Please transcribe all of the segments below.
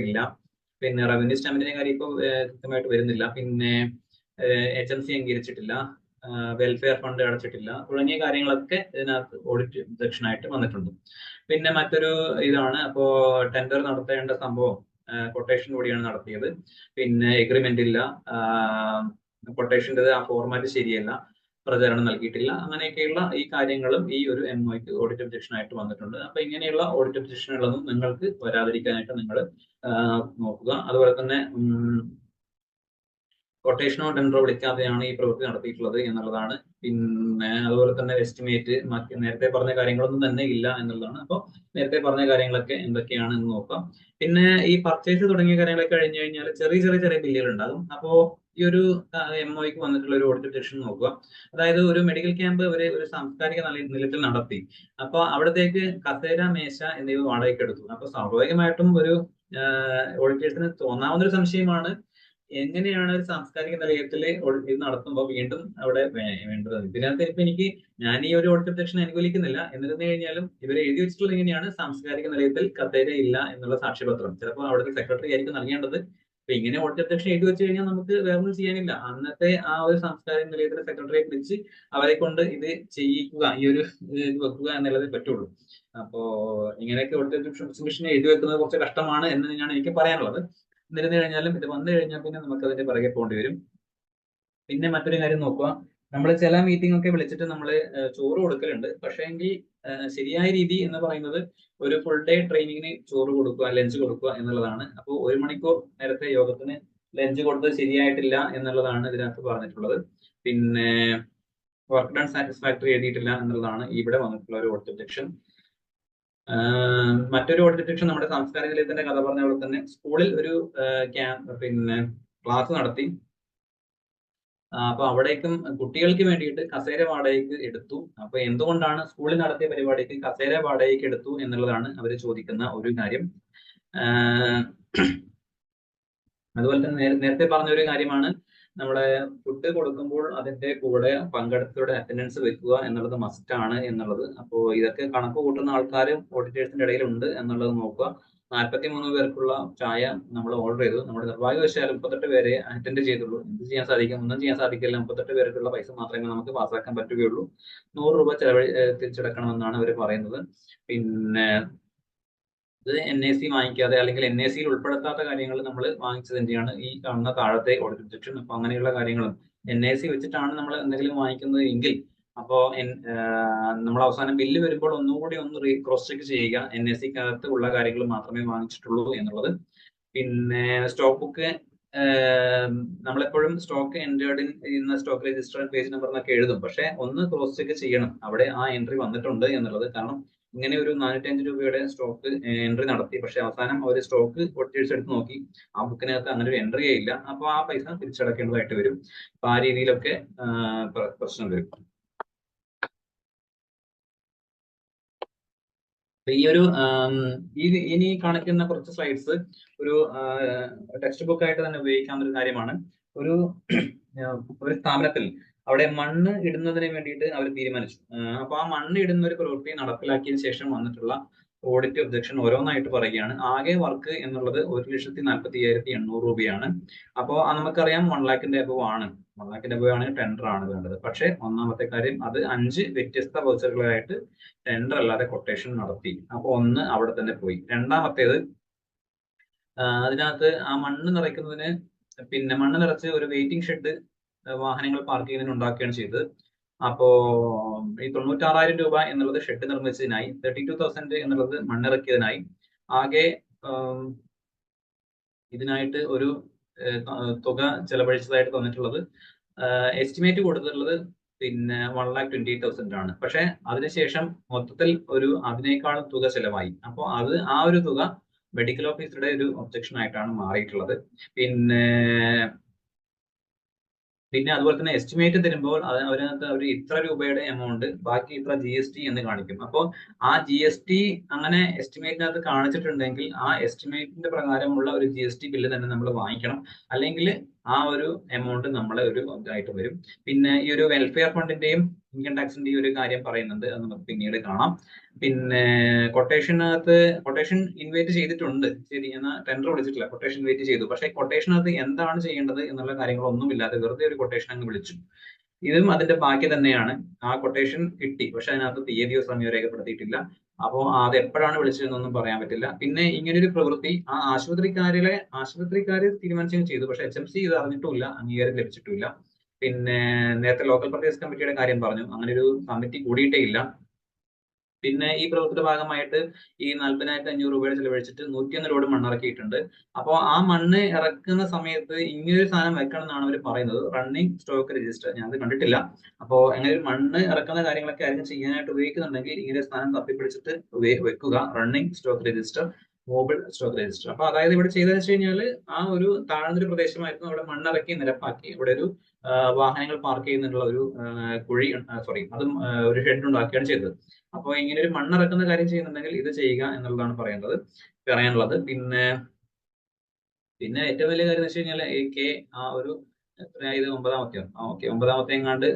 ഇല്ല. പിന്നെ റവന്യൂ സ്റ്റാമ്പിന്റെ കാര്യം ഇപ്പോൾ കൃത്യമായിട്ട് വരുന്നില്ല. പിന്നെ HMC അംഗീകരിച്ചിട്ടില്ല, വെൽഫെയർ ഫണ്ട് അടച്ചിട്ടില്ല തുടങ്ങിയ കാര്യങ്ങളൊക്കെ ഇതിനകത്ത് ഓഡിറ്റ് സെക്ഷനായിട്ട് വന്നിട്ടുണ്ട്. പിന്നെ മറ്റൊരു ഇതാണ്, അപ്പോ ടെൻഡർ നടത്തേണ്ട സംഭവം കൊട്ടേഷൻ കൂടിയാണ് നടത്തിയത്. പിന്നെ എഗ്രിമെന്റ് ഇല്ല, കൊട്ടേഷൻ്റെ ആ ഫോർമാറ്റ് ശരിയല്ല, പ്രചാരണം നൽകിയിട്ടില്ല, അങ്ങനെയൊക്കെയുള്ള ഈ കാര്യങ്ങളും ഈ ഒരു MOയ്ക്ക് ഓഡിറ്റ് ഒബ്ജക്ഷൻ ആയിട്ട് വന്നിട്ടുണ്ട്. അപ്പൊ ഇങ്ങനെയുള്ള ഓഡിറ്റ് ഒബ്ജക്ഷനുകളൊന്നും നിങ്ങൾക്ക് വരാതിരിക്കാനായിട്ട് നിങ്ങൾ നോക്കുക. അതുപോലെ തന്നെ കൊട്ടേഷനോ ടെൻഡറോ വിളിക്കാതെയാണ് ഈ പ്രവൃത്തി നടത്തിയിട്ടുള്ളത് എന്നുള്ളതാണ്. പിന്നെ അതുപോലെ തന്നെ എസ്റ്റിമേറ്റ് നേരത്തെ പറഞ്ഞ കാര്യങ്ങളൊന്നും തന്നെ ഇല്ല എന്നുള്ളതാണ്. അപ്പോൾ നേരത്തെ പറഞ്ഞ കാര്യങ്ങളൊക്കെ എന്തൊക്കെയാണ് എന്ന് നോക്കാം. പിന്നെ ഈ പർച്ചേസ് തുടങ്ങിയ കാര്യങ്ങളൊക്കെ കഴിഞ്ഞു കഴിഞ്ഞാൽ ചെറിയ ചെറിയ ചെറിയ ബില്ലുകൾ ഉണ്ടാകും. അപ്പോ ഈ ഒരു MOയ്ക്ക് വന്നിട്ടുള്ള ഒരു ഓഡിറ്റ് ഒബ്ജക്ഷൻ നോക്കുക. അതായത് ഒരു മെഡിക്കൽ ക്യാമ്പ് ഒരു സാംസ്കാരിക നിലയത്തിൽ നടത്തി. അപ്പൊ അവിടത്തേക്ക് കസേര, മേശ എന്നിവ വാടകയ്ക്ക് എടുത്തു. അപ്പൊ സ്വാഭാവികമായിട്ടും ഒരു ഓഡിറ്റേഴ്സിന് തോന്നാവുന്ന ഒരു സംശയമാണ്, എങ്ങനെയാണ് ഒരു സാംസ്കാരിക നിലയത്തിൽ ഇത് നടത്തുമ്പോൾ വീണ്ടും അവിടെ വേണ്ടത്. ഇതിനകത്ത് ഇപ്പൊ ഞാൻ ഈ ഒരു ഓഡിറ്റ് ഒബ്ജക്ഷൻ അനുകൂലിക്കുന്നില്ല. എന്നിരുന്നു കഴിഞ്ഞാലും ഇവർ എഴുതി വെച്ചിട്ടുള്ളത് എങ്ങനെയാണ്, സാംസ്കാരിക നിലയത്തിൽ കസേര ഇല്ല എന്നുള്ള സാക്ഷ്യപത്രം ചിലപ്പോൾ അവിടുത്തെ സെക്രട്ടറി ആയിരിക്കും നൽകേണ്ടത്. അപ്പൊ ഇങ്ങനെ ഓഡിറ്റ് ഒബ്ജക്ഷൻ എഴുതി വെച്ച് കഴിഞ്ഞാൽ നമുക്ക് വേറൊന്നും ചെയ്യാനില്ല. അന്നത്തെ ആ ഒരു സാംസ്കാരിക നിലയത്തിലെ സെക്രട്ടറിയെ വിളിച്ച് അവരെ കൊണ്ട് ഇത് ചെയ്യിക്കുക, ഈ ഒരു ഇത് വെക്കുക എന്നുള്ളതേ പറ്റുള്ളൂ. അപ്പോ ഇങ്ങനെയൊക്കെ ഓഡിറ്റ് ഒബ്ജക്ഷൻ എഴുതി വെക്കുന്നത് കുറച്ച് കഷ്ടമാണ് എന്ന് തന്നെയാണ് എനിക്ക് പറയാനുള്ളത്. എന്നിരുന്നു കഴിഞ്ഞാലും ഇത് വന്നു കഴിഞ്ഞാൽ പിന്നെ നമുക്ക് അതിന്റെ പിറകെ പോകേണ്ടി വരും. പിന്നെ മറ്റൊരു കാര്യം നോക്കുക, നമ്മൾ ചില മീറ്റിംഗ് ഒക്കെ വിളിച്ചിട്ട് നമ്മൾ ചോറ് കൊടുക്കലുണ്ട്. പക്ഷേ എങ്കിൽ ശരിയായ രീതി എന്ന് പറയുന്നത് ഒരു ഫുൾ ഡേ ട്രെയിനിങ്ങിന് ചോറ് കൊടുക്കുക, ലഞ്ച് കൊടുക്കുക എന്നുള്ളതാണ്. അപ്പോൾ 1 മണിക്കൂർ നേരത്തെ യോഗത്തിന് ലഞ്ച് കൊടുത്തത് ശരിയായിട്ടില്ല എന്നുള്ളതാണ് ഇതിനകത്ത് പറഞ്ഞിട്ടുള്ളത്. പിന്നെ വർക്ക് ഡൺ സാറ്റിസ്ഫാക്ടറി എഴുതിയിട്ടില്ല എന്നുള്ളതാണ് ഇവിടെ വന്നിട്ടുള്ള ഒരു ഓഡിറ്റ് ഒബ്ജക്ഷൻ. മറ്റൊരു ഓഡിറ്റ് ഒബ്ജക്ഷൻ നമ്മുടെ സാംസ്കാരിക നിലയത്തിന്റെ കഥ പറഞ്ഞ പോലെ തന്നെ സ്കൂളിൽ ഒരു പിന്നെ ക്ലാസ് നടത്തി. അപ്പൊ അവിടേക്കും കുട്ടികൾക്ക് വേണ്ടിയിട്ട് കസേര വാടകയ്ക്ക് എടുത്തു. അപ്പൊ എന്തുകൊണ്ടാണ് സ്കൂളിൽ നടത്തിയ പരിപാടിക്ക് കസേര വാടകയ്ക്ക് എടുത്തു എന്നുള്ളതാണ് അവർ ചോദിക്കുന്ന ഒരു കാര്യം. അതുപോലെ തന്നെ നേരത്തെ പറഞ്ഞ ഒരു കാര്യമാണ്, നമ്മളെ ഫുഡ് കൊടുക്കുമ്പോൾ അതിന്റെ കൂടെ പങ്കെടുത്തവരുടെ അറ്റൻഡൻസ് വെക്കുക എന്നുള്ളത് മസ്റ്റ് ആണ് എന്നുള്ളത്. അപ്പോൾ ഇതൊക്കെ കണക്ക് കൂട്ടുന്ന ആൾക്കാരും ഓഡിറ്റേഴ്സിന്റെ ഇടയിലുണ്ട് എന്നുള്ളത് നോക്കുക. 43 പേർക്കുള്ള ചായ നമ്മൾ ഓർഡർ ചെയ്തു. നമ്മുടെ നിർഭാഗ്യവശാൽ 38 പേരെ അറ്റൻഡ് ചെയ്തുള്ളൂ. എന്ത് ചെയ്യാൻ സാധിക്കും? ഒന്നും ചെയ്യാൻ സാധിക്കില്ല. 38 പേർക്കുള്ള പൈസ മാത്രമേ നമുക്ക് പാസ്സാക്കാൻ പറ്റുകയുള്ളൂ. 100 രൂപ തിരിച്ചടക്കണമെന്നാണ് അവർ പറയുന്നത്. പിന്നെ ഇത് NAC വാങ്ങിക്കാതെ അല്ലെങ്കിൽ NACയിൽ ഉൾപ്പെടുത്താത്ത കാര്യങ്ങൾ നമ്മൾ വാങ്ങിച്ചതിന്റെയാണ് ഈ കാണുന്ന താഴത്തെ ഓഡിറ്റ് ഒബ്ജക്ഷൻ. അപ്പൊ അങ്ങനെയുള്ള കാര്യങ്ങളും NAC വെച്ചിട്ടാണ് നമ്മൾ എന്തെങ്കിലും വാങ്ങിക്കുന്നത് എങ്കിൽ അപ്പോ നമ്മൾ അവസാനം ബില്ല് വരുമ്പോൾ ഒന്നുകൂടി ഒന്ന് ക്രോസ് ചെക്ക് ചെയ്യുക, NACക്കകത്ത് ഉള്ള കാര്യങ്ങൾ മാത്രമേ വാങ്ങിച്ചിട്ടുള്ളൂ എന്നുള്ളത്. പിന്നെ സ്റ്റോക്ക് ബുക്ക് നമ്മളെപ്പോഴും stock entered in stock register page number എന്നൊക്കെ എഴുതും. പക്ഷെ ഒന്ന് ക്രോസ് ചെക്ക് ചെയ്യണം അവിടെ ആ എൻട്രി വന്നിട്ടുണ്ട് എന്നുള്ളത്. കാരണം ഇങ്ങനെ ഒരു 405 രൂപയുടെ സ്റ്റോക്ക് എൻട്രി നടത്തി, പക്ഷെ അവസാനം അവർ സ്റ്റോക്ക് ഓഡിറ്റേഴ്സ് എടുത്ത് നോക്കി, ആ ബുക്കിനകത്ത് അങ്ങനെ ഒരു എൻട്രിയേ ഇല്ല. അപ്പൊ ആ പൈസ തിരിച്ചടക്കേണ്ടതായിട്ട് വരും. അപ്പൊ ആ രീതിയിലൊക്കെ പ്രശ്നം വരും. ഈ ഒരു ഇനി കാണിക്കുന്ന കുറച്ച് സ്ലൈഡ്സ് ഒരു ടെക്സ്റ്റ് ബുക്ക് ആയിട്ട് തന്നെ ഉപയോഗിക്കാവുന്ന ഒരു കാര്യമാണ്. ഒരു സ്ഥാപനത്തിൽ അവിടെ മണ്ണ് ഇടുന്നതിന് വേണ്ടിയിട്ട് അവർ തീരുമാനിച്ചു. അപ്പൊ ആ മണ്ണ് ഇടുന്ന ഒരു പ്രവൃത്തി നടപ്പിലാക്കിയതിനു ശേഷം വന്നിട്ടുള്ള ഓഡിറ്റ് ഒബ്ജക്ഷൻ ഓരോന്നായിട്ട് പറയുകയാണ്. ആകെ വർക്ക് എന്നുള്ളത് 1,45,800 രൂപയാണ്. അപ്പോൾ നമുക്കറിയാം 1 ലാഖിന്റെ അബവ് ആണ്. 1 ലാഖിന്റെ അബവ് ആണ് ടെൻഡർ ആണ് വേണ്ടത്. പക്ഷെ ഒന്നാമത്തെ കാര്യം, അത് 5 വ്യത്യസ്ത വൗച്ചറുകളായിട്ട് ടെൻഡർ അല്ലാതെ കൊട്ടേഷൻ നടത്തി. അപ്പൊ ഒന്ന് അവിടെ തന്നെ പോയി. രണ്ടാമത്തേത്, അതിനകത്ത് ആ മണ്ണ് നിറയ്ക്കുന്നതിന് പിന്നെ മണ്ണ് നിറച്ച് ഒരു വെയിറ്റിംഗ് ഷെഡ് വാഹനങ്ങൾ പാർക്ക് ചെയ്യുന്നതിന് ഉണ്ടാക്കുകയാണ് ചെയ്തത്. അപ്പോ ഈ 96,000 രൂപ എന്നുള്ളത് ഷെഡ് നിർമ്മിച്ചതിനായി, 32,000 എന്നുള്ളത് മണ്ണിറക്കിയതിനായി. ആകെ ഇതിനായിട്ട് ഒരു തുക ചെലവഴിച്ചതായിട്ട് തന്നിട്ടുള്ളത്, എസ്റ്റിമേറ്റ് കൊടുത്തിട്ടുള്ളത് പിന്നെ 1,28,000 ആണ്. പക്ഷെ അതിനുശേഷം മൊത്തത്തിൽ അതിനേക്കാളും തുക ചെലവായി. അപ്പോൾ ആ ഒരു തുക മെഡിക്കൽ ഓഫീസറുടെ ഒരു ഒബ്ജക്ഷൻ ആയിട്ടാണ് മാറിയിട്ടുള്ളത്. പിന്നെ അതുപോലെ തന്നെ എസ്റ്റിമേറ്റ് തരുമ്പോൾ അതിനകത്ത് അവർ ഇത്ര രൂപയുടെ എമൗണ്ട്, ബാക്കി ഇത്ര GST എന്ന് കാണിക്കും. അപ്പോൾ ആ GST അങ്ങനെ എസ്റ്റിമേറ്റിനകത്ത് കാണിച്ചിട്ടുണ്ടെങ്കിൽ ആ എസ്റ്റിമേറ്റിന്റെ പ്രകാരമുള്ള ഒരു GST ബില്ല് തന്നെ നമ്മൾ വാങ്ങിക്കണം. അല്ലെങ്കിൽ ആ ഒരു എമൗണ്ട് നമ്മളെ ഒരു ഇതായിട്ട് വരും. പിന്നെ ഈ ഒരു വെൽഫെയർ ഫണ്ടിന്റെയും ഇൻകം ടാക്സിന്റെ ഈ ഒരു കാര്യം പറയുന്നുണ്ട്, അത് നമുക്ക് പിന്നീട് കാണാം. പിന്നെ കൊട്ടേഷൻ ഇൻവൈറ്റ് ചെയ്തിട്ടുണ്ട്, ശരി, എന്നാൽ ടെൻഡർ വിളിച്ചിട്ടില്ല, കൊട്ടേഷൻ ഇൻവൈറ്റ് ചെയ്തു. പക്ഷേ കൊട്ടേഷനകത്ത് എന്താണ് ചെയ്യേണ്ടത് എന്നുള്ള കാര്യങ്ങളൊന്നും ഇല്ലാതെ വെറുതെ ഒരു കൊട്ടേഷൻ അങ്ങ് വിളിച്ചു. ഇതും അതിന്റെ ബാക്കി തന്നെയാണ്. ആ കൊട്ടേഷൻ കിട്ടി, പക്ഷെ അതിനകത്ത് തീയതിയോ സമയമോ രേഖപ്പെടുത്തിയിട്ടില്ല. അപ്പോൾ അത് എപ്പോഴാണ് വിളിച്ചതെന്നൊന്നും പറയാൻ പറ്റില്ല. പിന്നെ ഇങ്ങനെ ഒരു പ്രവൃത്തി ആ ആശുപത്രിക്കാര് തീരുമാനിച്ചെങ്കിൽ ചെയ്തു, പക്ഷെ HMC ഇത് അറിഞ്ഞിട്ടുമില്ല, അംഗീകാരം ലഭിച്ചിട്ടുമില്ല. പിന്നെ നേരത്തെ ലോക്കൽ പർച്ചേസ് കമ്മിറ്റിയുടെ കാര്യം പറഞ്ഞു, അങ്ങനെ ഒരു കമ്മിറ്റി കൂടിയിട്ടേ ഇല്ല. പിന്നെ ഈ പ്രവൃത്തിയുടെ ഭാഗമായിട്ട് ഈ 40,500 രൂപയുടെ ചെലവഴിച്ചിട്ട് 101 ലോഡ് മണ്ണ് ഇറക്കിയിട്ടുണ്ട്. അപ്പോൾ ആ മണ്ണ് ഇറക്കുന്ന സമയത്ത് ഇങ്ങനൊരു സാധനം വെക്കണം എന്നാണ് അവർ പറയുന്നത്, റണ്ണിങ് സ്റ്റോക്ക് രജിസ്റ്റർ. ഞാനത് കണ്ടിട്ടില്ല. അപ്പോൾ അങ്ങനെ ഒരു മണ്ണ് ഇറക്കുന്ന കാര്യങ്ങളൊക്കെ ആരെങ്കിലും ചെയ്യാനായിട്ട് ഉപയോഗിക്കുന്നുണ്ടെങ്കിൽ ഇങ്ങനെ ഒരു സാധനം തപ്പിപ്പിടിച്ചിട്ട് വെക്കുക, running stock register, mobile stock register. അപ്പൊ അതായത് ഇവിടെ ചെയ്തതെന്ന് വെച്ച് കഴിഞ്ഞാൽ ആ ഒരു താഴ്ന്നൊരു പ്രദേശമായിരുന്നു, അവിടെ മണ്ണിറക്കി നിരപ്പാക്കി ഇവിടെ ഒരു വാഹനങ്ങൾ പാർക്ക് ചെയ്യുന്നതിനുള്ള ഒരു കുഴി, സോറി, അതും ഒരു ഷെഡ് ഉണ്ടാക്കിയാണ് ചെയ്തത്. അപ്പോൾ ഇങ്ങനെ ഒരു മണ്ണിറക്കുന്ന കാര്യം ചെയ്യുന്നുണ്ടെങ്കിൽ ഇത് ചെയ്യുക എന്നുള്ളതാണ് പറയാനുള്ളത്. പിന്നെ ഏറ്റവും വലിയ കാര്യം എന്ന് വെച്ച് കഴിഞ്ഞാൽ ആ ഒരു ഇത് 9ാമത്തെ എങ്ങാണ്ട്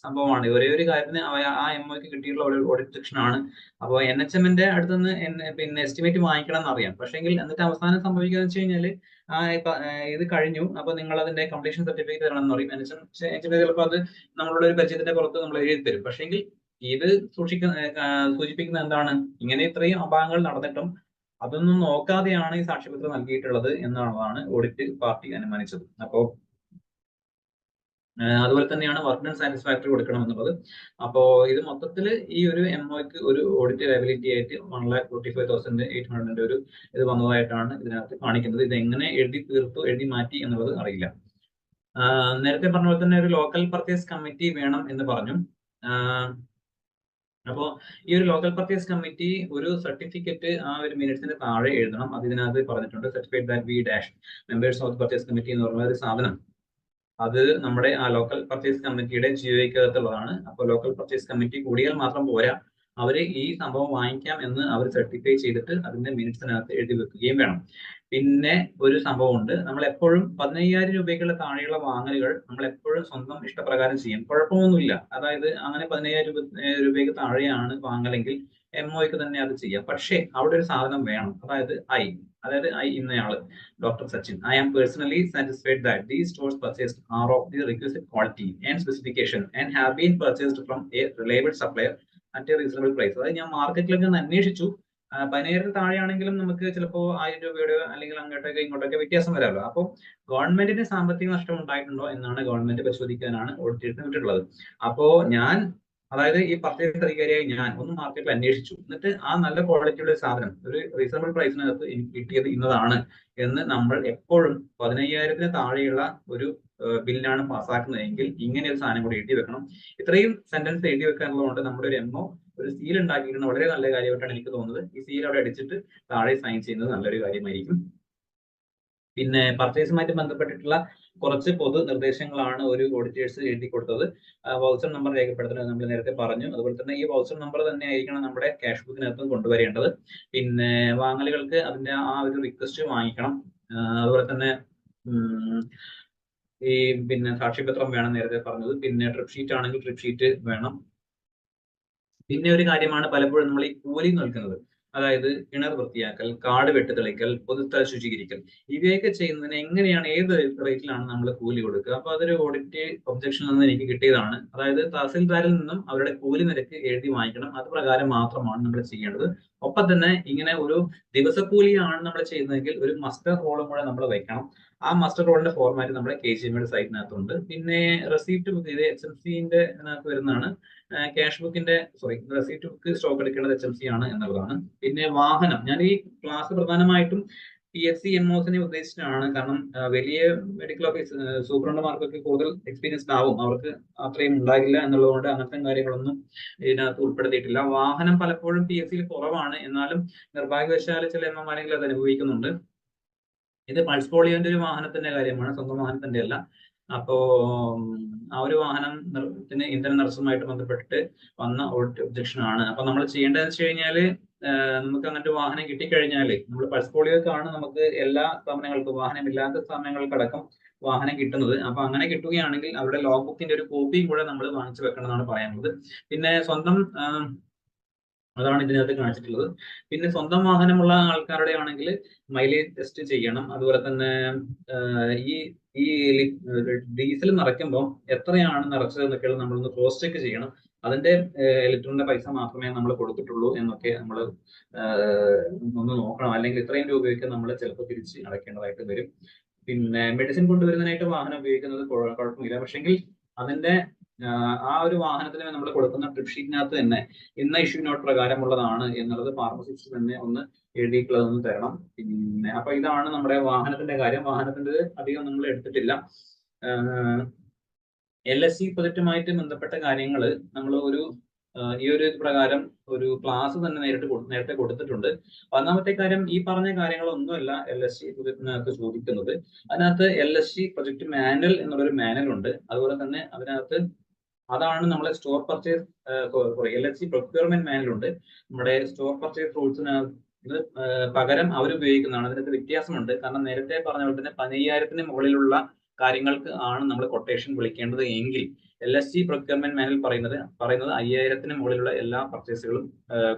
സംഭവമാണ്. ഒരേ ഒരു കാര്യത്തിന് ആ MOക്ക് കിട്ടിയിട്ടുള്ള ഒരു ഓഡിറ്റ് സെക്ഷൻ ആണ്. അപ്പോൾ NHMന്റെ അടുത്തുനിന്ന് പിന്നെ എസ്റ്റിമേറ്റ് വാങ്ങിക്കണം എന്നറിയാം. പക്ഷെങ്കിൽ എന്നിട്ട് അവസാനം സംഭവിക്കുന്നത് വെച്ച് കഴിഞ്ഞാൽ ഇത് കഴിഞ്ഞു, അപ്പൊ നിങ്ങൾ അതിന്റെ കംപ്ലീഷൻ സർട്ടിഫിക്കറ്റ് തരണം എന്ന് പറയും. NHM ചിലപ്പോൾ അത് നമ്മളുടെ ഒരു പരിചയത്തിന്റെ പുറത്ത് നമ്മൾ എഴുതി തരും. പക്ഷെങ്കിൽ ഇത് സൂചിപ്പിക്കുന്ന എന്താണ്, ഇങ്ങനെ ഇത്രയും അപാകങ്ങൾ നടന്നിട്ടും അതൊന്നും നോക്കാതെയാണ് ഈ സാക്ഷ്യപത്രം നൽകിയിട്ടുള്ളത് എന്നുള്ളതാണ് ഓഡിറ്റ് പാർട്ടി അനുമാനിച്ചത്. അപ്പോ അതുപോലെ തന്നെയാണ് വർക്ക് ഡൺ സാറ്റിസ്ഫാക്ടറി കൊടുക്കണം എന്നുള്ളത്. അപ്പോ ഇത് മൊത്തത്തിൽ ഈ ഒരു MOക്ക് ഒരു ഓഡിറ്റ് ലയബിലിറ്റി ആയിട്ട് 1,45,800 ഒരു ഇത് വന്നതായിട്ടാണ് ഇതിനകത്ത് കാണിക്കുന്നത്. ഇത് എങ്ങനെ എഴുതി തീർത്തു, എഴുതി മാറ്റി എന്നുള്ളത് അറിയില്ല. നേരത്തെ പറഞ്ഞ പോലെ തന്നെ ഒരു ലോക്കൽ പർച്ചേസ് കമ്മിറ്റി വേണം എന്ന് പറഞ്ഞു. അപ്പോൾ ഈ ഒരു ലോക്കൽ പർച്ചേസ് കമ്മിറ്റി ഒരു സർട്ടിഫിക്കറ്റ് ആ ഒരു മിനിറ്റ്സിന് താഴെ എഴുതണം. അത് ഇതിനകത്ത് പറഞ്ഞിട്ടുണ്ട്, certified that we dash members of purchase committee എന്ന് പറഞ്ഞ ഒരു സാധനം, അത് നമ്മുടെ ആ ലോക്കൽ പർച്ചേസ് കമ്മിറ്റിയുടെ GOയ്ക്കകത്തുള്ളതാണ്. അപ്പോൾ ലോക്കൽ പർച്ചേസ് കമ്മിറ്റി കൂടിയാൽ മാത്രം പോരാ, അവര് ഈ സംഭവം വാങ്ങിക്കാം എന്ന് അവർ സർട്ടിഫൈ ചെയ്തിട്ട് അതിന്റെ മിനിറ്റ്സിനകത്ത് എഴുതി വെക്കുകയും വേണം. പിന്നെ ഒരു സംഭവമുണ്ട്, നമ്മൾ എപ്പോഴും 15,000 രൂപയ്ക്കുള്ള താഴെയുള്ള വാങ്ങലുകൾ നമ്മൾ എപ്പോഴും സ്വന്തം ഇഷ്ടപ്രകാരം ചെയ്യും, കുഴപ്പമൊന്നുമില്ല. അതായത് അങ്ങനെ 15,000 രൂപയ്ക്ക് താഴെയാണ് വാങ്ങലെങ്കിൽ MOയ്ക്ക് തന്നെ അത് ചെയ്യാം. പക്ഷേ അവിടെ ഒരു സാധനം വേണം, അതായത് I ഇന്നയാള് doctor Sachin, I am personally satisfied that these stores purchased are of the requisite quality and specification and have been purchased from a reliable supplier at a reasonable price. അതായത് ഞാൻ മാർക്കറ്റിലൊക്കെ ഒന്ന് അന്വേഷിച്ചു, 15,000 താഴെയാണെങ്കിലും നമുക്ക് ചിലപ്പോൾ 1,000 രൂപയുടെ അല്ലെങ്കിൽ അങ്ങോട്ടൊക്കെ ഇങ്ങോട്ടൊക്കെ വ്യത്യാസം വരാമല്ലോ. അപ്പോൾ ഗവൺമെന്റിന് സാമ്പത്തിക നഷ്ടം ഉണ്ടായിട്ടുണ്ടോ എന്നാണ് ഗവൺമെന്റ് പരിശോധിക്കാനാണ് ഓഡിറ്റ് വിട്ടിട്ടുള്ളത്. അപ്പോ അതായത് ഈ പർച്ചേസ് അധികാരിയായി ഞാൻ ഒന്ന് മാർക്കറ്റിൽ അന്വേഷിച്ചു, എന്നിട്ട് ആ നല്ല ക്വാളിറ്റിയുടെ സാധനം ഒരു റീസണബിൾ പ്രൈസിനകത്ത് എനിക്ക് കിട്ടിയത് ഇന്നതാണ് എന്ന് നമ്മൾ എപ്പോഴും 15,000 താഴെയുള്ള ഒരു ബില്ലാണ് പാസ്സാക്കുന്നതെങ്കിൽ ഇങ്ങനെ ഒരു സാധനം കൂടി എഴുതി വെക്കണം. ഇത്രയും സെന്റൻസ് എഴുതി വെക്കാനുള്ളതുകൊണ്ട് നമ്മുടെ ഒരു MO ഒരു സീൽ ഉണ്ടാക്കിയിരുന്ന വളരെ നല്ല കാര്യമായിട്ടാണ് എനിക്ക് തോന്നുന്നത്. ഈ സീൽ അവിടെ അടിച്ചിട്ട് താഴെ സൈൻ ചെയ്യുന്നത് നല്ലൊരു കാര്യമായിരിക്കും. പിന്നെ പർച്ചേസുമായിട്ട് ബന്ധപ്പെട്ടിട്ടുള്ള കുറച്ച് പൊതു നിർദ്ദേശങ്ങളാണ് ഒരു ഓഡിറ്റേഴ്സ് എഴുതി കൊടുത്തത്. വൗച്ചർ നമ്പർ രേഖപ്പെടുത്തുന്നത് നമ്മൾ നേരത്തെ പറഞ്ഞു. അതുപോലെ തന്നെ ഈ വൗച്ചർ നമ്പർ തന്നെ ആയിരിക്കണം നമ്മുടെ ക്യാഷ് ബുക്കിനകത്തും കൊണ്ടുവരേണ്ടത്. പിന്നെ വാങ്ങലുകൾക്ക് അതിന്റെ ആ ഒരു റിക്വസ്റ്റ് വാങ്ങിക്കണം. അതുപോലെ തന്നെ ഈ പിന്നെ സാക്ഷ്യപത്രം വേണം, നേരത്തെ പറഞ്ഞത്. പിന്നെ ട്രിപ്പ് ഷീറ്റ് ആണെങ്കിൽ ട്രിപ്പ് ഷീറ്റ് വേണം. പിന്നെ ഒരു കാര്യമാണ് പലപ്പോഴും നമ്മൾ ഈ കൂലി നൽകുന്നത്, അതായത് കിണർ വൃത്തിയാക്കൽ, കാട് വെട്ടിത്തെളിക്കൽ, പൊതുസ്ഥല ശുചീകരിക്കൽ, ഇവയൊക്കെ ചെയ്യുന്നതിന് എങ്ങനെയാണ്, ഏത് റേറ്റിലാണ് നമ്മൾ കൂലി കൊടുക്കുക? അപ്പൊ അതൊരു ഓഡിറ്റ് ഒബ്ജക്ഷനിൽ നിന്ന് എനിക്ക് കിട്ടിയതാണ്. അതായത് തഹസിൽദാരിൽ നിന്നും അവരുടെ കൂലി നിരക്ക് എഴുതി വാങ്ങിക്കണം, അത് പ്രകാരം മാത്രമാണ് നമ്മൾ ചെയ്യേണ്ടത്. ഒപ്പം തന്നെ ഇങ്ങനെ ഒരു ദിവസക്കൂലിയാണ് നമ്മൾ ചെയ്യുന്നതെങ്കിൽ ഒരു മസ്റ്റർ റോളും കൂടെ നമ്മൾ വെക്കണം. ആ മസ്റ്റർ റോളിന്റെ ഫോർമാറ്റ് നമ്മുടെ KGMയുടെ സൈറ്റിനകത്തുണ്ട്. പിന്നെ റെസിപ്റ്റ് ബുക്ക്, ഇത് HMCന്റെ വരുന്നതാണ്. ക്യാഷ് ബുക്കിന്റെ റെസിപ്റ്റ് ബുക്ക് സ്റ്റോക്ക് എടുക്കേണ്ടത് HMC ആണ് എന്നുള്ളതാണ്. പിന്നെ വാഹനം, ഞാൻ ഈ ക്ലാസ് പ്രധാനമായിട്ടും PFC MOസിനെ ഉദ്ദേശിച്ചിട്ടാണ്. കാരണം വലിയ മെഡിക്കൽ ഓഫീസ് സൂപ്രണ്ടന്മാർക്കൊക്കെ കൂടുതൽ എക്സ്പീരിയൻസ്ഡ് ആവും, അവർക്ക് അത്രയും ഉണ്ടാകില്ല എന്നുള്ളതുകൊണ്ട് അങ്ങനത്തെ കാര്യങ്ങളൊന്നും ഇതിനകത്ത് ഉൾപ്പെടുത്തിയിട്ടില്ല. വാഹനം പലപ്പോഴും PFCയിൽ കുറവാണ്, എന്നാലും നിർഭാഗ്യവശാൽ ചില MOമാരെങ്കിലും അത് അനുഭവിക്കുന്നുണ്ട്. ഇത് പൾസ് പോളിയോന്റെ ഒരു വാഹനത്തിന്റെ കാര്യമാണ്, സ്വന്തം വാഹനത്തിന്റെ അല്ല. അപ്പോ ആ ഒരു വാഹനത്തിന് ഇന്ധന നിറച്ചുമായിട്ട് ബന്ധപ്പെട്ടിട്ട് വന്ന ഒബ്ജക്ഷൻ ആണ്. അപ്പൊ നമ്മൾ ചെയ്യേണ്ടതെന്ന് വെച്ച് കഴിഞ്ഞാല് നമുക്ക് അങ്ങനത്തെ വാഹനം കിട്ടിക്കഴിഞ്ഞാല് നമ്മൾ പൾസ് പോളിയോക്കാണ് നമുക്ക് എല്ലാ സ്ഥാപനങ്ങൾക്കും വാഹനമില്ലാത്ത സ്ഥാപനങ്ങൾക്കടക്കം വാഹനം കിട്ടുന്നത്. അപ്പൊ അങ്ങനെ കിട്ടുകയാണെങ്കിൽ അവരുടെ ലോഗ് ബുക്കിന്റെ ഒരു കോപ്പിയും കൂടെ നമ്മൾ വാങ്ങിച്ചു വെക്കണം എന്നാണ് പറയാനുള്ളത്. പിന്നെ സ്വന്തം അതാണ് ഇതിനകത്ത് കാണിച്ചിട്ടുള്ളത്. പിന്നെ സ്വന്തം വാഹനമുള്ള ആൾക്കാരുടെ ആണെങ്കിൽ മൈലേജ് ടെസ്റ്റ് ചെയ്യണം. അതുപോലെ തന്നെ ഈ ഈ ഡീസൽ നിറയ്ക്കുമ്പോൾ എത്രയാണ് നിറച്ചത് എന്നൊക്കെയുള്ള നമ്മളൊന്ന് ക്രോസ് ചെക്ക് ചെയ്യണം. അതിന്റെ ലിറ്ററിന്റെ പൈസ മാത്രമേ നമ്മൾ കൊടുത്തിട്ടുള്ളൂ എന്നൊക്കെ നമ്മൾ ഒന്ന് നോക്കണം. അല്ലെങ്കിൽ ഇത്രയും രൂപയൊക്കെ നമ്മൾ ചിലപ്പോൾ തിരിച്ച് അടയ്ക്കേണ്ടതായിട്ട് വരും. പിന്നെ മെഡിസിൻ കൊണ്ടുവരുന്നതിനായിട്ട് വാഹനം ഉപയോഗിക്കുന്നത് കുഴപ്പമില്ല. പക്ഷെങ്കിൽ അതിന്റെ ആ ഒരു വാഹനത്തിന് നമ്മൾ കൊടുക്കുന്ന ട്രിപ്പ് ഷീറ്റിനകത്ത് തന്നെ ഇന്ന ഇഷ്യൂ നോട്ട് പ്രകാരമുള്ളതാണ് എന്നുള്ളത് ഫാർമസിസ്റ്റ് തന്നെ ഒന്ന് എഴുതിയിട്ടുള്ളതൊന്ന് തരണം. പിന്നെ അപ്പൊ ഇതാണ് നമ്മുടെ വാഹനത്തിന്റെ കാര്യം. വാഹനത്തിന്റെ അധികം നമ്മൾ എടുത്തിട്ടില്ല. LSC പ്രൊജക്റ്റുമായിട്ട് ബന്ധപ്പെട്ട കാര്യങ്ങൾ നമ്മൾ ഈ ഒരു പ്രകാരം ഒരു ക്ലാസ് തന്നെ നേരത്തെ കൊടുത്തിട്ടുണ്ട്. ഒന്നാമത്തെ കാര്യം, ഈ പറഞ്ഞ കാര്യങ്ങളൊന്നുമല്ല LSC പ്രൊജക്റ്റിനകത്ത് ചോദിക്കുന്നത്. അതിനകത്ത് LSC പ്രൊജക്ട് മാനുവൽ എന്നുള്ളൊരു മാനുവൽ ഉണ്ട്. അതുപോലെ തന്നെ അതിനകത്ത് അതാണ് നമ്മളെ store purchase LSC procurement manual ഉണ്ട്. നമ്മുടെ സ്റ്റോർ പർച്ചേസ് റൂൾസിനകത്ത് പകരം അവർ ഉപയോഗിക്കുന്നതാണ്. അതിനകത്ത് വ്യത്യാസമുണ്ട്. കാരണം നേരത്തെ പറഞ്ഞ പോലെ തന്നെ 15,000-ന് മുകളിലുള്ള കാര്യങ്ങൾക്ക് ആണ് നമ്മൾ കൊട്ടേഷൻ വിളിക്കേണ്ടത് എങ്കിൽ LSC പ്രൊക്യൂർമെന്റ് മാനുവൽ പറയുന്നത് 5,000-ന് മുകളിലുള്ള എല്ലാ പർച്ചേസുകളും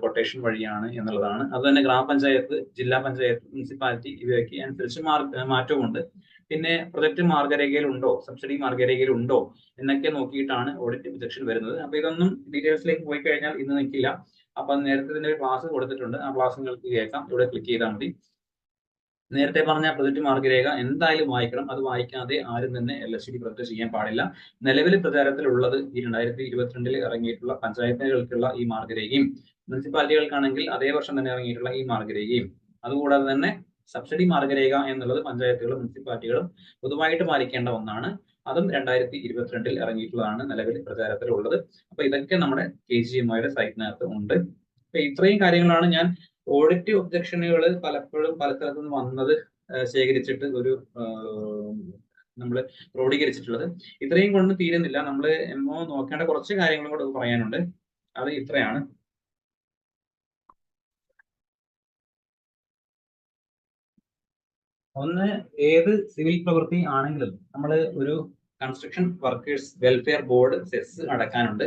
കൊട്ടേഷൻ വഴിയാണ് എന്നുള്ളതാണ്. അത് തന്നെ ഗ്രാമപഞ്ചായത്ത്, ജില്ലാ പഞ്ചായത്ത്, മുനിസിപ്പാലിറ്റി ഇവയൊക്കെ അനുസരിച്ച് മാറ്റവുമുണ്ട്. പിന്നെ പ്രൊജക്ട് മാർഗരേഖയിൽ ഉണ്ടോ, സബ്സിഡി മാർഗരേഖയിൽ ഉണ്ടോ എന്നൊക്കെ നോക്കിയിട്ടാണ് ഓഡിറ്റ് ഒബ്ജക്ഷൻ വരുന്നത്. അപ്പൊ ഇതൊന്നും ഡീറ്റെയിൽസിലേക്ക് പോയി കഴിഞ്ഞാൽ ഇന്ന് നിൽക്കില്ല. അപ്പൊ നേരത്തെ ഇതിന്റെ ഒരു ക്ലാസ് കൊടുത്തിട്ടുണ്ട്. ആ ക്ലാസ് നിങ്ങൾക്ക് കേൾക്കാം. ഇവിടെ ക്ലിക്ക് ചെയ്താൽ മതി. നേരത്തെ പറഞ്ഞ പ്രൊജക്ട് മാർഗരേഖ എന്തായാലും വായിക്കണം. അത് വായിക്കാതെ ആരും തന്നെ LSC പ്രൊജക്ട് ചെയ്യാൻ പാടില്ല. നിലവിൽ പ്രചാരത്തിലുള്ളത് ഈ 2022 ഇറങ്ങിയിട്ടുള്ള പഞ്ചായത്തുകൾക്കുള്ള ഈ മാർഗരേഖയും മുനിസിപ്പാലിറ്റികൾക്കാണെങ്കിൽ അതേ വർഷം തന്നെ ഇറങ്ങിയിട്ടുള്ള ഈ മാർഗരേഖയും, അതുകൂടാതെ തന്നെ സബ്സിഡി മാർഗരേഖ എന്നുള്ളത് പഞ്ചായത്തുകളും മുനിസിപ്പാലിറ്റികളും പൊതുവായിട്ട് പാലിക്കേണ്ട ഒന്നാണ്. അതും 2022 ഇറങ്ങിയിട്ടുള്ളതാണ് നിലവിൽ പ്രചാരത്തിലുള്ളത്. അപ്പൊ ഇതൊക്കെ നമ്മുടെ KGMIയുടെ സൈറ്റിനകത്ത് ഉണ്ട്. അപ്പൊ ഇത്രയും കാര്യങ്ങളാണ് ഞാൻ ഓഡിറ്റ് ഒബ്ജക്ഷനുകൾ പലപ്പോഴും പല സ്ഥലത്തു നിന്ന് വന്നത് ശേഖരിച്ചിട്ട് നമ്മൾ ക്രോഡീകരിച്ചിട്ടുള്ളത്. ഇത്രയും കൊണ്ട് തീരുന്നില്ല. നമ്മൾ MO നോക്കേണ്ട കുറച്ച് കാര്യങ്ങളും കൂടെ പറയാനുണ്ട്. അത് ഇത്രയാണ്. ഒന്ന്, ഏത് സിവിൽ പ്രവൃത്തി ആണെങ്കിലും നമ്മൾ ഒരു construction workers welfare board cess അടക്കാനുണ്ട്.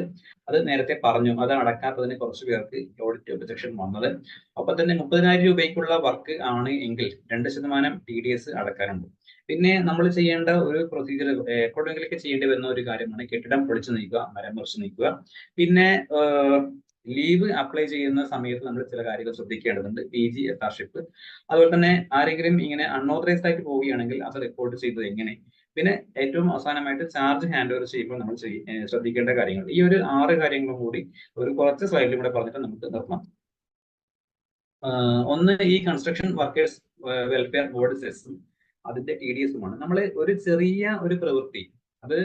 അത് നേരത്തെ പറഞ്ഞു. അത് അടക്കാത്തതിന് കുറച്ച് പേർക്ക് ഓഡിറ്റ് ഒബ്ജക്ഷൻ വന്നത്. ഒപ്പം തന്നെ 30,000 രൂപയ്ക്കുള്ള വർക്ക് ആണ് എങ്കിൽ 2% TDS അടക്കാനുണ്ട്. പിന്നെ നമ്മൾ ചെയ്യേണ്ട ഒരു പ്രൊസീജിയർ എപ്പോഴെങ്കിലൊക്കെ ചെയ്യേണ്ടി വരുന്ന ഒരു കാര്യമാണ് കെട്ടിടം പൊളിച്ചു നീക്കുക, മരം മുറിച്ച് നീക്കുക. പിന്നെ ലീവ് അപ്ലൈ ചെയ്യുന്ന സമയത്ത് നമ്മൾ ചില കാര്യങ്ങൾ ശ്രദ്ധിക്കേണ്ടതുണ്ട്. PG എത്താർഷിപ്പ്. അതുപോലെ തന്നെ ആരെങ്കിലും ഇങ്ങനെ അൺഓതറൈസ്ഡ് ആയിട്ട് പോവുകയാണെങ്കിൽ അത് റിപ്പോർട്ട് ചെയ്തത് എങ്ങനെ. പിന്നെ ഏറ്റവും അവസാനമായിട്ട് ചാർജ് ഹാൻഡ് ഓവർ ചെയ്യുമ്പോൾ നമ്മൾ ശ്രദ്ധിക്കേണ്ട കാര്യങ്ങൾ. ഈ ഒരു 6 കാര്യങ്ങളും കൂടി ഒരു കുറച്ച് സ്ലൈഡിലും കൂടെ പറഞ്ഞിട്ട് നമുക്ക് നിർത്താം. ഒന്ന്, ഈ കൺസ്ട്രക്ഷൻ വർക്കേഴ്സ് വെൽഫെയർ ബോർഡ് സെസ്സും അതിന്റെ TDS-ഉമാണ്. നമ്മൾ ഒരു ചെറിയ ഒരു പ്രവൃത്തി, അത്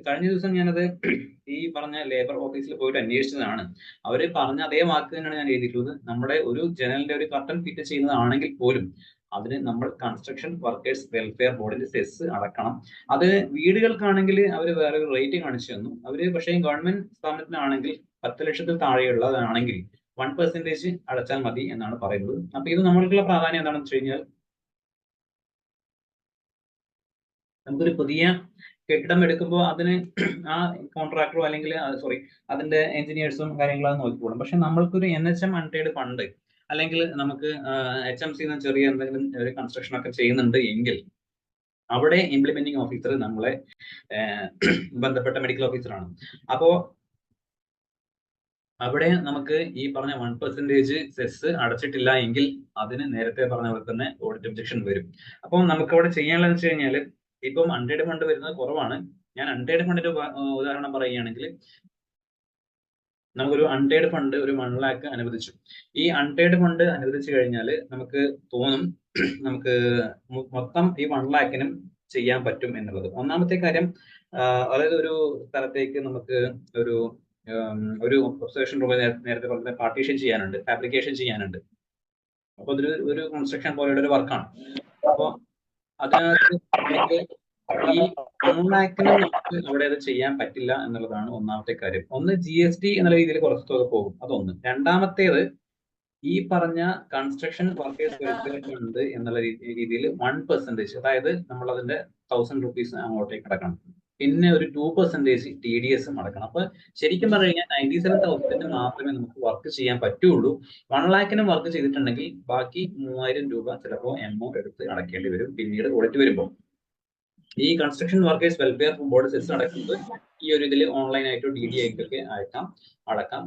കഴിഞ്ഞ ദിവസം ഞാനത് ഈ പറഞ്ഞ ലേബർ ഓഫീസിൽ പോയിട്ട് അന്വേഷിച്ചതാണ്. അവര് പറഞ്ഞ അതേ വാക്ക് തന്നെയാണ് ഞാൻ എഴുതിയിട്ടുള്ളത്. നമ്മുടെ ഒരു ജനലിന്റെ ഒരു കർട്ടൻ ഫിറ്റ് ചെയ്യുന്നതാണെങ്കിൽ പോലും അതിന് നമ്മൾ കൺസ്ട്രക്ഷൻ വർക്കേഴ്സ് വെൽഫെയർ ബോർഡിന്റെ സെസ് അടക്കണം. അത് വീടുകൾക്കാണെങ്കിൽ അവർ വേറെ ഒരു റേറ്റ് കാണിച്ചു തന്നു. അവര് പക്ഷേ ഗവൺമെന്റ് സ്ഥാപനത്തിനാണെങ്കിൽ 10 ലക്ഷത്തിൽ താഴെയുള്ളതാണെങ്കിൽ 1% അടച്ചാൽ മതി എന്നാണ് പറയുന്നത്. അപ്പൊ ഇത് നമ്മൾക്കുള്ള പ്രാധാന്യം എന്താണെന്ന് വെച്ച് കഴിഞ്ഞാൽ, നമുക്കൊരു പുതിയ കെട്ടിടം എടുക്കുമ്പോൾ അതിന് ആ കോൺട്രാക്ടറോ അല്ലെങ്കിൽ അതിന്റെ എഞ്ചിനീയേഴ്സും കാര്യങ്ങളൊക്കെ നോക്കിക്കോളും. പക്ഷെ നമ്മൾക്കൊരു NHM അൺപെയ്ഡ് ഫണ്ട് അല്ലെങ്കിൽ നമുക്ക് HMC ചെറിയ എന്തെങ്കിലും ഒരു കൺസ്ട്രക്ഷൻ ഒക്കെ ചെയ്യുന്നുണ്ട് എങ്കിൽ അവിടെ ഇംപ്ലിമെന്റിംഗ് ഓഫീസർ നമ്മളെ ബന്ധപ്പെട്ട മെഡിക്കൽ ഓഫീസറാണ്. അപ്പോ അവിടെ നമുക്ക് ഈ പറഞ്ഞ 1% സെസ് അടച്ചിട്ടില്ല എങ്കിൽ അതിന് നേരത്തെ പറഞ്ഞ പോലെ തന്നെ ഓഡിറ്റ് ഒബ്ജക്ഷൻ വരും. അപ്പം നമുക്ക് അവിടെ ചെയ്യാനുള്ളതെന്ന് വെച്ച് കഴിഞ്ഞാൽ, ഇപ്പം അൺപെയ്ഡ് ഫണ്ട് വരുന്നത് കുറവാണ്. ഞാൻ അൺപെയ്ഡ് ഫണ്ടിന്റെ ഉദാഹരണം പറയുകയാണെങ്കിൽ, നമുക്കൊരു അൺപെയ്ഡ് ഫണ്ട് ഒരു 1 lakh അനുവദിച്ചു. ഈ അൺപെയ്ഡ് ഫണ്ട് അനുവദിച്ചു കഴിഞ്ഞാൽ നമുക്ക് തോന്നും നമുക്ക് മൊത്തം ഈ 1 lakhനും ചെയ്യാൻ പറ്റും എന്നുള്ളത്. ഒന്നാമത്തെ കാര്യം, അതായത് ഒരു സ്ഥലത്തേക്ക് നമുക്ക് ഒരു ഒബ്സർവേഷൻ റൂം നേരത്തെ പറഞ്ഞ പാർട്ടീഷൻ ചെയ്യാനുണ്ട്, ഫാബ്രിക്കേഷൻ ചെയ്യാനുണ്ട്. അപ്പൊ ഒരു കൺസ്ട്രക്ഷൻ പോലെയുള്ള ഒരു വർക്കാണ്. അപ്പൊ അതിനകത്ത് നമുക്ക് ഈ 1 lakhന് നമുക്ക് അവിടെ അത് ചെയ്യാൻ പറ്റില്ല എന്നുള്ളതാണ് ഒന്നാമത്തെ കാര്യം. ഒന്ന്, GST എന്നുള്ള രീതിയിൽ കുറച്ച് തുക പോകും. അതൊന്ന്. രണ്ടാമത്തേത്, ഈ പറഞ്ഞ കൺസ്ട്രക്ഷൻ വർക്കേഴ്സ് വെൽഫെയർ ഫണ്ട് എന്നുള്ള രീതിയിൽ 1%, അതായത് നമ്മൾ അതിന്റെ 1000 rupees അങ്ങോട്ടേക്ക് അടക്കണം. പിന്നെ ഒരു 2% TDS അടക്കണം. അപ്പൊ ശരിക്കും പറഞ്ഞു കഴിഞ്ഞാൽ 97,000 മാത്രമേ നമുക്ക് വർക്ക് ചെയ്യാൻ പറ്റുള്ളൂ. 1 lakhന് വർക്ക് ചെയ്തിട്ടുണ്ടെങ്കിൽ ബാക്കി 3000 രൂപ ചിലപ്പോൾ എംഒ എടുത്ത് അടക്കേണ്ടി വരും പിന്നീട് ഓഡിറ്റ് വരുമ്പോൾ. ഈ construction workers welfare board cess അടക്കുന്നത് ഈ ഒരു ഇതിൽ ഓൺലൈൻ ആയിട്ടോ DD ആയിട്ടൊക്കെ അടക്കാം.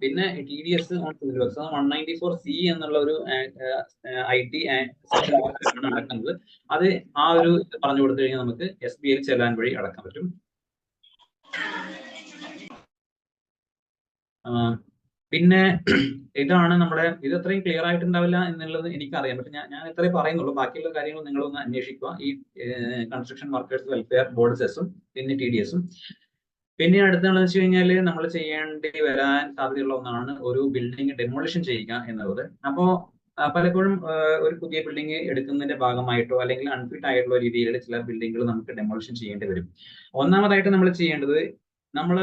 പിന്നെ TDS on civil works 194C എന്നുള്ള ഒരു IT സെക്ഷൻ ആണ് അടക്കുന്നത്. അത് ആ ഒരു പറഞ്ഞു കൊടുത്തു കഴിഞ്ഞാൽ നമുക്ക് SBI ചെല്ലാൻ വഴി അടക്കാൻ പറ്റും. പിന്നെ ഇതാണ് നമ്മുടെ, ഇത് അത്രയും ക്ലിയർ ആയിട്ടുണ്ടാവില്ല എന്നുള്ളത് എനിക്കറിയാം. പക്ഷെ ഞാൻ ഇത്രയും പറയുന്നുള്ളൂ. ബാക്കിയുള്ള കാര്യങ്ങൾ നിങ്ങളൊന്ന് അന്വേഷിക്കുക. ഈ കൺസ്ട്രക്ഷൻ വർക്കേഴ്സ് വെൽഫെയർ ബോർഡ് സെസ്സും പിന്നെ TDSഉം. പിന്നെ അടുത്താണെന്ന് വെച്ച് കഴിഞ്ഞാൽ നമ്മൾ ചെയ്യേണ്ടി വരാൻ സാധ്യതയുള്ള ഒന്നാണ് ഒരു ബിൽഡിംഗ് ഡെമോളിഷൻ ചെയ്യുക എന്നുള്ളത്. അപ്പോ പലപ്പോഴും ഒരു പുതിയ ബിൽഡിംഗ് എടുക്കുന്നതിന്റെ ഭാഗമായിട്ടോ അല്ലെങ്കിൽ അൺഫിറ്റ് ആയിട്ടുള്ള രീതിയിൽ ചില ബിൽഡിങ്ങുകൾ നമുക്ക് ഡെമോളിഷൻ ചെയ്യേണ്ടി വരും. ഒന്നാമതായിട്ട് നമ്മൾ ചെയ്യേണ്ടത്, നമ്മൾ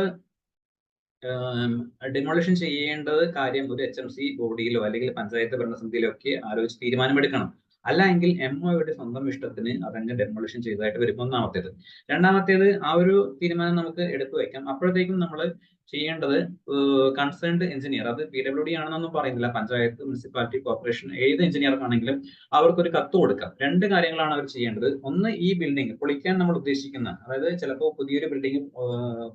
ഡെമോളിഷൻ ചെയ്യേണ്ടത് കാര്യം ഒരു HMC ബോഡിയിലോ അല്ലെങ്കിൽ പഞ്ചായത്ത് ഭരണസമിതിയിലോ ഒക്കെ ആലോചിച്ച് തീരുമാനമെടുക്കണം. അല്ല എങ്കിൽ MOയുടെ സ്വന്തം ഇഷ്ടത്തിന് അതങ്ങ് ഡെമോളിഷൻ ചെയ്തതായിട്ട് വരും. ഒന്നാമത്തേത്. രണ്ടാമത്തേത്, ആ ഒരു തീരുമാനം നമുക്ക് എടുത്തു വെക്കാം. അപ്പോഴത്തേക്കും നമ്മൾ ചെയ്യേണ്ടത് കൺസേൺഡ് എഞ്ചിനീയർ, അത് PWD ആണെന്നൊന്നും പറയുന്നില്ല, പഞ്ചായത്ത്, മുനിസിപ്പാലിറ്റി, കോർപ്പറേഷൻ, ഏത് എഞ്ചിനീയർക്കാണെങ്കിലും അവർക്കൊരു കത്ത് കൊടുക്കാം. രണ്ട് കാര്യങ്ങളാണ് അവർ ചെയ്യേണ്ടത്. ഒന്ന്, ഈ ബിൽഡിംഗ് പൊളിക്കാൻ നമ്മൾ ഉദ്ദേശിക്കുന്ന, അതായത് ചിലപ്പോൾ പുതിയൊരു ബിൽഡിംഗ്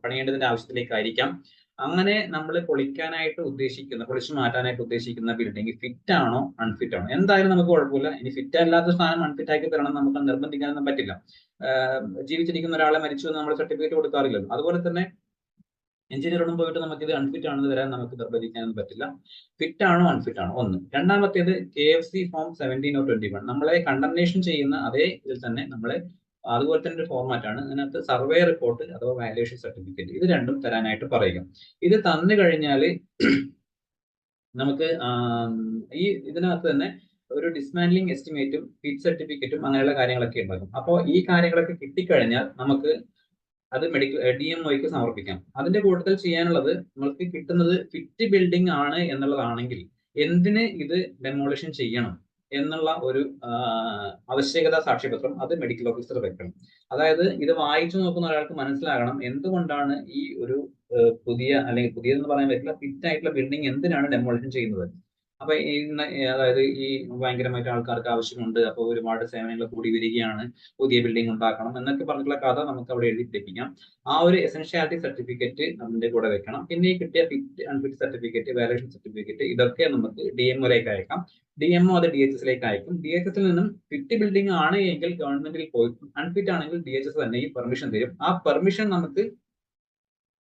പണിയേണ്ടതിന്റെ ആവശ്യത്തിലേക്കായിരിക്കാം, അങ്ങനെ നമ്മൾ പൊളിക്കാനായിട്ട് ഉദ്ദേശിക്കുന്ന, പൊളിച്ചു മാറ്റാനായിട്ട് ഉദ്ദേശിക്കുന്ന ബിൽഡിംഗ് ഫിറ്റ് ആണോ അൺഫിറ്റ് ആണോ. എന്തായാലും നമുക്ക് കുഴപ്പമില്ല. ഇനി ഫിറ്റ് അല്ലാത്ത സാധനം അൺഫിറ്റ് ആക്കി തരണം നമുക്ക് നിർബന്ധിക്കാനൊന്നും പറ്റില്ല. ജീവിച്ചിരിക്കുന്ന ഒരാളെ മരിച്ചു എന്ന് നമ്മൾ സർട്ടിഫിക്കറ്റ് കൊടുക്കാറില്ലല്ലോ. അതുപോലെ തന്നെ എഞ്ചിനീയറോടും പോയിട്ട് നമുക്ക് ഇത് അൺഫിറ്റ് ആണെന്ന് വരാൻ നമുക്ക് നിർബന്ധിക്കാനൊന്നും പറ്റില്ല. ഫിറ്റ് ആണോ അൺഫിറ്റ് ആണോ ഒന്ന്. രണ്ടാമത്തേത്, KFC ഫോം 17/21 നമ്മളെ കണ്ടംനേഷൻ ചെയ്യുന്ന അതേ ഇതിൽ തന്നെ നമ്മളെ അതുപോലെ തന്നെ ഒരു ഫോർമാറ്റ് ആണ്. അതിനകത്ത് സർവേ റിപ്പോർട്ട് അഥവാ വാല്യുവേഷൻ സർട്ടിഫിക്കറ്റ്, ഇത് രണ്ടും തരാനായിട്ട് പറയുക. ഇത് തന്നു കഴിഞ്ഞാൽ നമുക്ക് ഇതിനകത്ത് തന്നെ ഒരു ഡിസ്മാൻഡ്ലിംഗ് എസ്റ്റിമേറ്റും ഫിറ്റ് സർട്ടിഫിക്കറ്റും അങ്ങനെയുള്ള കാര്യങ്ങളൊക്കെ ഉണ്ടാകും. അപ്പോൾ ഈ കാര്യങ്ങളൊക്കെ കിട്ടിക്കഴിഞ്ഞാൽ നമുക്ക് അത് DMOയ്ക്ക് സമർപ്പിക്കാം. അതിന്റെ കൂട്ടത്തിൽ ചെയ്യാനുള്ളത്, നമ്മൾക്ക് കിട്ടുന്നത് ഫിറ്റ് ബിൽഡിംഗ് ആണ് എന്നുള്ളതാണെങ്കിൽ എന്തിന് ഇത് ഡെമോളിഷൻ ചെയ്യണം എന്നുള്ള ഒരു ആവശ്യകത സാക്ഷ്യപത്രം അത് മെഡിക്കൽ ഓഫീസർ വെക്കണം. അതായത് ഇത് വായിച്ചു നോക്കുന്ന ഒരാൾക്ക് മനസ്സിലാകണം എന്തുകൊണ്ടാണ് ഈ ഒരു പുതിയ, അല്ലെങ്കിൽ പുതിയതെന്ന് പറയാൻ പറ്റില്ല, ഫിറ്റ് ആയിട്ടുള്ള ബിൽഡിംഗ് എന്തിനാണ് ഡെമോളിഷൻ ചെയ്യുന്നത്. അപ്പൊ അതായത് ഈ ഭയങ്കരമായിട്ട് ആൾക്കാർക്ക് ആവശ്യമുണ്ട്, അപ്പോൾ ഒരുപാട് സേവനങ്ങൾ കൂടി വരികയാണ്, പുതിയ ബിൽഡിംഗ് ഉണ്ടാക്കണം എന്നൊക്കെ പറഞ്ഞിട്ടുള്ള കഥ നമുക്ക് അവിടെ എഴുതി പിടിപ്പിക്കാം. ആ ഒരു എസെൻഷ്യാലിറ്റി സർട്ടിഫിക്കറ്റ് അതിന്റെ കൂടെ വെക്കണം. പിന്നെ ഈ കിട്ടിയ fit unfit certificate, valuation certificate, ഇതൊക്കെ നമുക്ക് DMOയിലേക്ക് അയക്കാം. DMO അത് DHSലേക്ക് അയക്കും. DHSൽ നിന്നും ഫിറ്റ് ബിൽഡിംഗ് ആണ് എങ്കിൽ ഗവൺമെന്റിൽ പോയി, അൺഫിറ്റ് ആണെങ്കിൽ DHS തന്നെ ഈ പെർമിഷൻ തരും. ആ പെർമിഷൻ നമുക്ക്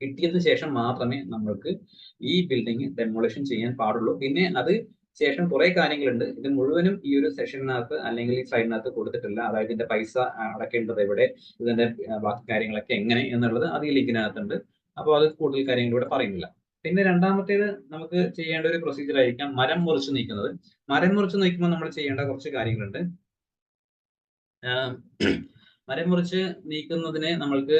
കിട്ടിയതിനു ശേഷം മാത്രമേ നമ്മൾക്ക് ഈ ബിൽഡിംഗ് ഡെമോളിഷൻ ചെയ്യാൻ പാടുള്ളൂ. പിന്നെ അത് ശേഷം കുറെ കാര്യങ്ങളുണ്ട്. ഇത് മുഴുവനും ഈ ഒരു സെഷനകത്ത് അല്ലെങ്കിൽ ഈ സ്ലൈഡിനകത്ത് കൊടുത്തിട്ടില്ല. അതായത് ഇതിന്റെ പൈസ അടക്കേണ്ടത് എവിടെ, ഇതിന്റെ ബാക്കി കാര്യങ്ങളൊക്കെ എങ്ങനെ എന്നുള്ളത് അത് ഈ ലിങ്കിനകത്തുണ്ട്. അപ്പോൾ അത് കൂടുതൽ കാര്യങ്ങൾ ഇവിടെ പറയുന്നില്ല. പിന്നെ രണ്ടാമത്തേത്, നമുക്ക് ചെയ്യേണ്ട ഒരു പ്രൊസീജിയർ ആയിരിക്കാം മരം മുറിച്ച് നീക്കുന്നത്. മരം മുറിച്ച് നീക്കുമ്പോൾ നമ്മൾ ചെയ്യേണ്ട കുറച്ച് കാര്യങ്ങളുണ്ട്. മരം മുറിച്ച് നീക്കുന്നതിന് നമ്മൾക്ക്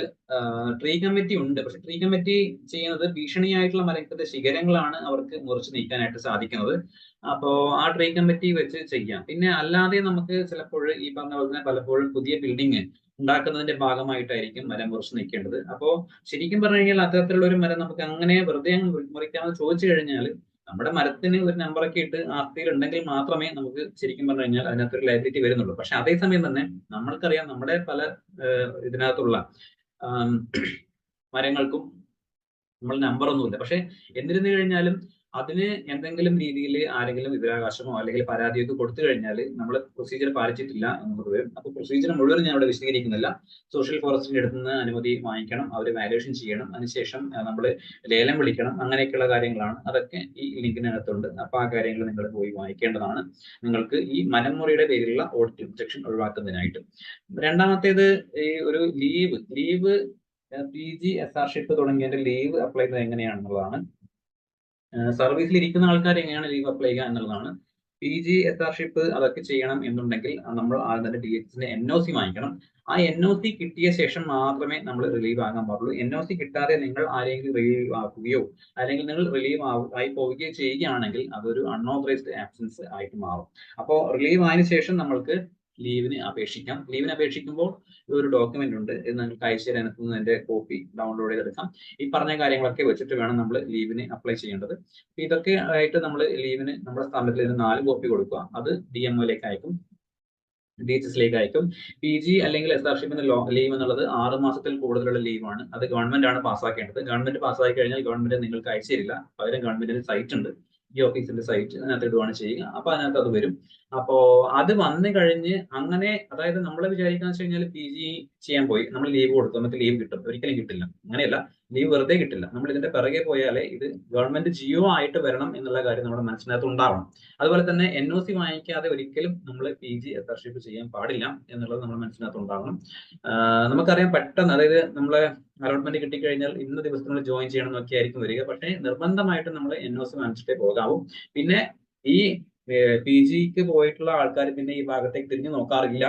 ട്രീ കമ്മിറ്റി ഉണ്ട്. പക്ഷെ ട്രീ കമ്മിറ്റി ചെയ്യുന്നത് ഭീഷണിയായിട്ടുള്ള മരത്തിന്റെ ശിഖരങ്ങളാണ് അവർക്ക് മുറിച്ച് നീക്കാനായിട്ട് സാധിക്കുന്നത്. അപ്പോ ആ ട്രീ കമ്മിറ്റി വെച്ച് ചെയ്യാം. പിന്നെ അല്ലാതെ നമുക്ക് ചിലപ്പോൾ ഈ പറഞ്ഞ പോലെ തന്നെ പലപ്പോഴും പുതിയ ബിൽഡിംഗ് ഉണ്ടാക്കുന്നതിന്റെ ഭാഗമായിട്ടായിരിക്കും മരം മുറിച്ച് നീക്കേണ്ടത്. അപ്പോ ശരിക്കും പറഞ്ഞു കഴിഞ്ഞാൽ അത്തരത്തിലുള്ള ഒരു മരം നമുക്ക് അങ്ങനെ വെറുതെ മുറിക്കാമെന്ന് ചോദിച്ചു കഴിഞ്ഞാൽ നമ്മുടെ മരത്തിന് ഒരു നമ്പറൊക്കെ ഇട്ട് ആർട്ടിയിൽ ഉണ്ടെങ്കിൽ മാത്രമേ നമുക്ക് ശരിക്കും പറഞ്ഞു കഴിഞ്ഞാൽ അതിനകത്തൊരു ലയബിലിറ്റി വരുന്നുള്ളൂ. പക്ഷെ അതേസമയം തന്നെ നമ്മൾക്കറിയാം നമ്മുടെ പല ഇതിനകത്തുള്ള മരങ്ങൾക്കും നമ്മൾ നമ്പറൊന്നുമില്ല. പക്ഷെ എന്നിരുന്നു കഴിഞ്ഞാലും അതിന് എന്തെങ്കിലും രീതിയിൽ ആരെങ്കിലും വിവരാവകാശമോ അല്ലെങ്കിൽ പരാതിയൊക്കെ കൊടുത്തു കഴിഞ്ഞാൽ നമ്മൾ പ്രൊസീജിയർ പാലിച്ചിട്ടില്ല എന്നുള്ളത് വരും. അപ്പൊ പ്രൊസീജിയർ മുഴുവൻ ഞാൻ ഇവിടെ വിശദീകരിക്കുന്നില്ല. സോഷ്യൽ ഫോറസ്റ്റിന്റെ അടുത്ത് നിന്ന് അനുമതി വാങ്ങിക്കണം, അവർ വാല്യുവേഷൻ ചെയ്യണം, അതിനുശേഷം നമ്മൾ ലേലം വിളിക്കണം, അങ്ങനെയൊക്കെയുള്ള കാര്യങ്ങളാണ്. അതൊക്കെ ഈ ലിങ്കിനകത്തുണ്ട്. അപ്പൊ ആ കാര്യങ്ങൾ നിങ്ങൾ പോയി വായിക്കേണ്ടതാണ് നിങ്ങൾക്ക് ഈ മരംമുറിയുടെ പേരിലുള്ള ഓഡിറ്റ് ഇൻസ്ട്രക്ഷൻ ഒഴിവാക്കുന്നതിനായിട്ട്. രണ്ടാമത്തേത്, ഈ ഒരു ലീവ് PG SRഷിപ്പ് തുടങ്ങിയതിന്റെ ലീവ് അപ്ലൈ ചെയ്യുന്നത് എങ്ങനെയാണെന്നുള്ളതാണ്. സർവീസിൽ ഇരിക്കുന്ന ആൾക്കാർ എങ്ങനെയാണ് ലീവ് അപ്ലൈ ചെയ്യുക എന്നുള്ളതാണ്. PG SRഷിപ്പ് അതൊക്കെ ചെയ്യണം എന്നുണ്ടെങ്കിൽ നമ്മൾ ആദ്യം തന്നെ DHSന്റെ NOC വാങ്ങിക്കണം. ആ NOC കിട്ടിയ ശേഷം മാത്രമേ നമ്മൾ റിലീവ് ആകാൻ പാടുള്ളൂ. NOC കിട്ടാതെ നിങ്ങൾ ആരെങ്കിലും റിലീവ് ആക്കുകയോ അല്ലെങ്കിൽ നിങ്ങൾ റിലീവ് ആയി പോവുകയോ ചെയ്യുകയാണെങ്കിൽ അതൊരു അൺഓതറൈസ്ഡ് ആബ്സെൻസ് ആയിട്ട് മാറും. അപ്പോൾ റിലീവ് ആയതിനു ശേഷം നമ്മൾക്ക് ലീവിന് അപേക്ഷിക്കാം. ലീവിന് അപേക്ഷിക്കുമ്പോൾ ഒരു ഡോക്യുമെന്റ് ഉണ്ട്, ഇത് നിങ്ങൾക്ക് അയച്ചു തരാൻ അതിന്റെ കോപ്പി ഡൗൺലോഡ് ചെയ്തെടുക്കാം. ഈ പറഞ്ഞ കാര്യങ്ങളൊക്കെ വെച്ചിട്ട് വേണം നമ്മൾ ലീവിന് അപ്ലൈ ചെയ്യേണ്ടത്. ഇതൊക്കെ ആയിട്ട് നമ്മൾ ലീവിന് നമ്മുടെ സ്ഥാപനത്തിൽ ഇതിന് 4 കോപ്പി കൊടുക്കുക. അത് DMOയിലേക്ക് അയക്കും, DHSലേക്ക് അയക്കും. PG അല്ലെങ്കിൽ SRഷിപ്പിന്റെ ലീവ് എന്നുള്ളത് 6 മാസത്തിൽ കൂടുതലുള്ള ലീവാണ്. അത് ഗവൺമെന്റ് ആണ് പാസ്സാക്കേണ്ടത്. ഗവൺമെന്റ് പാസ്സാക്കി കഴിഞ്ഞാൽ ഗവൺമെന്റ് നിങ്ങൾക്ക് അയച്ചു തരില്ല. പകരം ഗവൺമെന്റിന് സൈറ്റ് ഉണ്ട്, ഈ ഓഫീസിന്റെ സൈറ്റ്, അതിനകത്ത് ഇടുവാണ് ചെയ്യുക. അപ്പൊ അതിനകത്ത് അത് വരും. അപ്പോ അത് വന്നു കഴിഞ്ഞ് അങ്ങനെ, അതായത് നമ്മൾ വിചാരിക്കാന്ന് വെച്ച് കഴിഞ്ഞാൽ PG ചെയ്യാൻ പോയി നമ്മൾ ലീവ് കൊടുത്തു, നമുക്ക് ലീവ് കിട്ടും. ഒരിക്കലും കിട്ടില്ല. അങ്ങനെയല്ല, ലീവ് വെറുതെ കിട്ടില്ല. നമ്മൾ ഇതിന്റെ പിറകെ പോയാലേ ഇത് ഗവൺമെന്റ് ജിയോ ആയിട്ട് വരണം എന്നുള്ള കാര്യം നമ്മുടെ മനസ്സിനകത്ത് ഉണ്ടാവണം. അതുപോലെ തന്നെ NOC വാങ്ങിക്കാതെ ഒരിക്കലും നമ്മൾ PG SRഷിപ്പ് ചെയ്യാൻ പാടില്ല എന്നുള്ളത് നമ്മുടെ മനസ്സിനകത്ത് ഉണ്ടാവണം. നമുക്കറിയാം പെട്ടെന്ന്, അതായത് നമ്മളെ അലോട്ട്മെന്റ് കിട്ടിക്കഴിഞ്ഞാൽ ഇന്ന ദിവസത്തിൽ ജോയിൻ ചെയ്യണം എന്നൊക്കെ ആയിരിക്കും വരിക. പക്ഷേ നിർബന്ധമായിട്ടും നമ്മൾ NOC വാങ്ങിച്ചിട്ടേ പോകാവൂ. പിന്നെ ഈ PGക്ക് പോയിട്ടുള്ള ആൾക്കാർ പിന്നെ ഈ ഭാഗത്തേക്ക് തിരിഞ്ഞു നോക്കാറില്ല.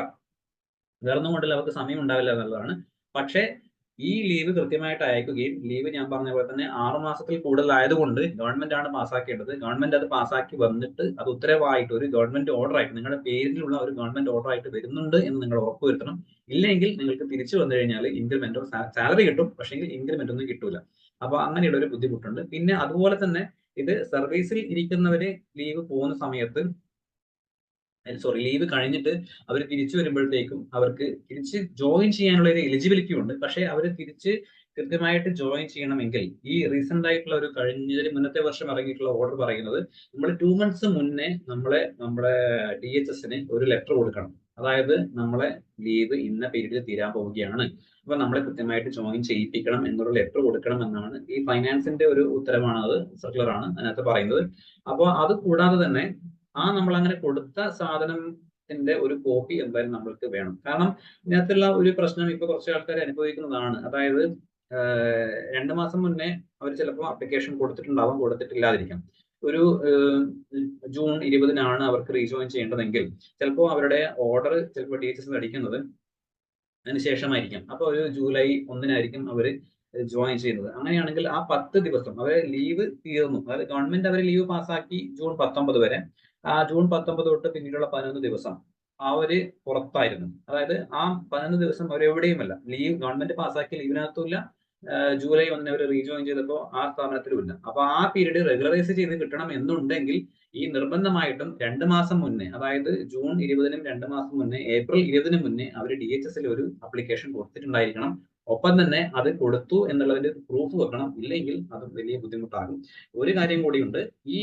വേറൊന്നും കൊണ്ടല്ല, അവർക്ക് സമയം ഉണ്ടാവില്ല എന്നുള്ളതാണ്. പക്ഷേ ഈ ലീവ് കൃത്യമായിട്ട് അയക്കുകയും, ലീവ് ഞാൻ പറഞ്ഞ പോലെ തന്നെ 6 മാസത്തിൽ കൂടുതലായതുകൊണ്ട് ഗവൺമെന്റ് ആണ് പാസ്സാക്കേണ്ടത്. ഗവൺമെന്റ് അത് പാസ്സാക്കി വന്നിട്ട് അത് ഉത്തരവായിട്ട് ഒരു ഗവൺമെന്റ് ഓർഡർ ആയിട്ട്, നിങ്ങളുടെ പേരിലുള്ള ഒരു ഗവൺമെന്റ് ഓർഡർ ആയിട്ട് വരുന്നുണ്ട് എന്ന് നിങ്ങൾ ഉറപ്പുവരുത്തണം. ഇല്ലെങ്കിൽ നിങ്ങൾക്ക് തിരിച്ചു വന്നു കഴിഞ്ഞാൽ ഇൻക്രിമെന്റോ സാലറി കിട്ടും, പക്ഷേ ഇൻക്രിമെന്റ് ഒന്നും കിട്ടൂല. അപ്പൊ അങ്ങനെയുള്ള ഒരു ബുദ്ധിമുട്ടുണ്ട്. പിന്നെ അതുപോലെ തന്നെ ഇത് സർവീസിൽ ഇരിക്കുന്നവര് ലീവ് പോകുന്ന സമയത്ത്, ലീവ് കഴിഞ്ഞിട്ട് അവർ തിരിച്ചു വരുമ്പോഴത്തേക്കും അവർക്ക് തിരിച്ച് ജോയിൻ ചെയ്യാനുള്ള ഒരു എലിജിബിലിറ്റി ഉണ്ട്. പക്ഷേ അവർ തിരിച്ച് കൃത്യമായിട്ട് ജോയിൻ ചെയ്യണമെങ്കിൽ ഈ റീസെന്റ് ആയിട്ടുള്ള ഒരു കഴിഞ്ഞ മുന്നത്തെ വർഷം ഇറങ്ങിയിട്ടുള്ള ഓർഡർ പറയുന്നത്, നമ്മൾ 2 months മുന്നേ നമ്മുടെ DHSന് ഒരു ലെറ്റർ കൊടുക്കണം. അതായത് നമ്മളെ ലീവ് ഇന്ന പീരീഡിൽ തീരാൻ പോവുകയാണ്, അപ്പൊ നമ്മളെ കൃത്യമായിട്ട് ജോയിൻ ചെയ്യിപ്പിക്കണം എന്നൊരു ലെറ്റർ കൊടുക്കണം എന്നാണ് ഈ ഫൈനാൻസിന്റെ ഒരു ഉത്തരവാണ്, അത് സർക്കുലർ ആണ് അതിനകത്ത് പറയുന്നത്. അപ്പോൾ അത് കൂടാതെ തന്നെ നമ്മൾ അങ്ങനെ കൊടുത്ത സാധനത്തിന്റെ ഒരു കോപ്പി എന്തായാലും നമ്മൾക്ക് വേണം. കാരണം ഇതിനകത്തുള്ള ഒരു പ്രശ്നം ഇപ്പൊ കുറച്ച് ആൾക്കാർ അനുഭവിക്കുന്നതാണ്. അതായത് 2 മാസം മുന്നേ അവർ ചിലപ്പോൾ അപ്ലിക്കേഷൻ കൊടുത്തിട്ടുണ്ടാവാം, കൊടുത്തിട്ടില്ലാതിരിക്കാം. ഒരു ജൂൺ 20-നാണ് അവർക്ക് റീജോയിൻ ചെയ്യേണ്ടതെങ്കിൽ ചിലപ്പോൾ അവരുടെ ഓർഡർ ചിലപ്പോൾ DHS അടിക്കുന്നത് അതിനുശേഷമായിരിക്കാം. അപ്പൊ ഒരു ജൂലൈ 1-നായിരിക്കും അവര് ജോയിൻ ചെയ്യുന്നത്. അങ്ങനെയാണെങ്കിൽ ആ 10 ദിവസം അവരെ ലീവ് തീർന്നു, അതായത് ഗവൺമെന്റ് അവരെ ലീവ് പാസ്സാക്കി ജൂൺ 19 വരെ. ആ ജൂൺ 19 തൊട്ട് പിന്നീടുള്ള 11 ദിവസം അവര് പുറത്തായിരുന്നു. അതായത് ആ 11 ദിവസം അവരെവിടെയുമല്ല, ലീവ് ഗവൺമെന്റ് പാസ്സാക്കിയ ലീവിനകത്തുമില്ല, ജൂലൈ 1 അവർ റീജോയിൻ ചെയ്തപ്പോൾ ആ സ്ഥാപനത്തിലുമില്ല. അപ്പൊ ആ പീരീഡ് റെഗുലറൈസ് ചെയ്ത് കിട്ടണം എന്നുണ്ടെങ്കിൽ ഈ നിർബന്ധമായിട്ടും 2 മാസം മുന്നേ, അതായത് ജൂൺ 20-നും 2 മാസം മുന്നേ, ഏപ്രിൽ 20-ന് മുന്നേ അവർ DHSൽ ഒരു അപ്ലിക്കേഷൻ കൊടുത്തിട്ടുണ്ടായിരിക്കണം. ഒപ്പം തന്നെ അത് കൊടുത്തു എന്നുള്ളതിന്റെ പ്രൂഫ് വെക്കണം. ഇല്ലെങ്കിൽ അത് വലിയ ബുദ്ധിമുട്ടാകും. ഒരു കാര്യം കൂടിയുണ്ട്, ഈ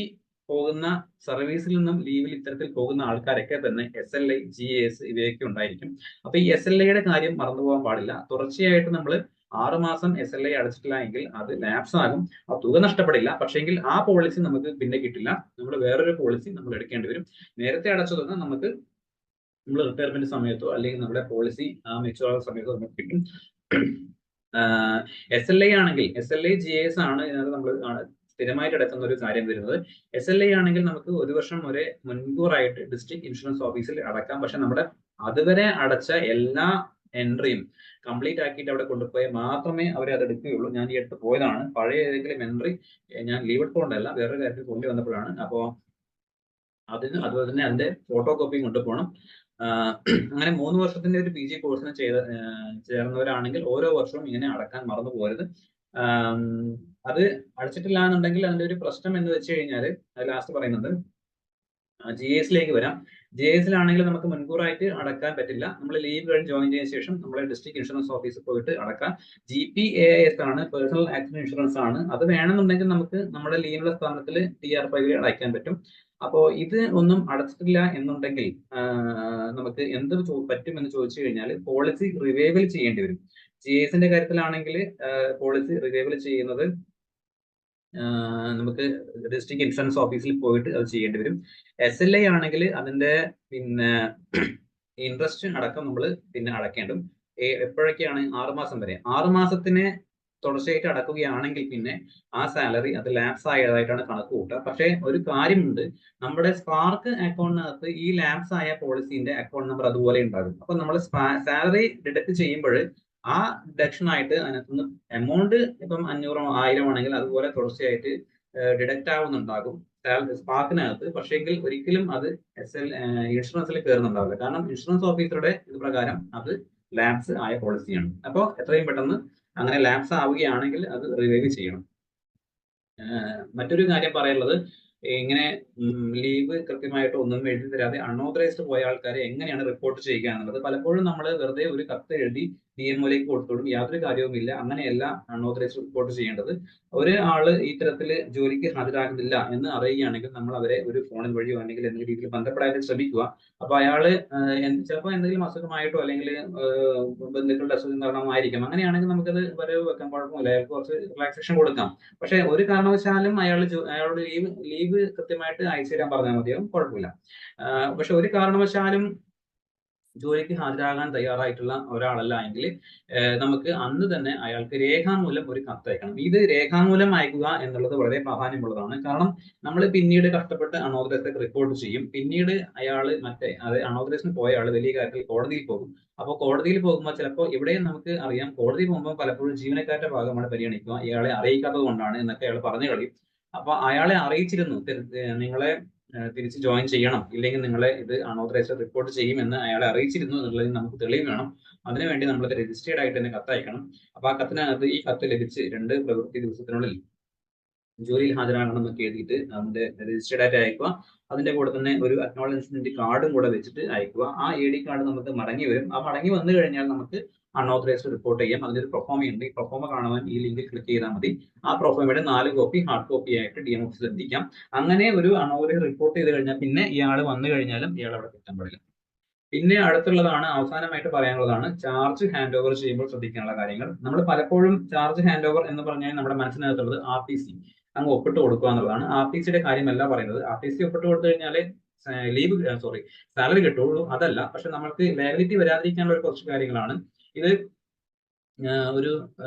പോകുന്ന സർവീസിൽ നിന്നും ലീവിൽ ഇത്തരത്തിൽ പോകുന്ന ആൾക്കാരൊക്കെ തന്നെ SLI, GAS ഇവയൊക്കെ ഉണ്ടായിരിക്കും. അപ്പൊ ഈ SLIയുടെ കാര്യം മറന്നുപോകാൻ പാടില്ല. തുടർച്ചയായിട്ട് നമ്മൾ 6 മാസം SLI അടച്ചിട്ടില്ല എങ്കിൽ അത് ലാപ്സ് ആകും. ആ തുക നഷ്ടപ്പെടില്ല, പക്ഷെങ്കിൽ ആ പോളിസി നമുക്ക് പിന്നെ കിട്ടില്ല. നമ്മൾ വേറൊരു പോളിസി നമ്മൾ എടുക്കേണ്ടി വരും. നേരത്തെ അടച്ച തുക നമുക്ക് നമ്മൾ റിട്ടയർമെന്റ് സമയത്തോ അല്ലെങ്കിൽ നമ്മുടെ പോളിസി മെച്ചൂർ ആകുന്ന സമയത്തോ നമുക്ക് കിട്ടും. SLI ആണെങ്കിൽ, SLI GAS ആണ് ഇതിനകത്ത് നമ്മൾ സ്ഥിരമായിട്ട് അടക്കുന്ന ഒരു കാര്യം വരുന്നത്. SLI ആണെങ്കിൽ നമുക്ക് 1 വർഷം വരെ മുൻകൂറായിട്ട് ഡിസ്ട്രിക്ട് ഇൻഷുറൻസ് ഓഫീസിൽ അടക്കാം. പക്ഷെ നമ്മുടെ അതുവരെ അടച്ച എല്ലാ എൻട്രിയും കംപ്ലീറ്റ് ആക്കിയിട്ട് അവിടെ കൊണ്ടുപോയാൽ മാത്രമേ അവരെ അത് എടുക്കുകയുള്ളൂ. ഞാൻ ഈ അടുത്ത് പോയതാണ്, പഴയ ഏതെങ്കിലും എൻട്രി ഞാൻ ലീവ് എടുത്തുകൊണ്ടല്ല, വേറൊരു കാര്യത്തിൽ കൊണ്ടുവന്നപ്പോഴാണ്. അപ്പോൾ അതുപോലെ തന്നെ അതിന്റെ ഫോട്ടോ കോപ്പിയും കൊണ്ടുപോകണം. അങ്ങനെ 3 വർഷത്തിന്റെ ഒരു PG കോഴ്സിന് ചേർന്നവരാണെങ്കിൽ ഓരോ വർഷവും ഇങ്ങനെ അടക്കാൻ മറന്നു പോകരുത്. അത് അടച്ചിട്ടില്ല എന്നുണ്ടെങ്കിൽ അതിന്റെ ഒരു പ്രശ്നം എന്ന് വെച്ച് കഴിഞ്ഞാൽ, അത് ലാസ്റ്റ് പറയുന്നുണ്ട്, GASലേക്ക് വരാം. GASലാണെങ്കിൽ നമുക്ക് മുൻകൂറായിട്ട് അടക്കാൻ പറ്റില്ല. നമ്മൾ ലീവ് കഴിഞ്ഞ് ജോയിൻ ചെയ്ത ശേഷം നമ്മളെ ഡിസ്ട്രിക്ട് ഇൻഷുറൻസ് ഓഫീസിൽ പോയിട്ട് അടക്കാം. GPAIS ആണ്, പേഴ്സണൽ ആക്സിഡന്റ് ഇൻഷുറൻസ് ആണ്. അത് വേണമെന്നുണ്ടെങ്കിൽ നമുക്ക് നമ്മുടെ ലീവിലുള്ള സ്ഥാനത്തിൽ TR5 അടയ്ക്കാൻ പറ്റും. അപ്പോ ഇത് ഒന്നും അടച്ചിട്ടില്ല എന്നുണ്ടെങ്കിൽ നമുക്ക് എന്ത് പറ്റും എന്ന് ചോദിച്ചു കഴിഞ്ഞാൽ പോളിസി റിവൈവൽ ചെയ്യേണ്ടി വരും. GASന്റെ കാര്യത്തിലാണെങ്കിൽ പോളിസി റിവൈവൽ ചെയ്യുന്നത് നമുക്ക് ഡിസ്ട്രിക്ട് ഇൻഷുറൻസ് ഓഫീസിൽ പോയിട്ട് അത് ചെയ്യേണ്ടി വരും. SLI ആണെങ്കിൽ അതിന്റെ പിന്നെ ഇൻട്രസ്റ്റ് അടക്കം നമ്മൾ പിന്നെ അടയ്ക്കേണ്ടും. എപ്പോഴൊക്കെയാണ്? 6 മാസം വരെ. 6 മാസത്തിന് തുടർച്ചയായിട്ട് അടക്കുകയാണെങ്കിൽ പിന്നെ ആ സാലറി അത് ലാപ്സ് ആയതായിട്ടാണ് കണക്ക് കൂട്ടുക. പക്ഷേ ഒരു കാര്യമുണ്ട്, നമ്മുടെ സ്പാർക്ക് അക്കൗണ്ടിനകത്ത് ഈ ലാപ്സ് ആയ പോളിസീന്റെ അക്കൗണ്ട് നമ്പർ അതുപോലെ ഉണ്ടാകും. അപ്പൊ നമ്മൾ സാലറി ഡിഡക്ട് ചെയ്യുമ്പോൾ ആ ഡിഡക്ഷൻ ആയിട്ട് അതിനകത്തുനിന്ന് എമൗണ്ട് ഇപ്പം 500 1000 ആണെങ്കിൽ അതുപോലെ തുടർച്ചയായിട്ട് ഡിഡക്റ്റ് ആവുന്നുണ്ടാകും സ്പാർക്കിനകത്ത്. പക്ഷേങ്കിൽ ഒരിക്കലും അത് ഇൻഷുറൻസിൽ കയറുന്നുണ്ടാവില്ല. കാരണം ഇൻഷുറൻസ് ഓഫീസറുടെ ഇത് പ്രകാരം അത് ലാപ്സ് ആയ പോളിസിയാണ്. അപ്പോൾ എത്രയും പെട്ടെന്ന് അങ്ങനെ ലാപ്സ് ആവുകയാണെങ്കിൽ അത് റിവൈവ് ചെയ്യണം. മറ്റൊരു കാര്യം പറയാനുള്ളത്, ഇങ്ങനെ ലീവ് കൃത്യമായിട്ട് ഒന്നും എഴുതി തരാതെ അൺഓതറൈസ്ഡ് പോയ ആൾക്കാരെ എങ്ങനെയാണ് റിപ്പോർട്ട് ചെയ്യുക എന്നുള്ളത്. പലപ്പോഴും നമ്മൾ വെറുതെ ഒരു കത്ത് എഴുതി DMOയിലേക്ക് കൊടുത്തോളും, യാതൊരു കാര്യവുമില്ല. അങ്ങനെയല്ല അൺഓതറൈസ്ഡ് റിപ്പോർട്ട് ചെയ്യേണ്ടത്. ഒരാള് ഇത്തരത്തിൽ ജോലിക്ക് ഹാജരാകുന്നില്ല എന്ന് അറിയുകയാണെങ്കിൽ നമ്മൾ അവരെ ഒരു ഫോണിൽ വഴിയോ അല്ലെങ്കിൽ എന്തെങ്കിലും രീതിയിൽ ബന്ധപ്പെടാൻ ശ്രമിക്കുക. അപ്പൊ അയാള് ചിലപ്പോൾ എന്തെങ്കിലും അസുഖമായിട്ടോ അല്ലെങ്കിൽ ബന്ധുക്കളുടെ അസുഖം കാരണമായിരിക്കും. അങ്ങനെയാണെങ്കിൽ നമുക്കത് വരവ് വെക്കാൻ കുഴപ്പമില്ല, അയാൾക്ക് കുറച്ച് റിലാക്സേഷൻ കൊടുക്കാം. പക്ഷെ ഒരു കാരണവശാലും അയാളോട് ലീവ് കൃത്യമായിട്ട് അയച്ചു തരാൻ പറഞ്ഞാൽ മതിയാവും, കുഴപ്പമില്ല. പക്ഷെ ഒരു കാരണവശാലും ജോലിക്ക് ഹാജരാകാൻ തയ്യാറായിട്ടുള്ള ഒരാളല്ല എങ്കിൽ നമുക്ക് അന്ന് തന്നെ അയാൾക്ക് രേഖാമൂലം ഒരു കത്ത് അയക്കണം. ഇത് രേഖാമൂലം അയക്കുക എന്നുള്ളത് വളരെ പ്രാധാന്യമുള്ളതാണ്. കാരണം നമ്മൾ പിന്നീട് കഷ്ടപ്പെട്ട് അൺഓതറൈസ്ഡ് റിപ്പോർട്ട് ചെയ്യും. പിന്നീട് അയാൾ അത് അൺഓതറൈസ്ഡ് പോയ ആൾ വലിയ കാര്യത്തിൽ കോടതിയിൽ പോകും. അപ്പോൾ കോടതിയിൽ പോകുമ്പോൾ ചിലപ്പോൾ ഇവിടെയും നമുക്ക് അറിയാം, കോടതി പോകുമ്പോൾ പലപ്പോഴും ജീവനക്കാരുടെ ഭാഗമാണ് പരിഗണിക്കുക, ഇയാളെ അറിയിക്കാത്തത് കൊണ്ടാണ് എന്നൊക്കെ അയാൾ പറഞ്ഞു കളയും. അപ്പൊ അയാളെ അറിയിച്ചിരുന്നു, നിങ്ങളെ തിരിച്ച് ജോയിൻ ചെയ്യണം, ഇല്ലെങ്കിൽ നിങ്ങളെ ഇത് അൺഓതറൈസ്ഡ് റിപ്പോർട്ട് ചെയ്യുമെന്ന് അയാളെ അറിയിച്ചിരുന്നു എന്നുള്ളതിന് നമുക്ക് തെളിവ് വേണം. അതിനുവേണ്ടി നമ്മളത് രജിസ്റ്റേർഡ് ആയിട്ട് തന്നെ കത്തയക്കണം. അപ്പൊ ആ കത്തിനകത്ത് ഈ കത്ത് ലഭിച്ച് 2 പ്രവൃത്തി ദിവസത്തിനുള്ളിൽ ജോലിയിൽ ഹാജരാകണം എന്നൊക്കെ എഴുതിയിട്ട് അതിന്റെ രജിസ്റ്റേർഡ് ആയിട്ട് അയക്കുക. അതിന്റെ കൂടെ തന്നെ ഒരു അക്നോളജ്മെന്റ് കാർഡും കൂടെ വെച്ചിട്ട് അയക്കുക. ആ AD കാർഡ് നമുക്ക് മടങ്ങി വരും. ആ മടങ്ങി വന്നു കഴിഞ്ഞാൽ നമുക്ക് അൺഓതറൈസ്ഡ് റിപ്പോർട്ട് ചെയ്യാം. അതിലൊരു പ്രൊഫോമ ഉണ്ട്. ഈ പ്രൊഫോമ കാണുവാൻ ഈ ലിങ്കിൽ ക്ലിക്ക് ചെയ്താൽ മതി. ആ പ്രൊഫോമയുടെ 4 കോപ്പി ഹാർഡ് കോപ്പി ആയിട്ട് DM ഓഫീസിൽ എത്തിക്കാം. അങ്ങനെ ഒരു അൺഓതറൈസ്ഡ് റിപ്പോർട്ട് ചെയ്ത് കഴിഞ്ഞാൽ പിന്നെ ഇയാൾ വന്നു കഴിഞ്ഞാലും ഇയാൾ അവിടെ കിട്ടാൻ പാടില്ല. പിന്നെ അടുത്തുള്ളതാണ്, അവസാനമായിട്ട് പറയാനുള്ളതാണ്, ചാർജ് ഹാൻഡ് ഓവർ ചെയ്യുമ്പോൾ ശ്രദ്ധിക്കാനുള്ള കാര്യങ്ങൾ. നമ്മൾ പലപ്പോഴും ചാർജ് ഹാൻഡ് ഓവർ എന്ന് പറഞ്ഞാൽ നമ്മുടെ മനസ്സിനകത്തുള്ളത് RTC അങ്ങ് ഒപ്പിട്ട് കൊടുക്കുക എന്നുള്ളതാണ്. RTCയുടെ കാര്യമല്ല പറയുന്നത്. RTC ഒപ്പിട്ട് കൊടുത്തു കഴിഞ്ഞാല് സാലറി കിട്ടുള്ളൂ, അതല്ല. പക്ഷെ നമ്മൾക്ക് ലയബിലിറ്റി വരാതിരിക്കാനുള്ള ഒരു കുറച്ച് കാര്യങ്ങളാണ് ഇത്. ഒരു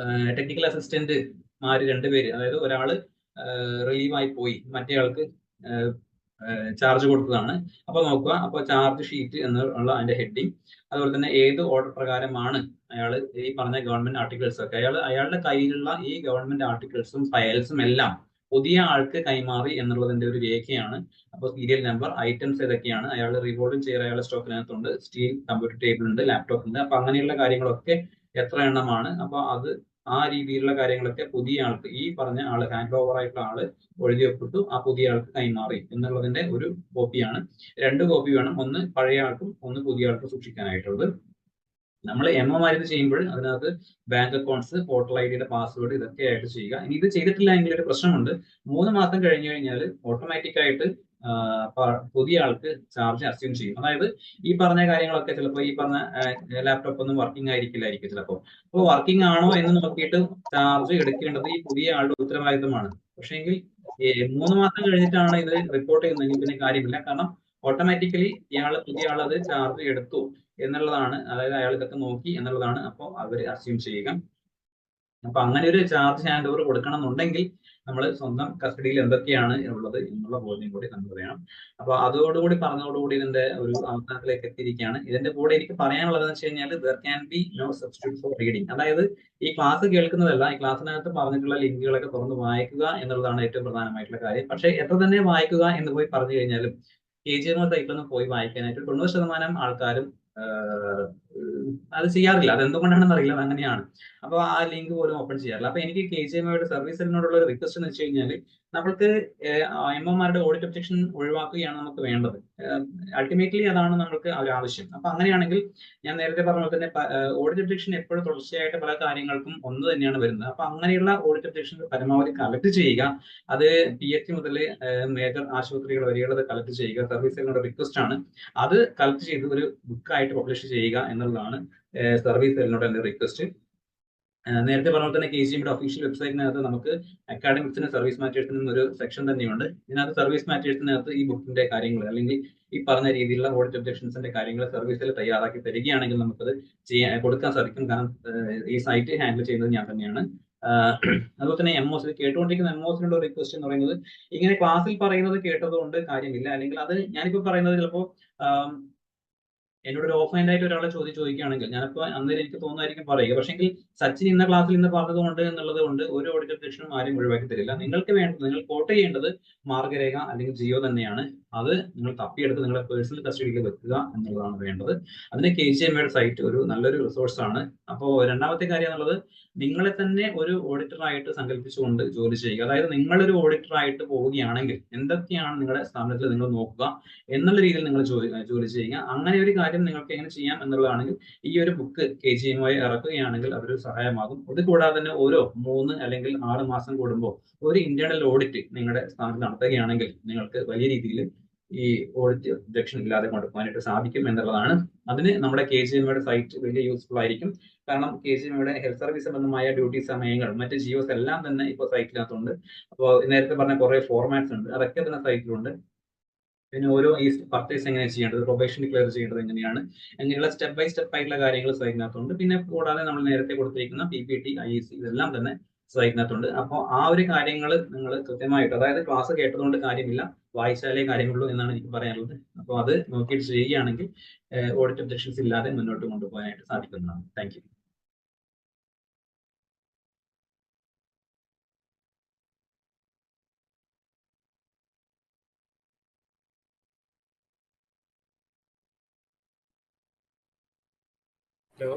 ടെക്നിക്കൽ അസിസ്റ്റന്റ്മാര് 2 പേര്, അതായത് ഒരാള് റിലീവായി പോയി, മറ്റേ ആൾക്ക് ചാർജ് കൊടുത്തതാണ്. അപ്പൊ നോക്കുക, അപ്പൊ ചാർജ് ഷീറ്റ് എന്നുള്ള അതിന്റെ ഹെഡിങ്, അതുപോലെ തന്നെ ഏത് ഓർഡർ പ്രകാരമാണ് അയാൾ ഈ പറഞ്ഞ ഗവൺമെന്റ് ആർട്ടിക്കിൾസ് ഒക്കെ അയാളുടെ കയ്യിലുള്ള ഈ ഗവൺമെന്റ് ആർട്ടിക്കിൾസും ഫയൽസും എല്ലാം പുതിയ ആൾക്ക് കൈമാറി എന്നുള്ളതിന്റെ ഒരു രേഖയാണ്. അപ്പോൾ സീരിയൽ നമ്പർ, ഐറ്റംസ് ഏതൊക്കെയാണ്, അയാൾ റിവോൾവിംഗ് ചെയർ അയാളുടെ സ്റ്റോക്കിനകത്തുണ്ട്, സ്റ്റീൽ കമ്പ്യൂട്ടർ ടേബിൾ ഉണ്ട്, ലാപ്ടോപ്പ് ഉണ്ട്. അപ്പൊ അങ്ങനെയുള്ള കാര്യങ്ങളൊക്കെ എത്ര എണ്ണമാണ്, അപ്പൊ അത് ആ രീതിയിലുള്ള കാര്യങ്ങളൊക്കെ പുതിയ ആൾക്ക്, ഈ പറഞ്ഞ ആള് ഹാൻഡ് ഓവർ ആയിട്ടുള്ള ആള് എഴുതി ഒപ്പിട്ടു, ആ പുതിയ ആൾക്ക് കൈമാറി എന്നുള്ളതിന്റെ ഒരു കോപ്പിയാണ്. 2 കോപ്പി വേണം, ഒന്ന് പഴയ ആൾക്കും ഒന്ന് പുതിയ ആൾക്കും സൂക്ഷിക്കാനായിട്ടുള്ളത്. നമ്മൾ MOമാര് ചെയ്യുമ്പോൾ അതിനകത്ത് bank accounts, portal ID password ഇതൊക്കെ ആയിട്ട് ചെയ്യുക. ഇനി ഇത് ചെയ്തിട്ടില്ല എങ്കിൽ ഒരു പ്രശ്നമുണ്ട്. 3 മാസം കഴിഞ്ഞു കഴിഞ്ഞാൽ ഓട്ടോമാറ്റിക് ആയിട്ട് പുതിയ ആൾക്ക് ചാർജ് അസ്യൂം ചെയ്യും. അതായത് ഈ പറഞ്ഞ കാര്യങ്ങളൊക്കെ ചിലപ്പോൾ ഈ പറഞ്ഞ ലാപ്ടോപ്പ് ഒന്നും വർക്കിംഗ് ആയിരിക്കില്ലായിരിക്കും ചിലപ്പോൾ. അപ്പോൾ വർക്കിംഗ് ആണോ എന്ന് നോക്കിയിട്ട് ചാർജ് എടുക്കേണ്ടത് ഈ പുതിയ ആളുടെ ഉത്തരവാദിത്തമാണ്. പക്ഷേങ്കിൽ 3 മാസം കഴിഞ്ഞിട്ടാണ് ഇത് റിപ്പോർട്ട് ചെയ്യുന്നതെങ്കിൽ പിന്നെ കാര്യമില്ല. കാരണം ഓട്ടോമാറ്റിക്കലി പുതിയ ആൾ അത് ചാർജ് എടുത്തു എന്നുള്ളതാണ്, അതായത് അയാൾ ഇതൊക്കെ നോക്കി എന്നുള്ളതാണ് അപ്പോൾ അവർ അസ്യൂം ചെയ്യുക. അപ്പൊ അങ്ങനെ ഒരു ചാർജ് ഹാൻഡ് ഓവർ കൊടുക്കണം എന്നുണ്ടെങ്കിൽ നമ്മൾ സ്വന്തം കസ്റ്റഡിയിൽ എന്തൊക്കെയാണ് ഉള്ളത് എന്നുള്ള ബോധ്യം കൂടി നമ്മൾ വേണം. അപ്പൊ അതോടുകൂടി പറഞ്ഞതോടുകൂടി ഇതിന്റെ ഒരു അവസാനത്തിലേക്ക് എത്തിയിരിക്കുകയാണ്. ഇതിന്റെ കൂടെ എനിക്ക് പറയാനുള്ളത് എന്ന് വെച്ച് കഴിഞ്ഞാൽ there can be no substitute for reading. അതായത് ഈ ക്ലാസ് കേൾക്കുന്നതല്ല, ഈ ക്ലാസ്സിനകത്ത് പറഞ്ഞിട്ടുള്ള ലിങ്കുകളൊക്കെ തുറന്ന് വായിക്കുക എന്നുള്ളതാണ് ഏറ്റവും പ്രധാനമായിട്ടുള്ള കാര്യം. പക്ഷെ എത്ര തന്നെ വായിക്കുക എന്ന് പോയി പറഞ്ഞു കഴിഞ്ഞാലും KGMO സൈറ്റിലൊന്നും പോയി വായിക്കാനായിട്ട് 90% ആൾക്കാരും അത് ചെയ്യാറില്ല. അത് എന്തുകൊണ്ടാണെന്ന് അറിയില്ല, അങ്ങനെയാണ്. അപ്പൊ ആ ലിങ്ക് പോലും ഓപ്പൺ ചെയ്യാറില്ല. അപ്പൊ എനിക്ക് KGMOയുടെ സർവീസിനോടുള്ള ഒരു റിക്വസ്റ്റ് എന്ന് വെച്ച് കഴിഞ്ഞാൽ നമ്മൾക്ക് MOമാരുടെ ഓഡിറ്റ് ഒബ്ജക്ഷൻ ഒഴിവാക്കുകയാണ് നമുക്ക് വേണ്ടത്. അൾട്ടിമേറ്റ്ലി അതാണ് നമ്മൾക്ക് ഒരു ആവശ്യം. അപ്പൊ അങ്ങനെയാണെങ്കിൽ ഞാൻ നേരത്തെ പറഞ്ഞ പോലെ തന്നെ ഓഡിറ്റ് ഒബ്ജക്ഷൻ എപ്പോഴും തുടർച്ചയായിട്ട് പല കാര്യങ്ങൾക്കും ഒന്ന് തന്നെയാണ് വരുന്നത്. അപ്പൊ അങ്ങനെയുള്ള ഓഡിറ്റ് ഒബ്ജക്ഷൻ പരമാവധി കളക്ട് ചെയ്യുക. അത് PH മുതൽ മേജർ ആശുപത്രികൾ വരെയുള്ളത് കളക്ട് ചെയ്യുക. സർവീസുകളുടെ റിക്വസ്റ്റ് ആണ്. അത് കളക്ട് ചെയ്ത് ഒരു ബുക്കായിട്ട് പബ്ലിഷ് ചെയ്യുക എന്നുള്ളതാണ് സർവീസ് സെല്ലിനോട് എന്റെ റിക്വസ്റ്റ്. നേരത്തെ പറഞ്ഞ പോലെ തന്നെ KGMയുടെ ഒഫീഷ്യൽ വെബ്സൈറ്റിനകത്ത് നമുക്ക് അക്കാഡമിക്സിന് സർവീസ് മാറ്റേഴ്സിനും ഒരു സെക്ഷൻ തന്നെയുണ്ട്. ഇതിനകത്ത് സർവീസ് മാറ്റേഴ്സിനകത്ത് ഈ ബുക്കിന്റെ കാര്യങ്ങൾ അല്ലെങ്കിൽ ഈ പറഞ്ഞ രീതിയിലുള്ള ഓഡിറ്റ് ഒബ്ജക്ഷൻസിന്റെ കാര്യങ്ങൾ സർവീസിൽ തയ്യാറാക്കി തരികയാണെങ്കിൽ നമുക്കത് കൊടുക്കാൻ സാധിക്കും. കാരണം ഈ സൈറ്റ് ഹാൻഡിൽ ചെയ്യുന്നത് ഞാൻ തന്നെയാണ്. അതുപോലെ തന്നെ എംഒസ് കേട്ടുകൊണ്ടിരിക്കുന്ന എംഒസിനുള്ള റിക്വസ്റ്റ് എന്ന് പറയുന്നത്, ഇങ്ങനെ ക്ലാസ്സിൽ പറയുന്നത് കേട്ടതുകൊണ്ട് കാര്യമില്ല, അല്ലെങ്കിൽ അത് ഞാനിപ്പോൾ പറയുന്നത് ചിലപ്പോൾ എന്നോട് ഒരു ഓഫ്ലൈൻ ആയിട്ട് ഒരാളെ ചോദിക്കുകയാണെങ്കിൽ ഞാനിപ്പോൾ അന്നേരം എനിക്ക് തോന്നുമായിരിക്കും പറയുക, പക്ഷെങ്കിൽ സച്ചിൻ ഇന്ന ക്ലാസ്സിൽ ഇന്ന് പറഞ്ഞതുകൊണ്ട് എന്നുള്ളത് കൊണ്ട് ഒരു ഓഡിറ്റ് ഒബ്ജക്ഷനും ആരും ഒഴിവാക്കി തരില്ല. നിങ്ങൾക്ക് വേണ്ടത്, നിങ്ങൾ കോട്ട് ചെയ്യേണ്ടത് മാർഗരേഖ അല്ലെങ്കിൽ ജിയോ തന്നെയാണ്. അത് നിങ്ങൾ തപ്പിയെടുത്ത് നിങ്ങളുടെ പേഴ്സണൽ കസ്റ്റഡിയിൽ വെക്കുക എന്നുള്ളതാണ് വേണ്ടത്. അതിന് KGMAയുടെ സൈറ്റ് ഒരു നല്ലൊരു റിസോഴ്സ് ആണ്. അപ്പോൾ രണ്ടാമത്തെ കാര്യം എന്നുള്ളത്, നിങ്ങളെ തന്നെ ഒരു ഓഡിറ്ററായിട്ട് സങ്കല്പിച്ചുകൊണ്ട് ജോലി ചെയ്യുക. അതായത് നിങ്ങളൊരു ഓഡിറ്ററായിട്ട് പോവുകയാണെങ്കിൽ എന്തൊക്കെയാണ് നിങ്ങളുടെ സ്ഥാപനത്തിൽ നിങ്ങൾ നോക്കുക എന്നുള്ള രീതിയിൽ നിങ്ങൾ ജോലി ചെയ്യുക. അങ്ങനെ ഒരു കാര്യം നിങ്ങൾക്ക് എങ്ങനെ ചെയ്യാം എന്നുള്ളതാണെങ്കിൽ ഈ ഒരു ബുക്ക് KGMA ഇറക്കുകയാണെങ്കിൽ അതൊരു സഹായമാകും. അത് കൂടാതെ തന്നെ ഓരോ 3 അല്ലെങ്കിൽ 6 മാസം കൂടുമ്പോൾ ഒരു ഇന്റേണൽ ഓഡിറ്റ് നിങ്ങളുടെ സ്ഥാപനത്തിൽ നടത്തുകയാണെങ്കിൽ നിങ്ങൾക്ക് വലിയ രീതിയിൽ ഈ ഓഡിറ്റ് ഒബ്ജക്ഷൻ ഇല്ലാതെ കൊണ്ടുപോകാനായിട്ട് സാധിക്കും എന്നുള്ളതാണ്. അതിന് നമ്മുടെ KGMAയുടെ സൈറ്റ് വലിയ യൂസ്ഫുൾ ആയിരിക്കും. കാരണം KGMAയുടെ ഹെൽത്ത് സർവീസ് സംബന്ധമായ ഡ്യൂട്ടി സമയങ്ങൾ മറ്റ് ജിയോസ് എല്ലാം തന്നെ ഇപ്പോൾ സൈറ്റിനകത്തുണ്ട്. അപ്പോൾ നേരത്തെ പറഞ്ഞ കുറെ ഫോർമാറ്റ്സ് ഉണ്ട്, അതൊക്കെ തന്നെ സൈറ്റിലുണ്ട്. പിന്നെ ഓരോ ഈ പർച്ചേസ് എങ്ങനെ ചെയ്യേണ്ടത്, പ്രൊബേഷൻ ഡിക്ലെയർ ചെയ്യേണ്ടത് എങ്ങനെയാണ്, അങ്ങനെയുള്ള സ്റ്റെപ്പ് ബൈ സ്റ്റെപ്പ് ആയിട്ടുള്ള കാര്യങ്ങൾ സൈറ്റിനകത്തുണ്ട്. പിന്നെ കൂടാതെ നമ്മൾ നേരത്തെ കൊടുത്തിരിക്കുന്ന PPT, IEC ഇതെല്ലാം തന്നെ സൈറ്റിനകത്തുണ്ട്. അപ്പോൾ ആ ഒരു കാര്യങ്ങൾ നിങ്ങൾ കൃത്യമായിട്ട്, അതായത് ക്ലാസ് കേട്ടതുകൊണ്ട് കാര്യമില്ല, വായിച്ചാലേ കാര്യമുള്ളൂ എന്നാണ് എനിക്ക് പറയാനുള്ളത്. അപ്പോൾ അത് നോക്കിയിട്ട് ചെയ്യുകയാണെങ്കിൽ ഓഡിറ്റ് ഒബ്ജക്ഷൻസ് ഇല്ലാതെ മുന്നോട്ട് കൊണ്ടുപോകാനായിട്ട് സാധിക്കുന്നതാണ്. Thank you. ഹലോ,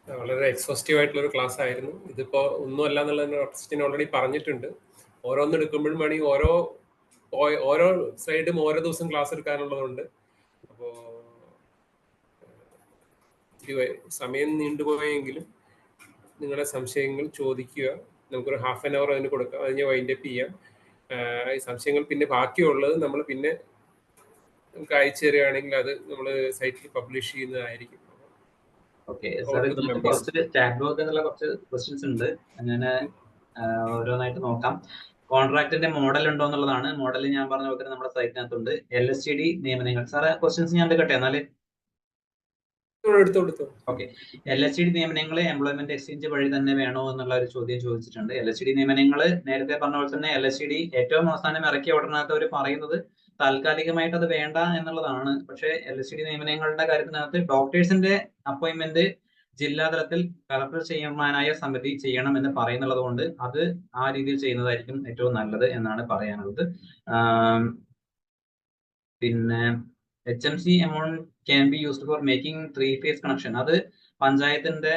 വളരെ എക്സോസ്റ്റീവ് ആയിട്ടുള്ള ഒരു ക്ലാസ് ആയിരുന്നു. ഇതിപ്പോൾ ഒന്നുമല്ല എന്നുള്ളത് ക്രിസ്ത്യൻ ഓൾറെഡി പറഞ്ഞിട്ടുണ്ട്. ഓരോന്ന് എടുക്കുമ്പോഴും വേണമെങ്കിൽ ഓരോ സ്ലൈഡും ഓരോ ദിവസം ക്ലാസ് എടുക്കാനുള്ളതുണ്ട്. അപ്പോൾ സമയം നീണ്ടുപോയെങ്കിലും നിങ്ങളുടെ സംശയങ്ങൾ ചോദിക്കുക. നമുക്കൊരു ഹാഫ് ആൻ അവർ അതിന് കൊടുക്കാം, അതിന് വൈൻഡപ്പ് ചെയ്യാം. ഈ സംശയങ്ങൾ പിന്നെ ബാക്കിയുള്ളത് നമ്മൾ പിന്നെ നമുക്ക് അയച്ചു തരികയാണെങ്കിൽ അത് നമ്മൾ സൈറ്റിൽ പബ്ലിഷ് ചെയ്യുന്നതായിരിക്കും. ഓക്കെ സാർ, കുറച്ച് ചാറ്റ് ബോക്സ് എന്നുള്ള കുറച്ച് ക്വസ്റ്റ്യൻസ് ഉണ്ട്, അങ്ങനെ ഓരോന്നായിട്ട് നോക്കാം. കോൺട്രാക്ടിന്റെ മോഡൽ ഉണ്ടോ എന്നുള്ളതാണ്. മോഡൽ ഞാൻ പറഞ്ഞ പോലെ നമ്മുടെ സൈറ്റിനകത്തുണ്ട്. LSTD നിയമനങ്ങൾ, സാറ് ക്വസ്റ്റ്യൻസ് ഞാൻ എടുക്കട്ടെ എന്നാല്? ഓക്കെ, LSTD നിയമനങ്ങൾ എംപ്ലോയ്മെന്റ് എക്സ്ചേഞ്ച് വഴി തന്നെ വേണോ എന്നുള്ള ഒരു ചോദ്യം ചോദിച്ചിട്ടുണ്ട്. LSTD നിയമനങ്ങൾ നേരത്തെ പറഞ്ഞ പോലെ തന്നെ LSTD ഏറ്റവും അവസാനം ഇറക്കിയ ഉടനകത്ത് അവർ പറയുന്നത് താൽക്കാലികമായിട്ട് അത് വേണ്ട എന്നുള്ളതാണ്. പക്ഷേ LSTD നിയമനങ്ങളുടെ കാര്യത്തിനകത്ത് ഡോക്ടേഴ്സിന്റെ അപ്പോയിന്റ്മെന്റ് ജില്ലാതലത്തിൽ കളക്ടർ ചെയർമാനായ സമിതി ചെയ്യണം എന്ന് പറയുന്നുള്ളത് കൊണ്ട് അത് ആ രീതിയിൽ ചെയ്യുന്നതായിരിക്കും ഏറ്റവും നല്ലത് എന്നാണ് പറയാനുള്ളത്. പിന്നെ HMC amount can be used for making 3-phase connection. അത് പഞ്ചായത്തിന്റെ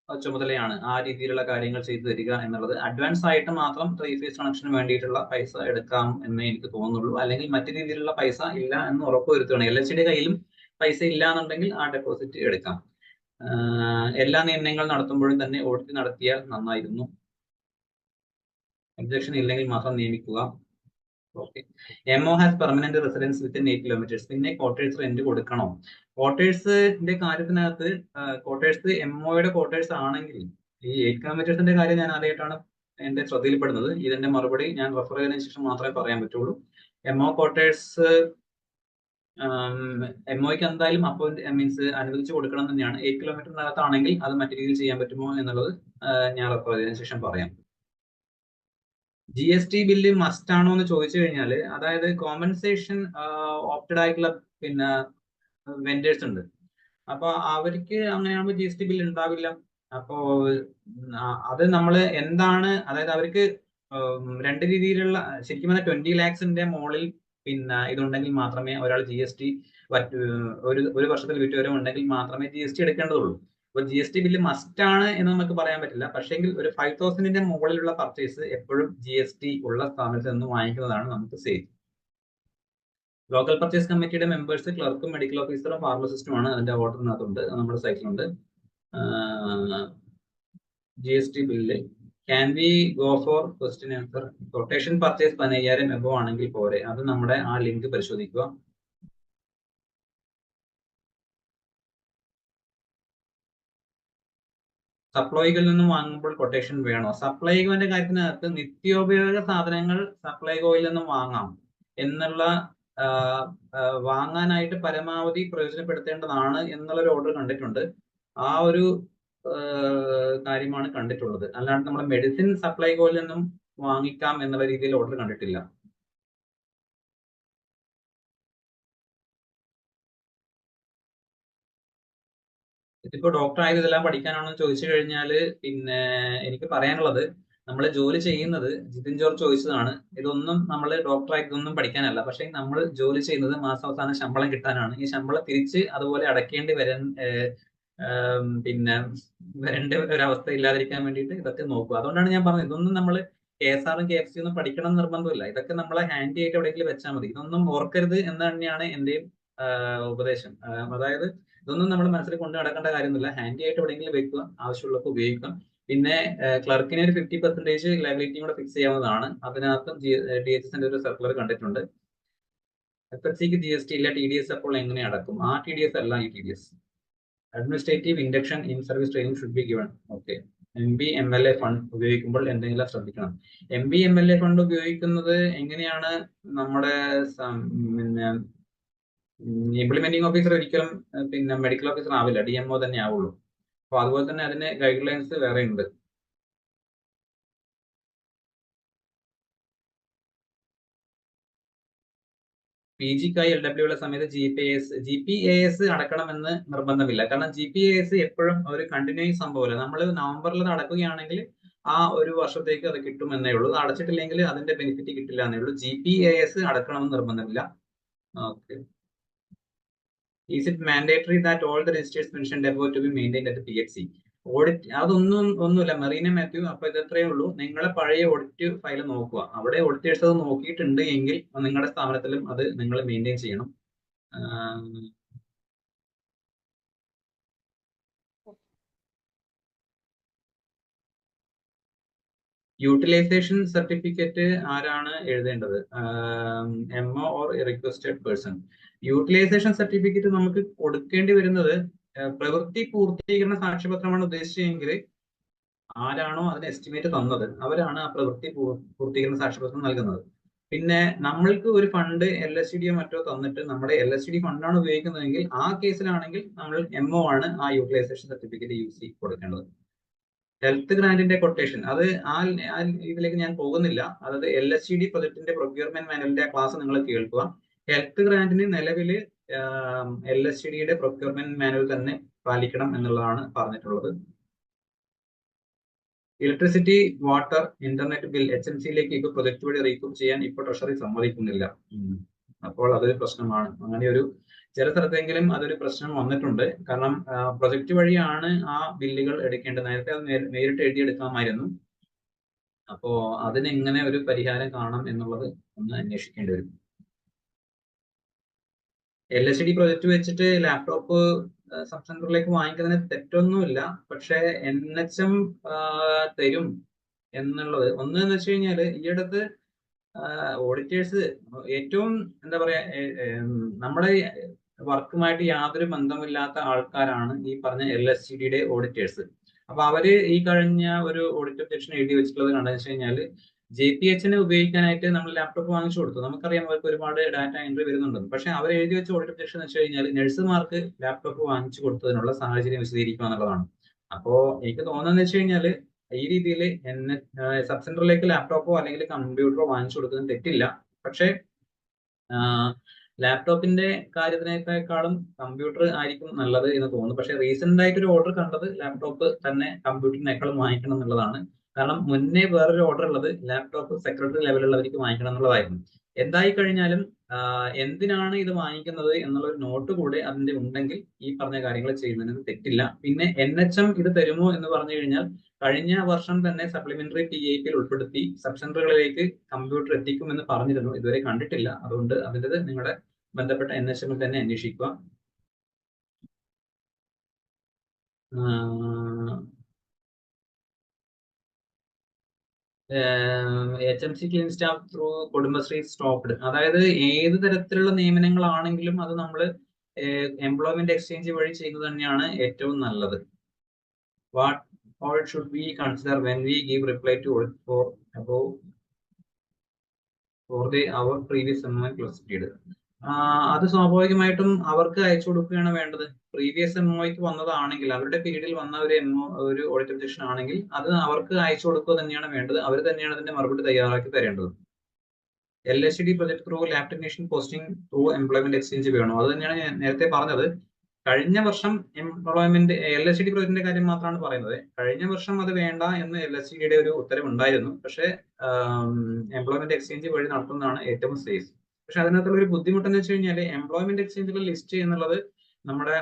ചുമതലയാണ് ആ രീതിയിലുള്ള കാര്യങ്ങൾ ചെയ്തു തരിക എന്നുള്ളത്. അഡ്വാൻസ് ആയിട്ട് മാത്രം 3-phase കണക്ഷന് വേണ്ടിയിട്ടുള്ള പൈസ എടുക്കാം എന്നേ എനിക്ക് തോന്നുള്ളൂ. അല്ലെങ്കിൽ മറ്റു രീതിയിലുള്ള പൈസ ഇല്ല എന്ന് ഉറപ്പുവരുത്തുകയാണ്. LSTD കയ്യിലും പൈസ ഇല്ല എന്നുണ്ടെങ്കിൽ ആ ഡെപ്പോസിറ്റ് എടുക്കാം. എല്ലാ നിയമനങ്ങൾ നടത്തുമ്പോഴും തന്നെ ഓഡിറ്റ് നടത്തിയാൽ നന്നായിരുന്നു. ഒബ്ജക്ഷൻ ഇല്ലെങ്കിൽ മാത്രം നിയമിക്കുക. Okay, MO has permanent residence within 8 kilometres. പിന്നെ ക്വാർട്ടേഴ്സ് റെന്റ് കൊടുക്കണോ? ക്വാർട്ടേഴ്സിന്റെ കാര്യത്തിനകത്ത് ക്വാർട്ടേഴ്സ് MOയുടെ ക്വാർട്ടേഴ്സ് ആണെങ്കിൽ ഈ 8 കിലോമീറ്റേഴ്സിന്റെ കാര്യം ഞാൻ ആദ്യമായിട്ടാണ് എന്റെ ശ്രദ്ധയിൽപ്പെടുന്നത്. ഇതിന്റെ മറുപടി ഞാൻ റെഫർ ചെയ്തതിനു ശേഷം മാത്രമേ പറയാൻ പറ്റുള്ളൂ. MO ക്വാർട്ടേഴ്സ് MOയ്ക്ക് എന്തായാലും മീൻസ് അനുവദിച്ചു കൊടുക്കണം തന്നെയാണ്. 8 കിലോമീറ്ററിനകത്താണെങ്കിൽ അത് മറ്റു രീതിയിൽ ചെയ്യാൻ പറ്റുമോ എന്നുള്ളത് ഞാൻ റെഫർ ചെയ്തതിനു ശേഷം പറയാം. GST ബില്ല് മസ്റ്റ് ആണോ എന്ന് ചോദിച്ചു കഴിഞ്ഞാൽ, അതായത് കോമ്പൻസേഷൻ ഓപ്റ്റഡ് ആയിട്ടുള്ള പിന്നെ വെൻഡേഴ്സ് ഉണ്ട്. അപ്പൊ അവർക്ക് അങ്ങനെയാകുമ്പോൾ GST ബില്ല് ഉണ്ടാവില്ല. അപ്പോ അത് നമ്മൾ എന്താണ്, അതായത് അവർക്ക് രണ്ട് രീതിയിലുള്ള, ശരിക്കും പറഞ്ഞാൽ 20 lakhsന്റെ മുകളിൽ പിന്നെ ഇതുണ്ടെങ്കിൽ മാത്രമേ ഒരാൾ GST ഒരു വർഷത്തിൽ വിറ്റുവരവ് ഉണ്ടെങ്കിൽ മാത്രമേ GST എടുക്കേണ്ടതുള്ളൂ. അപ്പൊ GST ബില്ല് മസ്റ്റ് ആണ് എന്ന് നമുക്ക് പറയാൻ പറ്റില്ല. പക്ഷെങ്കിൽ ഒരു 5,000ന്റെ മുകളിലുള്ള പർച്ചേസ് എപ്പോഴും GST ഉള്ള സ്ഥാപനത്തിൽ നിന്ന് വാങ്ങിക്കുന്നതാണ് നമുക്ക് സേഫ്. ലോക്കൽ പർച്ചേസ് കമ്മിറ്റിയുടെ മെമ്പേഴ്സ് ക്ലർക്കും മെഡിക്കൽ ഓഫീസറും ഫാർമസിസ്റ്റുമാണ്. അതിന്റെ ഓർഡറിനകത്തുണ്ട്, നമ്മുടെ സൈറ്റിലുണ്ട്. GST bill can be go for question answer. Quotation purchase 15,000 above ആണെങ്കിൽ പോരെ. അത് നമ്മുടെ ആ ലിങ്ക് പരിശോധിക്കുക. സപ്ലൈകളിൽ നിന്നും വാങ്ങുമ്പോൾ കൊട്ടേഷൻ വേണോ? സപ്ലൈകോന്റെ കാര്യത്തിനകത്ത് നിത്യോപയോഗ സാധനങ്ങൾ സപ്ലൈകോയിൽ നിന്നും വാങ്ങാം എന്നുള്ള വാങ്ങാനായിട്ട് പരമാവധി പ്രയോജനപ്പെടുത്തേണ്ടതാണ് എന്നുള്ളൊരു ഓർഡർ കണ്ടിട്ടുണ്ട്. ആ ഒരു കാര്യമാണ് കണ്ടിട്ടുള്ളത്. അല്ലാണ്ട് നമ്മൾ മെഡിസിൻ സപ്ലൈകോയിൽ നിന്നും വാങ്ങിക്കാം എന്നുള്ള രീതിയിൽ ഓർഡർ കണ്ടിട്ടില്ല. ഇതിപ്പോ ഡോക്ടർ ആയത് ഇതെല്ലാം പഠിക്കാനാണെന്ന് ചോദിച്ചു കഴിഞ്ഞാൽ പിന്നെ എനിക്ക് പറയാനുള്ളത്, നമ്മൾ ജോലി ചെയ്യുന്നത്, ജിതിൻ ജോർജ് ചോദിച്ചതാണ്, ഇതൊന്നും നമ്മൾ ഡോക്ടറായി ഇതൊന്നും പഠിക്കാനല്ല. പക്ഷെ നമ്മൾ ജോലി ചെയ്യുന്നത് മാസാവസാനം ശമ്പളം കിട്ടാനാണ്. ഈ ശമ്പളം തിരിച്ച് അതുപോലെ അടയ്ക്കേണ്ടി പിന്നെ വരേണ്ട ഒരവസ്ഥ ഇല്ലാതിരിക്കാൻ വേണ്ടിയിട്ട് ഇതൊക്കെ നോക്കുക. അതുകൊണ്ടാണ് ഞാൻ പറഞ്ഞത്, ഇതൊന്നും നമ്മൾ KSR KFC ഒന്നും പഠിക്കണം എന്ന് നിർബന്ധമില്ല. ഇതൊക്കെ നമ്മളെ ഹാൻഡി ആയിട്ട് എവിടെയെങ്കിലും വെച്ചാൽ മതി. ഇതൊന്നും ഓർക്കരുത് എന്ന് തന്നെയാണ് എന്റെയും ഉപദേശം. അതായത് ഇതൊന്നും നമ്മൾ മനസ്സിൽ കൊണ്ട് നടക്കേണ്ട കാര്യമൊന്നുമില്ല. ഹാൻഡി ആയിട്ട് എവിടെയെങ്കിലും വെക്കുക, ആവശ്യമുള്ളപ്പോൾ ഉപയോഗിക്കാം. പിന്നെ ക്ലർക്കിന് ഒരു 50% ലയബിലിറ്റിയും കൂടെ ഫിക്സ് ചെയ്യാവുന്നതാണ്. അതിനകത്തും DHSന്റെ ഒരു സർക്കുലർ കണ്ടിട്ടുണ്ട്. FSCക്ക് GST ഇല്ല, TDS അപ്പോൾ എങ്ങനെ അടക്കും? ആ TDS അല്ല ഈ TDS. Administrative induction in service training should be given. Okay. MB MLA fund ഉപയോഗിക്കുമ്പോൾ എന്തെങ്കിലും ശ്രദ്ധിക്കണം. MB MLA ഫണ്ട് ഉപയോഗിക്കുന്നത് എങ്ങനെയാണ്? നമ്മുടെ പിന്നെ ഇംപ്ലിമെന്റിംഗ് ഓഫീസർ ഒരിക്കലും പിന്നെ മെഡിക്കൽ ഓഫീസർ ആവില്ല, DMO തന്നെ ആവുള്ളൂ. അപ്പൊ അതുപോലെ തന്നെ അതിന് ഗൈഡ് ലൈൻസ് വേറെ ഉണ്ട്. PGക്കായി LW ഉള്ള സമയത്ത് GPAS അടക്കണമെന്ന് നിർബന്ധമില്ല. കാരണം GPAS എപ്പോഴും ഒരു കണ്ടിന്യൂയിങ് സംഭവമല്ല. നമ്മൾ നവംബറിൽ അത് അടക്കുകയാണെങ്കിൽ ആ ഒരു വർഷത്തേക്ക് അത് കിട്ടുമെന്നേ ഉള്ളൂ. അത് അടച്ചിട്ടില്ലെങ്കിൽ അതിന്റെ ബെനിഫിറ്റ് കിട്ടില്ല എന്നേ ഉള്ളൂ. GPAS അടക്കണമെന്ന് നിർബന്ധമില്ല. Okay. Is it mandatory that all the registers mentioned above to be maintained at the PHC? Audit ഒന്നുമില്ല മെറീന മാത്യു. അപ്പൊ ഇതത്രയേ ഉള്ളൂ. നിങ്ങളെ പഴയ ഓഡിറ്റ് ഫയൽ നോക്കുക. അവിടെ ഓഡിറ്റേഴ്സ് അത് നോക്കിയിട്ടുണ്ട് എങ്കിൽ നിങ്ങളുടെ സ്ഥാപനത്തിലും അത് നിങ്ങൾ മെയിൻറ്റെയിൻ ചെയ്യണം. യൂട്ടിലൈസേഷൻ സർട്ടിഫിക്കറ്റ് ആരാണ് എഴുതേണ്ടത്? MO or requested person. Utilisation certificate നമുക്ക് കൊടുക്കേണ്ടി വരുന്നത് പ്രവൃത്തി പൂർത്തീകരണ സാക്ഷ്യപത്രമാണ് ഉദ്ദേശിച്ചതെങ്കിൽ ആരാണോ അതിന് എസ്റ്റിമേറ്റ് തന്നത് അവരാണ് ആ പ്രവൃത്തി പൂർത്തീകരണ സാക്ഷ്യപത്രം നൽകുന്നത്. പിന്നെ നമ്മൾക്ക് ഒരു ഫണ്ട് LSTD മറ്റോ തന്നിട്ട് നമ്മുടെ LSTD ഫണ്ടാണ് ഉപയോഗിക്കുന്നതെങ്കിൽ ആ കേസിലാണെങ്കിൽ നമ്മൾ MO ആണ് ആ യൂട്ടിലൈസേഷൻ സർട്ടിഫിക്കറ്റ് കൊടുക്കേണ്ടത്. ഹെൽത്ത് ഗ്രാന്റിന്റെ കൊട്ടേഷൻ അത് ഇതിലേക്ക് ഞാൻ പോകുന്നില്ല. അതായത് LSTD പ്രൊജക്ടിന്റെ പ്രൊക്യൂർമെന്റ് മാനുവലിന്റെ ക്ലാസ് നിങ്ങൾ കേൾക്കുക. ഹെൽത്ത് ഗ്രാന്റിന് നിലവിൽ LSTDയുടെ പ്രൊക്യൂർമെന്റ് മാനുവൽ തന്നെ പാലിക്കണം എന്നുള്ളതാണ് പറഞ്ഞിട്ടുള്ളത്. ഇലക്ട്രിസിറ്റി, വാട്ടർ, ഇന്റർനെറ്റ് ബിൽ HMCയിലേക്ക് ഇപ്പോൾ പ്രൊജക്ട് വഴി റീകൂപ്പ് ചെയ്യാൻ ഇപ്പോൾ ട്രഷറി സമ്മതിക്കുന്നില്ല. അപ്പോൾ അതൊരു പ്രശ്നമാണ്. അങ്ങനെ ഒരു ചില സ്ഥലത്തെങ്കിലും അതൊരു പ്രശ്നം വന്നിട്ടുണ്ട്. കാരണം പ്രൊജക്ട് വഴിയാണ് ആ ബില്ലുകൾ എടുക്കേണ്ടത്. നേരത്തെ അത് നേരിട്ട് എഴുതിയെടുക്കാമായിരുന്നു. അപ്പോ അതിനെങ്ങനെ ഒരു പരിഹാരം കാണാം എന്നുള്ളത് ഒന്ന് അന്വേഷിക്കേണ്ടി വരും. LSTD പ്രൊജക്ട് വെച്ചിട്ട് ലാപ്ടോപ്പ് സബ് സെന്ററിലേക്ക് വാങ്ങിക്കുന്നതിന് തെറ്റൊന്നുമില്ല. പക്ഷെ NHM തരും എന്നുള്ളത് എന്ന് വെച്ച് കഴിഞ്ഞാൽ ഈ അടുത്ത് ഓഡിറ്റേഴ്സ് ഏറ്റവും എന്താ പറയാ നമ്മുടെ വർക്കുമായിട്ട് യാതൊരു ബന്ധമില്ലാത്ത ആൾക്കാരാണ് ഈ പറഞ്ഞ LSTDയുടെ ഓഡിറ്റേഴ്സ്. അപ്പൊ അവര് ഈ കഴിഞ്ഞ ഒരു ഓഡിറ്റ് ഒബ്ജക്ഷൻ എഴുതി വെച്ചിട്ടുള്ളത് കണ്ടെന്ന് വെച്ച് കഴിഞ്ഞാൽ JPHനെ ഉപയോഗിക്കാനായിട്ട് നമ്മൾ ലാപ്ടോപ്പ് വാങ്ങിച്ചു കൊടുത്തു. നമുക്കറിയാം അവർക്ക് ഒരുപാട് ഡാറ്റ എൻട്രി വരുന്നുണ്ടെന്ന്. പക്ഷെ അവർ എഴുതി വെച്ച ഓഡിറ്റ് ഒബ്ജക്ഷൻ എന്ന് വെച്ച് കഴിഞ്ഞാൽ നഴ്സുമാർക്ക് ലാപ്ടോപ്പ് വാങ്ങിച്ചു കൊടുത്തതിനുള്ള സാഹചര്യം വിശദീകരിക്കുക എന്നുള്ളതാണ്. അപ്പോ എനിക്ക് തോന്നുന്നത് വെച്ച് കഴിഞ്ഞാല് ഈ രീതിയിൽ സബ് സെന്ററിലേക്ക് ലാപ്ടോപ്പോ അല്ലെങ്കിൽ കമ്പ്യൂട്ടറോ വാങ്ങിച്ചു കൊടുക്കുന്നത് തെറ്റില്ല. പക്ഷെ ലാപ്ടോപ്പിന്റെ കാര്യത്തിനേക്കാളും കമ്പ്യൂട്ടർ ആയിരിക്കും നല്ലത് എന്ന് തോന്നുന്നു. പക്ഷെ റീസെന്റ് ആയിട്ട് ഒരു ഓർഡർ കണ്ടത് ലാപ്ടോപ്പ് തന്നെ കമ്പ്യൂട്ടറിനേക്കാളും വാങ്ങിക്കണം എന്നുള്ളതാണ്. കാരണം മുന്നേ വേറൊരു ഓർഡർ ഉള്ളത് ലാപ്ടോപ്പ് സെക്രട്ടറി ലെവലുള്ളവർക്ക് വാങ്ങിക്കണം എന്നുള്ളതായിരുന്നു. എന്തായി കഴിഞ്ഞാലും എന്തിനാണ് ഇത് വാങ്ങിക്കുന്നത് എന്നുള്ള ഒരു നോട്ട് കൂടെ അതിന്റെ ഉണ്ടെങ്കിൽ ഈ പറഞ്ഞ കാര്യങ്ങൾ ചെയ്യുന്നതിന് തെറ്റില്ല. പിന്നെ NHM ഇത് തരുമോ എന്ന് പറഞ്ഞു കഴിഞ്ഞാൽ കഴിഞ്ഞ വർഷം തന്നെ സപ്ലിമെന്ററി TIP ഉൾപ്പെടുത്തി സബ് സെന്ററുകളിലേക്ക് കമ്പ്യൂട്ടർ എത്തിക്കുമെന്ന് പറഞ്ഞിരുന്നു. ഇതുവരെ കണ്ടിട്ടില്ല. അതുകൊണ്ട് അതിൻ്റെത് നിങ്ങളുടെ ബന്ധപ്പെട്ട NHM തന്നെ അന്വേഷിക്കുക. HMC clean staff through Kudumbashree stopped. അതായത് ഏത് തരത്തിലുള്ള നിയമനങ്ങളാണെങ്കിലും അത് നമ്മൾ എംപ്ലോയ്മെന്റ് എക്സ്ചേഞ്ച് വഴി ചെയ്യുന്നത് തന്നെയാണ് ഏറ്റവും നല്ലത്. What all should we consider when we give reply to our previous assignment closed? അത് സ്വാഭാവികമായിട്ടും അവർക്ക് അയച്ചു കൊടുക്കുകയാണ് വേണ്ടത്. പ്രീവിയസ് എംഒയ്ക്ക് വന്നതാണെങ്കിൽ, അവരുടെ പീരീഡിൽ വന്ന ഒരു ഓഡിറ്റ് ഒബ്ജക്ഷൻ ആണെങ്കിൽ അത് അവർക്ക് അയച്ചു കൊടുക്കുക തന്നെയാണ് വേണ്ടത്. അവർ തന്നെയാണ് അതിന്റെ മറുപടി തയ്യാറാക്കി തരേണ്ടത്. LHD project through lab technician posting through employment exchange വേണം. അത് തന്നെയാണ് ഞാൻ നേരത്തെ പറഞ്ഞത്. കഴിഞ്ഞ വർഷം എംപ്ലോയ്മെന്റ് LHD പ്രൊജക്ടിന്റെ കാര്യം മാത്രമാണ് പറയുന്നത്. കഴിഞ്ഞ വർഷം അത് വേണ്ട എന്ന് LHDയുടെ ഒരു ഉത്തരവുണ്ടായിരുന്നു. പക്ഷേ എംപ്ലോയ്മെന്റ് എക്സ്ചേഞ്ച് വഴി നടത്തുന്നതാണ് ഏറ്റവും സേഫ്. പക്ഷെ അതിനകത്തുള്ള ഒരു ബുദ്ധിമുട്ടെന്ന് വെച്ച് കഴിഞ്ഞാൽ എംപ്ലോയ്മെന്റ് എക്സ്ചേഞ്ചുകൾ ലിസ്റ്റ് എന്നുള്ളത് നമ്മുടെ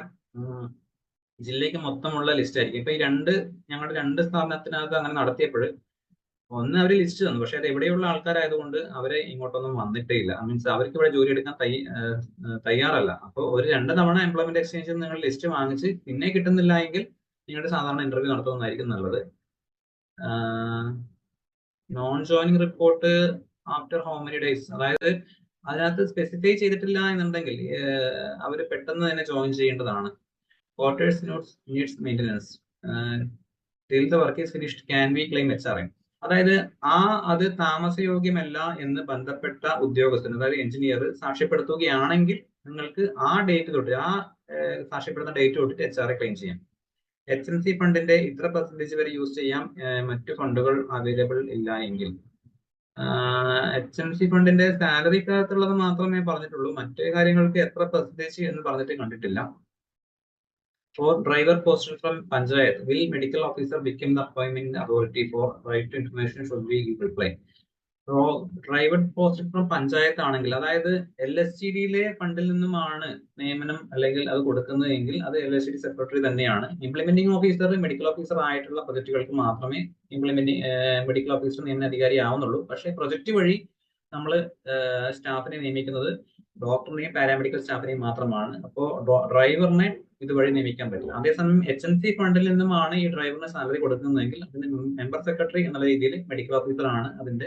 ജില്ലയ്ക്ക് മൊത്തമുള്ള ലിസ്റ്റ് ആയിരിക്കും. ഇപ്പൊ ഈ ഞങ്ങളുടെ 2 സ്ഥാപനത്തിനകത്ത് അങ്ങനെ നടത്തിയപ്പോൾ ഒന്ന് അവർ ലിസ്റ്റ് തന്നു, പക്ഷെ അത് എവിടെയുള്ള ആൾക്കാരായതുകൊണ്ട് അവരെ ഇങ്ങോട്ടൊന്നും വന്നിട്ടേ ഇല്ല. മീൻസ് അവർക്ക് ഇവിടെ ജോലി എടുക്കാൻ തയ്യാറല്ല. അപ്പോൾ ഒരു 2 തവണ എംപ്ലോയ്മെന്റ് എക്സ്ചേഞ്ചിൽ നിങ്ങൾ ലിസ്റ്റ് വാങ്ങിച്ച് പിന്നെ കിട്ടുന്നില്ല എങ്കിൽ നിങ്ങളുടെ സാധാരണ ഇന്റർവ്യൂ നടത്തുന്നതായിരിക്കും നല്ലത്. Non joining report after how many days, അതായത് അതിനകത്ത് സ്പെസിഫൈ ചെയ്തിട്ടില്ല എന്നുണ്ടെങ്കിൽ അവർ പെട്ടെന്ന് തന്നെ ജോയിൻ ചെയ്യേണ്ടതാണ്. Quarters needs maintenance till the work is finished can we claim HRM. അതായത് അത് താമസയോഗ്യമല്ല എന്ന് ബന്ധപ്പെട്ട ഉദ്യോഗസ്ഥന്, അതായത് എഞ്ചിനീയർ സാക്ഷ്യപ്പെടുത്തുകയാണെങ്കിൽ നിങ്ങൾക്ക് ആ ഡേറ്റ് തൊട്ട്, സാക്ഷ്യപ്പെടുന്ന ഡേറ്റ് തൊട്ടിട്ട് HRA ക്ലെയിം ചെയ്യാം. HNC ഫണ്ടിന്റെ ഇത്ര പെർസെന്റേജ് വരെ യൂസ് ചെയ്യാം, മറ്റു ഫണ്ടുകൾ അവൈലബിൾ ഇല്ല എങ്കിൽ. HNC ഫണ്ടിന്റെ സാലറിക്കകത്തുള്ളത് മാത്രമേ പറഞ്ഞിട്ടുള്ളൂ, മറ്റു കാര്യങ്ങൾക്ക് എത്ര പെർസെന്റേജ് എന്ന് പറഞ്ഞിട്ട് കണ്ടിട്ടില്ല. For driver posted from Panchayat, will medical officer become the appointment authority for right to information should be reply. So driver posted from Panchayat ആണെങ്കിൽ, അതായത് LSTDയിലെ ഫണ്ടിൽ നിന്നുമാണ് നിയമനം അല്ലെങ്കിൽ അത് കൊടുക്കുന്നതെങ്കിൽ അത് LSTD സെക്രട്ടറി തന്നെയാണ്. ഇംപ്ലിമെന്റിംഗ് ഓഫീസർ മെഡിക്കൽ ഓഫീസർ ആയിട്ടുള്ള പ്രൊജക്ടുകൾക്ക് മാത്രമേ മെഡിക്കൽ ഓഫീസർ നിയമന അധികാരി ആവുന്നുള്ളൂ. പക്ഷേ പ്രൊജക്ട് വഴി നമ്മൾ സ്റ്റാഫിനെ നിയമിക്കുന്നത് ഡോക്ടറിനെയും പാരാമെഡിക്കൽ സ്റ്റാഫിനെയും മാത്രമാണ്. അപ്പോൾ ഡ്രൈവറിനെ ഇതുവഴി നിയമിക്കാൻ പറ്റില്ല. അതേസമയം HNC ഫണ്ടിൽ നിന്നുമാണ് ഈ ഡ്രൈവറിന് സാലറി കൊടുക്കുന്നതെങ്കിൽ അതിന് മെമ്പർ സെക്രട്ടറി എന്നുള്ള രീതിയിൽ മെഡിക്കൽ ഓഫീസർ ആണ് അതിന്റെ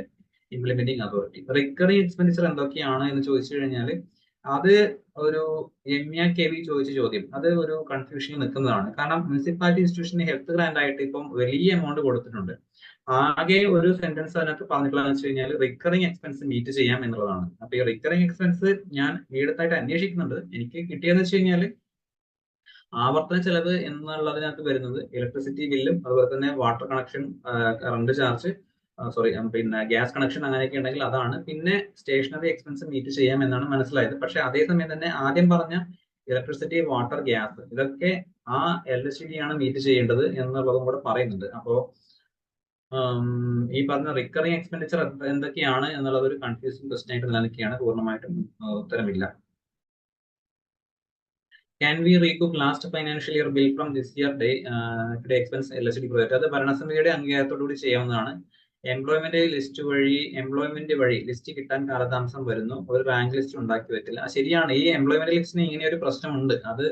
ഇംപ്ലിമെന്റിംഗ് അതോറിറ്റി. റിക്കറിംഗ് എക്സ്പെൻഡിച്ചർ എന്തൊക്കെയാണ് എന്ന് ചോദിച്ചു കഴിഞ്ഞാൽ അത് ഒരു രമ്യ KV ചോദിച്ച ചോദ്യം, അത് ഒരു കൺഫ്യൂഷനിൽ നിൽക്കുന്നതാണ്. കാരണം മുനിസിപ്പാലിറ്റി ഇൻസ്റ്റിറ്റ്യൂഷന് ഹെൽത്ത് ഗ്രാൻഡ് ആയിട്ട് ഇപ്പം വലിയ എമൗണ്ട് കൊടുത്തിട്ടുണ്ട്. ആകെ ഒരു സെന്റൻസ് അതിനകത്ത് പറഞ്ഞിട്ടുള്ളതെന്ന് വെച്ച് കഴിഞ്ഞാൽ റിക്കറിംഗ് എക്സ്പെൻസ് മീറ്റ് ചെയ്യാം എന്നുള്ളതാണ്. അപ്പൊ ഈ റിക്കറിംഗ് എക്സ്പെൻസ് ഞാൻ ഈടുത്തായിട്ട് അന്വേഷിക്കുന്നുണ്ട്. എനിക്ക് കിട്ടിയെന്ന് വെച്ച് കഴിഞ്ഞാൽ ആവർത്തന ചെലവ് എന്നുള്ളതിനകത്ത് വരുന്നത് ഇലക്ട്രിസിറ്റി ബില്ലും അതുപോലെ തന്നെ വാട്ടർ കണക്ഷൻ, കറണ്ട് ചാർജ്, പിന്നെ ഗ്യാസ് കണക്ഷൻ അങ്ങനെയൊക്കെ ഉണ്ടെങ്കിൽ അതാണ്. പിന്നെ സ്റ്റേഷനറി എക്സ്പെൻസ് മീറ്റ് ചെയ്യാം എന്നാണ് മനസ്സിലായത്. പക്ഷെ അതേസമയം തന്നെ ആദ്യം പറഞ്ഞ ഇലക്ട്രിസിറ്റി, വാട്ടർ, ഗ്യാസ് ഇതൊക്കെ ആ LSTD ആണ് മീറ്റ് ചെയ്യേണ്ടത് എന്നുള്ളതും കൂടെ പറയുന്നുണ്ട്. അപ്പോ ഈ പറഞ്ഞ റിക്കറിംഗ് എക്സ്പെൻഡിച്ചർ എന്തൊക്കെയാണ് എന്നുള്ളത് ഒരു കൺഫ്യൂസിംഗ് ക്വസ്റ്റ്യൻ ആയിട്ട് നിലനിൽക്കുകയാണ്. പൂർണ്ണമായിട്ടും ഉത്തരമില്ല. Can we recoup last financial year bill from this year day expense LSTD project? അത് ഭരണസമിതിയുടെ അംഗീകാരത്തോടുകൂടി ചെയ്യാവുന്നതാണ്. എംപ്ലോയ്മെന്റ് വഴി ലിസ്റ്റ് കിട്ടാൻ കാലതാമസം വരുന്നു, ഒരു റാങ്ക് ലിസ്റ്റ് ഉണ്ടാക്കി പറ്റില്ല. ശരിയാണ്, ഈ എംപ്ലോയ്മെന്റ് ലിസ്റ്റിന് ഇങ്ങനെ ഒരു പ്രശ്നമുണ്ട്. അത്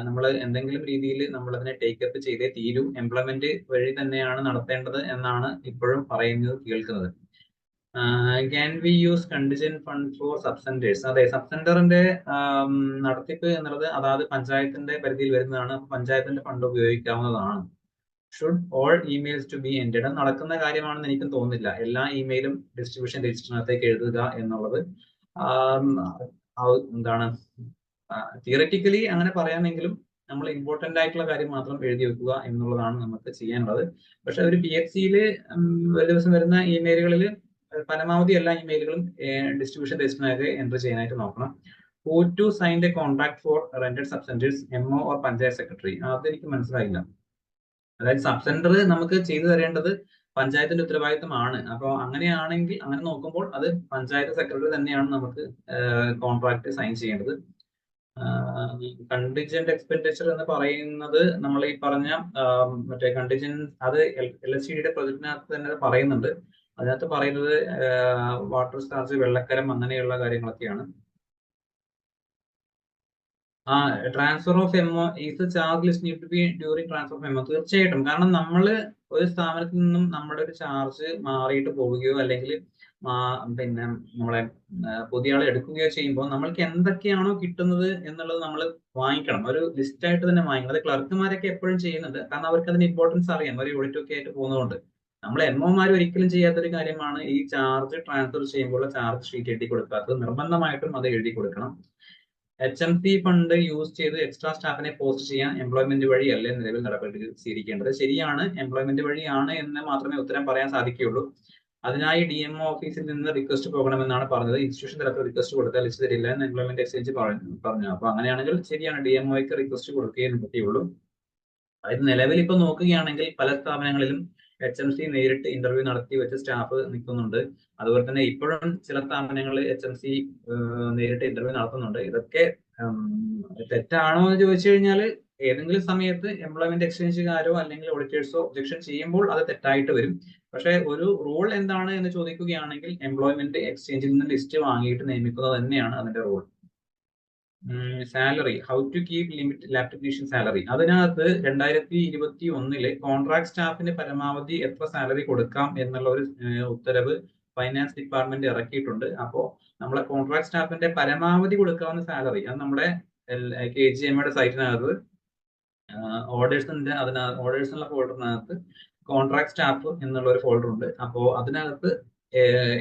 നമ്മൾ എന്തെങ്കിലും രീതിയിൽ നമ്മൾ അതിനെ ടേക്കപ്പ് ചെയ്തേ തീരൂ. എംപ്ലോയ്മെന്റ് വഴി തന്നെയാണ് നടത്തേണ്ടത് എന്നാണ് ഇപ്പോഴും കേൾക്കുന്നത്. Can we use contingent fund for subcentres? അതെ, സബ്സെന്ററിന്റെ നടത്തിപ്പ് എന്നുള്ളത് അതായത് പഞ്ചായത്തിന്റെ പരിധിയിൽ വരുന്നതാണ്. പഞ്ചായത്തിന്റെ ഫണ്ട് ഉപയോഗിക്കാവുന്നതാണ്. Should all emails to be ended? നടക്കുന്ന കാര്യമാണെന്ന് എനിക്കും തോന്നുന്നില്ല. എല്ലാ ഇമെയിലും ഡിസ്ട്രിബ്യൂഷൻ രജിസ്റ്ററിനകത്തേക്ക് എഴുതുക എന്നുള്ളത് എന്താണ്, തിയററ്റിക്കലി അങ്ങനെ പറയാമെങ്കിലും നമ്മൾ ഇമ്പോർട്ടന്റ് ആയിട്ടുള്ള കാര്യം മാത്രം എഴുതി വെക്കുക എന്നുള്ളതാണ് നമുക്ക് ചെയ്യാനുള്ളത്. പക്ഷെ ഒരു PHCയിൽ ഒരു ദിവസം വരുന്ന ഇമെയിലുകളിൽ പരമാവധി എല്ലാ ഇമെയിലുകളും ഡിസ്ട്രിബ്യൂഷൻ രജിസ്റ്ററിനകത്ത് എൻട്രി ചെയ്യാനായിട്ട് നോക്കണം. Who to sign the contract for rented subcenters, MO or panchayat secretary? അതെനിക്ക് മനസ്സിലായില്ല. അതായത് സബ് സെന്റർ നമുക്ക് ചെയ്തു തരേണ്ടത് പഞ്ചായത്തിന്റെ ഉത്തരവാദിത്തമാണ്. അപ്പോൾ അങ്ങനെയാണെങ്കിൽ അങ്ങനെ നോക്കുമ്പോൾ അത് പഞ്ചായത്ത് സെക്രട്ടറി തന്നെയാണ് നമുക്ക് കോൺട്രാക്ട് സൈൻ ചെയ്യേണ്ടത്. കണ്ടിജന്റ് എക്സ്പെൻഡിച്ചർ എന്ന് പറയുന്നത് നമ്മൾ ഈ പറഞ്ഞ മറ്റേ കണ്ടിജന്റ്, അത് LSTDയുടെ പ്രൊജക്ടിനകത്ത് തന്നെ പറയുന്നുണ്ട്. അതിനകത്ത് പറയുന്നത് വാട്ടർ ചാർജ്, വെള്ളക്കരം അങ്ങനെയുള്ള കാര്യങ്ങളൊക്കെയാണ്. Transfer of MO is charge list need to be during transfer of MO? തീർച്ചയായിട്ടും. കാരണം നമ്മൾ ഒരു സ്ഥാപനത്തിൽ നിന്നും നമ്മുടെ ഒരു ചാർജ് മാറിയിട്ട് പോവുകയോ അല്ലെങ്കിൽ പിന്നെ നമ്മളെ പുതിയ ആളെ എടുക്കുകയോ ചെയ്യുമ്പോൾ നമ്മൾക്ക് എന്തൊക്കെയാണോ കിട്ടുന്നത് എന്നുള്ളത് നമ്മൾ വാങ്ങിക്കണം. ഒരു ലിസ്റ്റ് ആയിട്ട് തന്നെ വാങ്ങിക്കണം. അത് ക്ലർക്കുമാരൊക്കെ എപ്പോഴും ചെയ്യുന്നുണ്ട്. കാരണം അവർക്ക് അതിന് ഇമ്പോർട്ടൻസ് അറിയാം, ഒരു ഓഡിറ്റ് ഒക്കെ ആയിട്ട് പോകുന്നതുകൊണ്ട്. നമ്മൾ MOമാർ ഒരിക്കലും ചെയ്യാത്തൊരു കാര്യമാണ് ഈ ചാർജ് ട്രാൻസ്ഫർ ചെയ്യുമ്പോൾ ചാർജ് ഷീറ്റ് എഴുതി കൊടുക്കാത്തത്. നിർബന്ധമായിട്ടും അത് എഴുതി കൊടുക്കണം. HMC ഫണ്ട് യൂസ് ചെയ്ത് എക്സ്ട്രാ സ്റ്റാഫിനെ പോസ്റ്റ് ചെയ്യാൻ എംപ്ലോയ്മെന്റ് വഴിയല്ലേ നിലവിൽ നടപടി സ്വീകരിക്കേണ്ടത്. ശരിയാണ്, എംപ്ലോയ്മെന്റ് വഴിയാണ് എന്ന് മാത്രമേ ഉത്തരം പറയാൻ സാധിക്കുകയുള്ളൂ. അതിനായി DMO ഓഫീസിൽ നിന്ന് റിക്വസ്റ്റ് പോകണമെന്നാണ് പറഞ്ഞത്. ഇൻസ്റ്റിറ്റ്യൂഷൻ തലത്തിൽ റിക്വസ്റ്റ് കൊടുത്താൽ ലിസ്റ്റ് തരില്ല എന്ന് എംപ്ലോയ്മെന്റ് എക്സ്ചേഞ്ച് പറഞ്ഞു. അപ്പൊ അങ്ങനെയാണെങ്കിൽ ശരിയാണ്, DMOയ്ക്ക് റിക്വസ്റ്റ് കൊടുക്കുകയേ പറ്റുള്ളൂ. അതായത് നിലവിൽ ഇപ്പൊ നോക്കുകയാണെങ്കിൽ പല സ്ഥാപനങ്ങളിലും HMC നേരിട്ട് ഇന്റർവ്യൂ നടത്തി വെച്ച് സ്റ്റാഫ് നിൽക്കുന്നുണ്ട്. അതുപോലെ തന്നെ ഇപ്പോഴും ചില സ്ഥാപനങ്ങളിൽ HMC നേരിട്ട് ഇന്റർവ്യൂ നടത്തുന്നുണ്ട്. ഇതൊക്കെ തെറ്റാണോ എന്ന് ചോദിച്ചു കഴിഞ്ഞാൽ ഏതെങ്കിലും സമയത്ത് എംപ്ലോയ്മെന്റ് എക്സ്ചേഞ്ചുകാരോ അല്ലെങ്കിൽ ഓഡിറ്റേഴ്സോ ഒബ്ജക്ഷൻ ചെയ്യുമ്പോൾ അത് തെറ്റായിട്ട് വരും. പക്ഷേ ഒരു റൂൾ എന്താണ് എന്ന് ചോദിക്കുകയാണെങ്കിൽ എംപ്ലോയ്മെന്റ് എക്സ്ചേഞ്ചിൽ നിന്ന് ലിസ്റ്റ് വാങ്ങിയിട്ട് നിയമിക്കുന്നത് തന്നെയാണ് അതിന്റെ rule. Salary, how to keep limit lab technician salary. അതിനകത്ത് 2021 കോൺട്രാക്ട് സ്റ്റാഫിന് പരമാവധി എത്ര സാലറി കൊടുക്കാം എന്നുള്ള ഒരു ഉത്തരവ് ഫൈനാൻസ് ഡിപ്പാർട്ട്മെന്റ് ഇറക്കിയിട്ടുണ്ട്. അപ്പോൾ നമ്മളെ കോൺട്രാക്ട് സ്റ്റാഫിന്റെ പരമാവധി കൊടുക്കാവുന്ന സാലറി അത് നമ്മുടെ KGMയുടെ സൈറ്റിനകത്ത് ഓർഡേഴ്സിന്റെ ഓർഡേഴ്സ് എന്നുള്ള ഫോൾഡറിനകത്ത് കോൺട്രാക്ട് സ്റ്റാഫ് എന്നുള്ള ഒരു ഫോൾഡർ ഉണ്ട്. അപ്പോൾ അതിനകത്ത്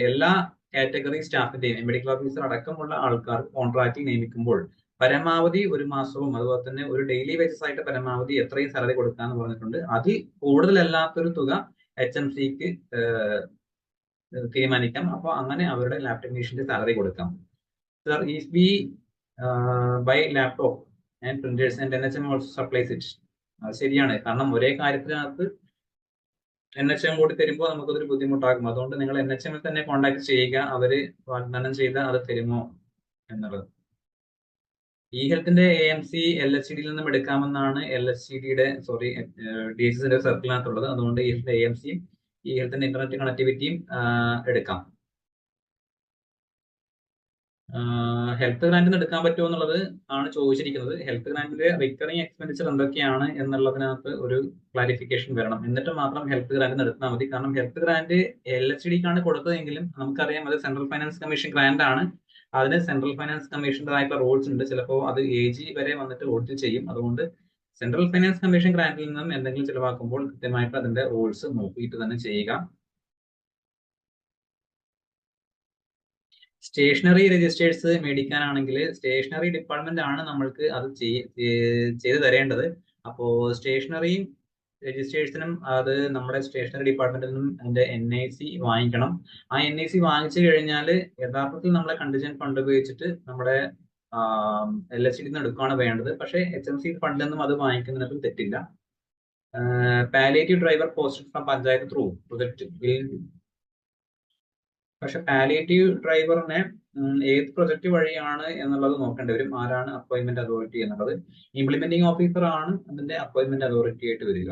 എല്ലാ കാറ്റഗറി സ്റ്റാഫിന്റെയും മെഡിക്കൽ ഓഫീസർ അടക്കമുള്ള ആൾക്കാർ കോൺട്രാക്റ്റിൽ നിയമിക്കുമ്പോൾ പരമാവധി ഒരു മാസവും അതുപോലെ തന്നെ ഒരു ഡെയിലി ബേസിസ് ആയിട്ട് പരമാവധി എത്രയും സാലറി കൊടുക്കാന്ന് പറഞ്ഞിട്ടുണ്ട്. അതിൽ കൂടുതലല്ലാത്തൊരു തുക HMCക്ക് തീരുമാനിക്കാം. അപ്പൊ അങ്ങനെ അവരുടെ ലാബ് ടെക്നീഷ്യന്റെ സാലറി കൊടുക്കാം. Sir, if we buy laptop and printers and NHM also supplies it. അത് ശരിയാണ്, കാരണം ഒരേ കാര്യത്തിനകത്ത് NHM കൂടി തരുമ്പോൾ നമുക്കതൊരു ബുദ്ധിമുട്ടാകും. അതുകൊണ്ട് നിങ്ങൾ NHM തന്നെ കോൺടാക്ട് ചെയ്യുക, അവര് വാഗ്ദാനം ചെയ്ത അത് തരുമോ എന്നുള്ളത്. ഇ ഹെൽത്തിന്റെ AMC LHCD നിന്നും എടുക്കാമെന്നാണ് LHCDയുടെ DHSന്റെ സർക്കിളിനകത്തുള്ളത്. അതുകൊണ്ട് ഇ ഹെൽത്തിന്റെ AMCയും ഇ ഹെൽത്തിന്റെ ഇന്റർനെറ്റ് കണക്ടിവിറ്റിയും എടുക്കാം. ഹെൽത്ത് ഗ്രാന്റിന് എടുക്കാൻ പറ്റുമോ എന്നുള്ളത് ആണ് ചോദിച്ചിരിക്കുന്നത്. ഹെൽത്ത് ഗ്രാന്റിന്റെ റിക്കറിംഗ് എക്സ്പെൻഡിച്ചർ എന്തൊക്കെയാണ് എന്നുള്ളതിനകത്ത് ഒരു ക്ലാരിഫിക്കേഷൻ വരണം. എന്നിട്ട് മാത്രം ഹെൽത്ത് ഗ്രാന്റിന് എടുത്താൽ മതി. കാരണം ഹെൽത്ത് ഗ്രാന്റ് LHCDക്കാണ് കൊടുത്തതെങ്കിലും നമുക്കറിയാം അത് സെൻട്രൽ ഫൈനാൻസ് കമ്മീഷൻ ഗ്രാന്റ് ആണ്. അതിന് സെൻട്രൽ ഫൈനാൻസ് കമ്മീഷൻ്റെതായിട്ടുള്ള റൂൾസ് ഉണ്ട്. ചിലപ്പോൾ അത് AG വരെ വന്നിട്ട് ഓഡിറ്റ് ചെയ്യും. അതുകൊണ്ട് സെൻട്രൽ ഫൈനാൻസ് കമ്മീഷൻ ഗ്രാന്റിൽ നിന്നും എന്തെങ്കിലും ചിലവാക്കുമ്പോൾ കൃത്യമായിട്ട് അതിന്റെ റൂൾസ് നോക്കിയിട്ട് തന്നെ ചെയ്യുക. സ്റ്റേഷനറി രജിസ്റ്റേഴ്സ് മേടിക്കാനാണെങ്കിൽ സ്റ്റേഷനറി ഡിപ്പാർട്ട്മെന്റ് ആണ് നമ്മൾക്ക് അത് ചെയ്തു തരേണ്ടത്. അപ്പോ സ്റ്റേഷനറിയും രജിസ്റ്റേഴ്സിനും അത് നമ്മുടെ സ്റ്റേഷനറി ഡിപ്പാർട്ട്മെന്റിൽ നിന്നും അതിന്റെ NIC വാങ്ങിക്കണം. ആ NIC വാങ്ങിച്ചു കഴിഞ്ഞാൽ യഥാർത്ഥത്തിൽ നമ്മളെ കണ്ടിജന്റ് ഫണ്ട് ഉപയോഗിച്ചിട്ട് നമ്മുടെ LHCD നിന്ന് എടുക്കുകയാണ് വേണ്ടത്. പക്ഷേ HMC ഫണ്ടിൽ നിന്നും അത് വാങ്ങിക്കുന്നതിനകത്തും തെറ്റില്ല. Palliative driver posted from panchayat through project. പക്ഷെ പാലിയേറ്റീവ് ഡ്രൈവറിനെ ഏത് പ്രൊജക്ട് വഴിയാണ് എന്നുള്ളത് നോക്കേണ്ടി വരും. ആരാണ് അപ്പോയിന്റ്മെന്റ് അതോറിറ്റി എന്നുള്ളത്. ഇംപ്ലിമെന്റിംഗ് ഓഫീസർ ആണ് അതിന്റെ അപ്പോയിന്റ്മെന്റ് അതോറിറ്റി ആയിട്ട് വരിക.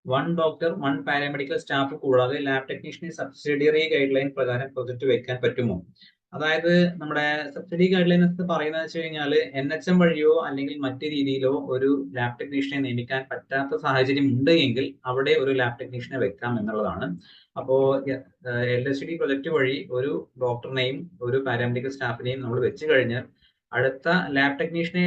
1 ഡോക്ടർ 1 പാരാമെഡിക്കൽ സ്റ്റാഫ് കൂടാതെ ലാബ് ടെക്നീഷ്യന് സബ്സിഡിയറി ഗൈഡ് ലൈൻ പ്രകാരം പ്രൊജക്ട് വെക്കാൻ പറ്റുമോ? അതായത് നമ്മുടെ സബ്സിഡി ഗൈഡ് ലൈൻസ് പറയുന്നത് വെച്ച് കഴിഞ്ഞാൽ NHM വഴിയോ അല്ലെങ്കിൽ മറ്റു രീതിയിലോ ഒരു ലാബ് ടെക്നീഷ്യനെ നിയമിക്കാൻ പറ്റാത്ത സാഹചര്യം ഉണ്ട് എങ്കിൽ അവിടെ ഒരു ലാബ് ടെക്നീഷ്യനെ വെക്കാം എന്നുള്ളതാണ്. അപ്പോ LHCD പ്രൊജക്ട് വഴി ഒരു ഡോക്ടറിനെയും ഒരു പാരാമെഡിക്കൽ സ്റ്റാഫിനെയും നമ്മൾ വെച്ച് കഴിഞ്ഞാൽ അടുത്ത ലാബ് ടെക്നീഷ്യനെ